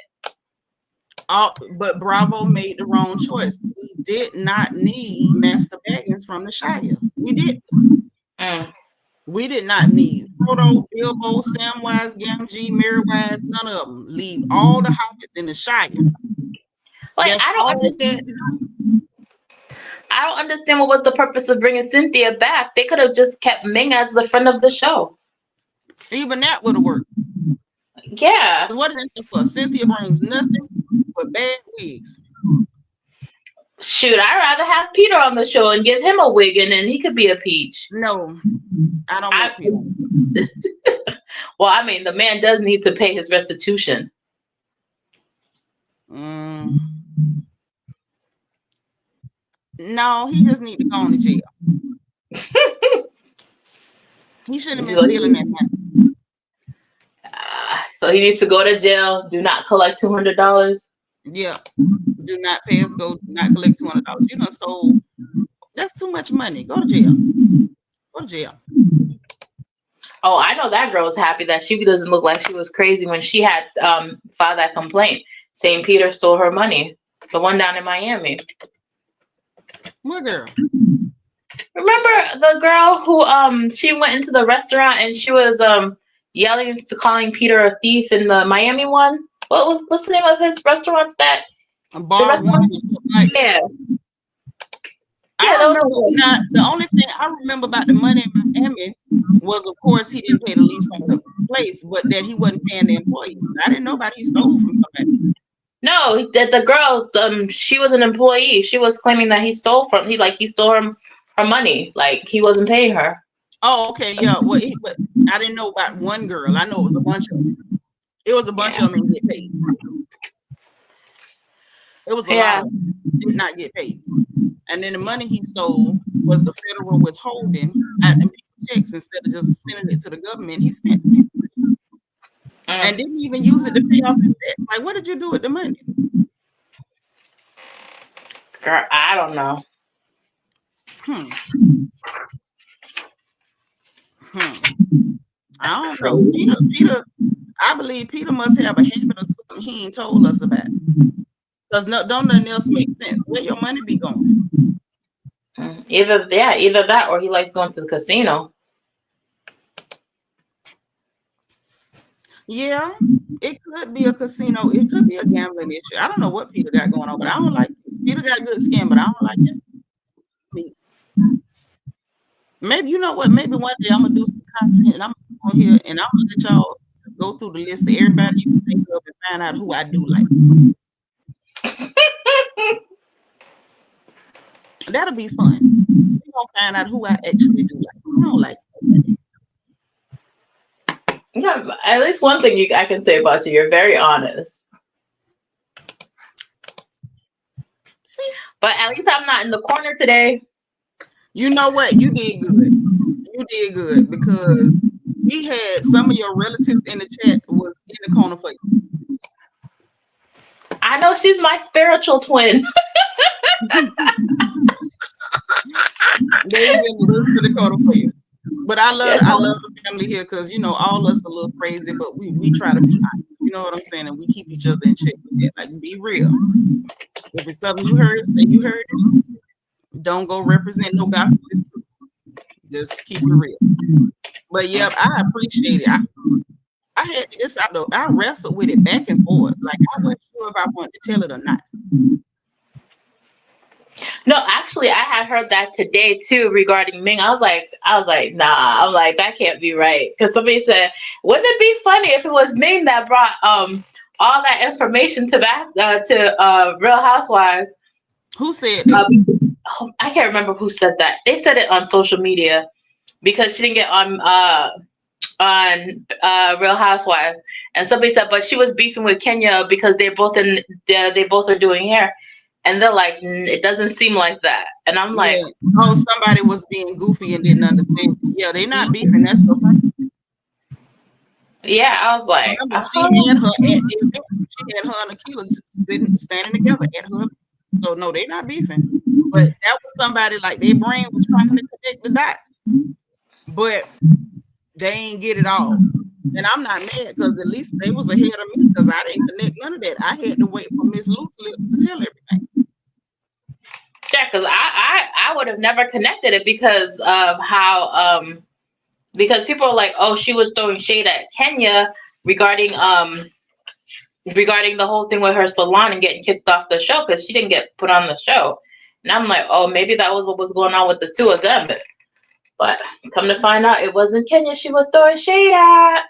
But Bravo made the wrong choice. We did not need Master Baggins from the Shire. We did. We did not need Frodo, Bilbo, Samwise, Gamgee, Merrywise, none of them. Leave all the hobbits in the Shire. Like, I don't understand what was the purpose of bringing Cynthia back. They could have just kept Ming as the friend of the show. Even that would have worked. Yeah. What is it for? Cynthia brings nothing but bad wigs. Shoot, I'd rather have Peter on the show and give him a wig and then he could be a peach. No, I don't want Peter. Well, I mean, the man does need to pay his restitution. No, he just need to go on to jail. He shouldn't have been stealing that money. So he needs to go to jail. Do not collect $200. Yeah, do not pay. Go not collect $200. You done stole. That's too much money. Go to jail. Go to jail. Oh, I know that girl was happy that she doesn't look like she was crazy when she had filed that complaint saying Peter stole her money. The one down in Miami. What girl? Remember the girl who she went into the restaurant and she was yelling, calling Peter a thief in the Miami one? What's the name of his restaurants that? Bar one. Yeah. I don't know. Now, the only thing I remember about the money in Miami was, of course, he didn't pay the lease on the place, but that he wasn't paying the employees. I didn't know about he stole from somebody. No, that the girl, she was an employee. She was claiming that he stole he stole her money. Like he wasn't paying her. Oh, okay, yeah. Well, but I didn't know about one girl. I know it was a bunch of them. It was a bunch of them didn't get paid. It was a lot of them did not get paid. And then the money he stole was the federal withholding at the checks instead of just sending it to the government. He spent it and didn't even use it to pay off his debt. Like, what did you do with the money? Girl, I don't know. I don't know. Peter, I believe Peter must have a habit of something he ain't told us about. Because don't nothing else make sense. Where your money be going? Either that or he likes going to the casino. Yeah, it could be a casino. It could be a gambling issue. I don't know what Peter got going on, but I don't like it. Peter got good skin, but I don't like it. Maybe you know what? Maybe one day I'm gonna do some content and I'm on here and I'm gonna let y'all go through the list of everybody you think of and find out who I do like. That'll be fun. We're gonna find out who I actually do like. I don't like nobody. Yeah, at least one thing I can say about you, you're very honest. See? But at least I'm not in the corner today. You know what? You did good. You did good because we had some of your relatives in the chat was in the corner for you. I know she's my spiritual twin. They was in the corner for you. But I love the family here because you know all us a little crazy, but we try to be honest. You know what I'm saying? And we keep each other in check with that. Like be real. If it's something you heard, say you heard it. Don't go represent no gospel. Just keep it real. But yeah, I appreciate it. I had this out though. I wrestled with it back and forth. Like I wasn't sure if I wanted to tell it or not. No, actually, I had heard that today too regarding Ming. I was like, nah. I'm like, that can't be right. Because somebody said, wouldn't it be funny if it was Ming that brought all that information to Real Housewives? Who said that? I can't remember who said that. They said it on social media because she didn't get on Real Housewives, and somebody said, but she was beefing with Kenya because they both are doing hair. And they're like, it doesn't seem like that. And I'm like, oh, somebody was being goofy and didn't understand. Yeah, they're not beefing. That's so funny. Yeah, I was like, she had her at the event. She had her and Akila standing together at her. So no, they're not beefing. But that was somebody like their brain was trying to connect the dots, but they ain't get it all. And I'm not mad because at least they was ahead of me because I didn't connect none of that. I had to wait for Miss Loose Lips to tell everything. Yeah, because I would have never connected it because of how because people are like, oh, she was throwing shade at Kenya regarding the whole thing with her salon and getting kicked off the show because she didn't get put on the show. And I'm like, oh, maybe that was what was going on with the two of them. But come to find out, it wasn't Kenya she was throwing shade at.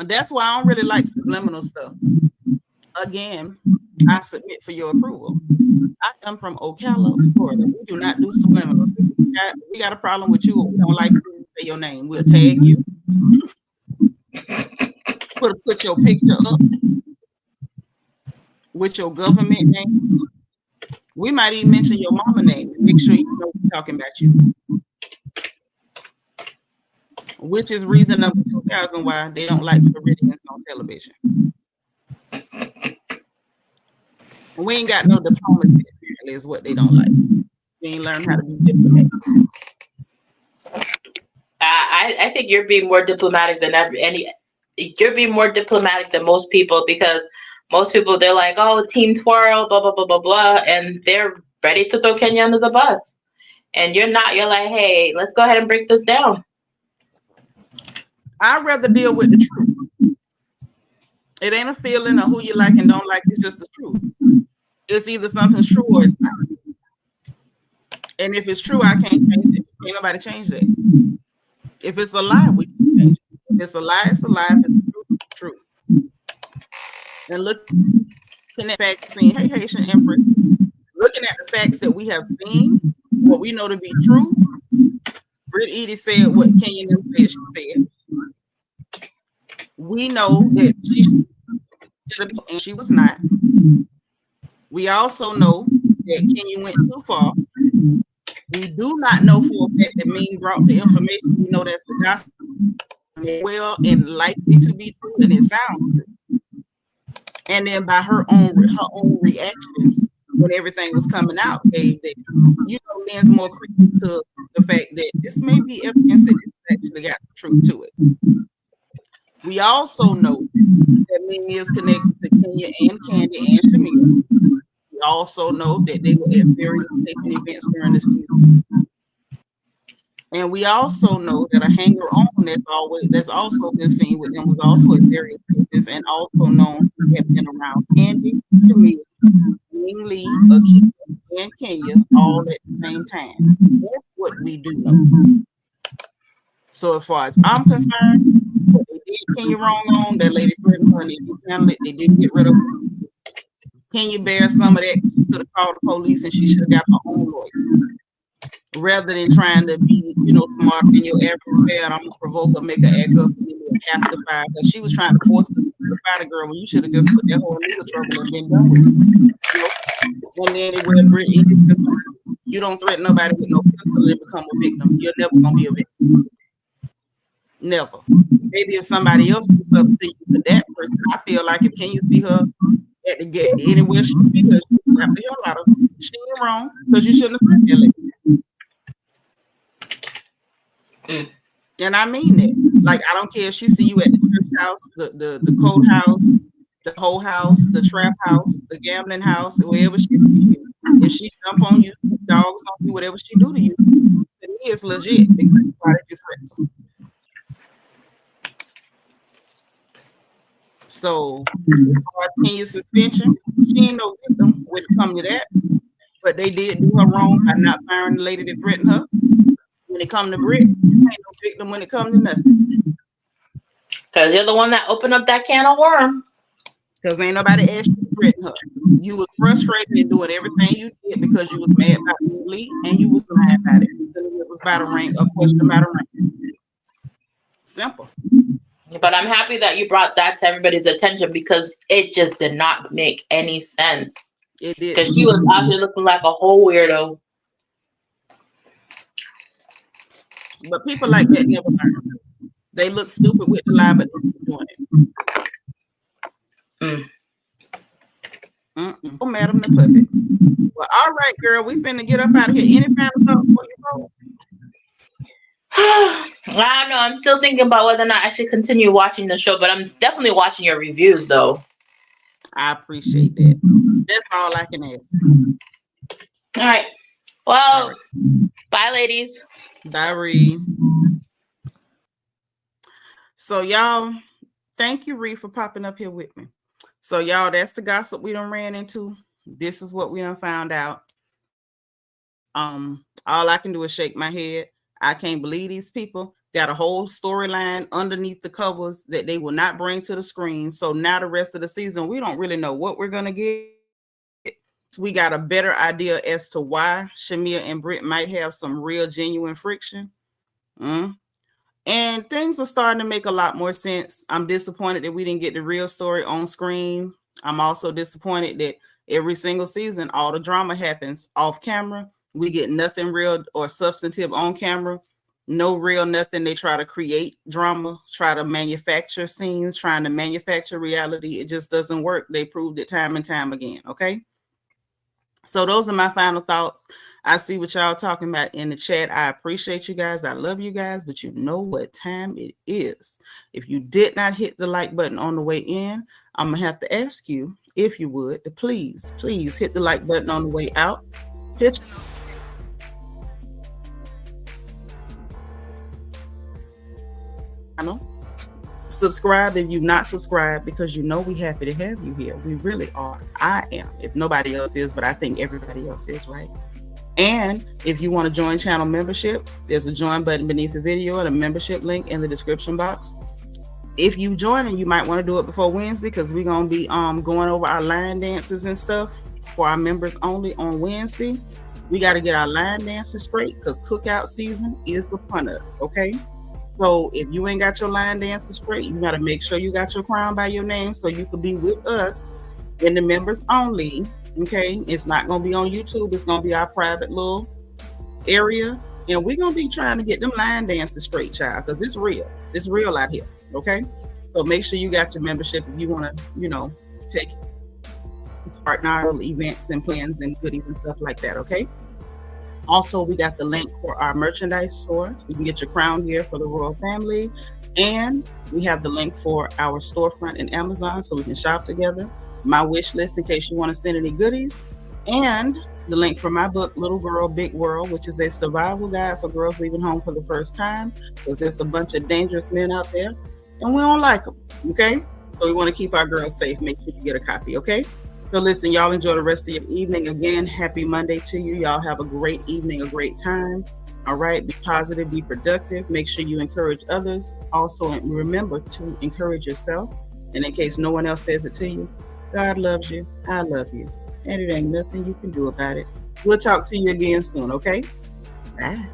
That's why I don't really like subliminal stuff. Again, I submit for your approval. I am from Ocala, Florida. We do not do subliminal. We got a problem with you. Or we don't like you to say your name. We'll tag you. Put your picture up with your government name. We might even mention your mama name and make sure you know we're talking about you. Which is reason number 2,000 why they don't like Floridians on television. We ain't got no diplomacy, apparently, is what they don't like. We ain't learned how to be diplomatic. I think you're being more diplomatic than you're being more diplomatic than most people because most people, they're like, oh, team twirl, blah, blah, blah, blah, blah. And they're ready to throw Kenya under the bus. And you're not. You're like, hey, let's go ahead and break this down. I'd rather deal with the truth. It ain't a feeling of who you like and don't like. It's just the truth. It's either something's true or it's not. And if it's true, I can't change it. Ain't nobody change that. If it's a lie, we can change it. If it's a lie, it's a lie. If it's true, it's true. And looking at facts, seeing, hey, Haitian Empress, looking at the facts that we have seen, what we know to be true, Brit Eady said what Kenya said she said. We know that she should have been, and she was not. We also know that Kenya went too far. We do not know for a fact that Ming brought the information. We know that's the gospel well and likely to be true, and it sounds true. And then by her own reaction when everything was coming out, gave that, you know, lends more credence to the fact that this may be evidence that it's actually got the truth to it. We also know that Ming is connected to Kenya and Candy and Shamira. We also know that they were at various events during the season. And we also know that a hanger-on that's also been seen with them was also at various events and also known to have been around Candy, Shamira, Ming Lee, Akita, and Kenya all at the same time. That's what we do know. So as far as I'm concerned, what they did Kenya wrong on, that lady threatened her and they didn't handle it, they didn't get rid of her. Kenya bear some of that. She could have called the police and she should have got her own lawyer. Rather than trying to be, smarter than your average bear, and I'm gonna provoke her, make her act up, and then have to fire. Because she was trying to force her to fire the girl when you should have just put that whole legal trouble and been done with it. And then anywhere Brit Eady, you don't threaten nobody with no pistol and become a victim. You're never gonna be a victim. Never. Maybe if somebody else do something to you, but that person, I feel like if Kenya see her at the get anywhere she be, she slap the hell out of her. She ain't wrong because you shouldn't have threatened that lady. And I mean that. Like, I don't care if she see you at the church house, the cold house, the whole house, the trap house, the gambling house, wherever she see you. If she jump on you, dogs on you, whatever she do to you, to me it's legit because why did you threaten? So as far as Kenya's suspension, she ain't no victim when it comes to that. But they did do her wrong by not firing the lady that threatened her. When it comes to Brit, you ain't no victim when it comes to nothing. Because you're the one that opened up that can of worm. Because ain't nobody asked you to threaten her. You was frustrated in doing everything you did because you was mad about the lead and you was lying about it. It was about a ring, a question about a ring. Simple. But I'm happy that you brought that to everybody's attention because it just did not make any sense. It did. Because she was out there looking like a whole weirdo. But people like that never learn. They look stupid with the lie, but they keep doing it. Oh, Madam the Puppet. Well, all right, girl. We finna get up out of here. Any final thoughts before you go? I don't know. I'm still thinking about whether or not I should continue watching the show, but I'm definitely watching your reviews, though. I appreciate that. That's all I can ask. All right. Well, bye, ladies. Bye, Ree. So, y'all, thank you, Ree, for popping up here with me. So, y'all, that's the gossip we done ran into. This is what we done found out. All I can do is shake my head. I can't believe these people got a whole storyline underneath the covers that they will not bring to the screen. So now the rest of the season, we don't really know what we're going to get. We got a better idea as to why Shamia and Brit might have some real genuine friction. And things are starting to make a lot more sense. I'm disappointed that we didn't get the real story on screen. I'm also disappointed that every single season, all the drama happens off camera. We get nothing real or substantive on camera. No real nothing. They try to create drama, try to manufacture scenes, trying to manufacture reality. It just doesn't work. They proved it time and time again. Okay. So those are my final thoughts. I see what y'all talking about in the chat. I appreciate you guys. I love you guys, but you know what time it is. If you did not hit the like button on the way in, I'm going to have to ask you, if you would, to please hit the like button on the way out. Hit subscribe if you've not subscribed, because you know we happy to have you here. We really are. I am, if nobody else is, but I think everybody else is, right? And if you want to join channel membership, there's a join button beneath the video and a membership link in the description box. If you join, and you might want to do it before Wednesday, because we're going to be going over our line dances and stuff for our members only on Wednesday. We got to get our line dances straight because cookout season is upon us, okay? So if you ain't got your line dances straight, you got to make sure you got your crown by your name so you can be with us in the members only, okay? It's not going to be on YouTube. It's going to be our private little area. And we're going to be trying to get them line dances straight, child, because it's real. It's real out here, okay? So make sure you got your membership if you want to, take part in our events and plans and goodies and stuff like that, okay? Also, we got the link for our merchandise store, so you can get your crown gear for the royal family. And we have the link for our storefront in Amazon, so we can shop together. My wish list in case you want to send any goodies. And the link for my book, Little Girl, Big World, which is a survival guide for girls leaving home for the first time, because there's a bunch of dangerous men out there, and we don't like them, okay? So we want to keep our girls safe. Make sure you get a copy, okay? So listen, y'all enjoy the rest of your evening. Again, happy Monday to you. Y'all have a great evening, a great time. All right, be positive, be productive. Make sure you encourage others. Also, remember to encourage yourself. And in case no one else says it to you, God loves you, I love you, and it ain't nothing you can do about it. We'll talk to you again soon, okay? Bye.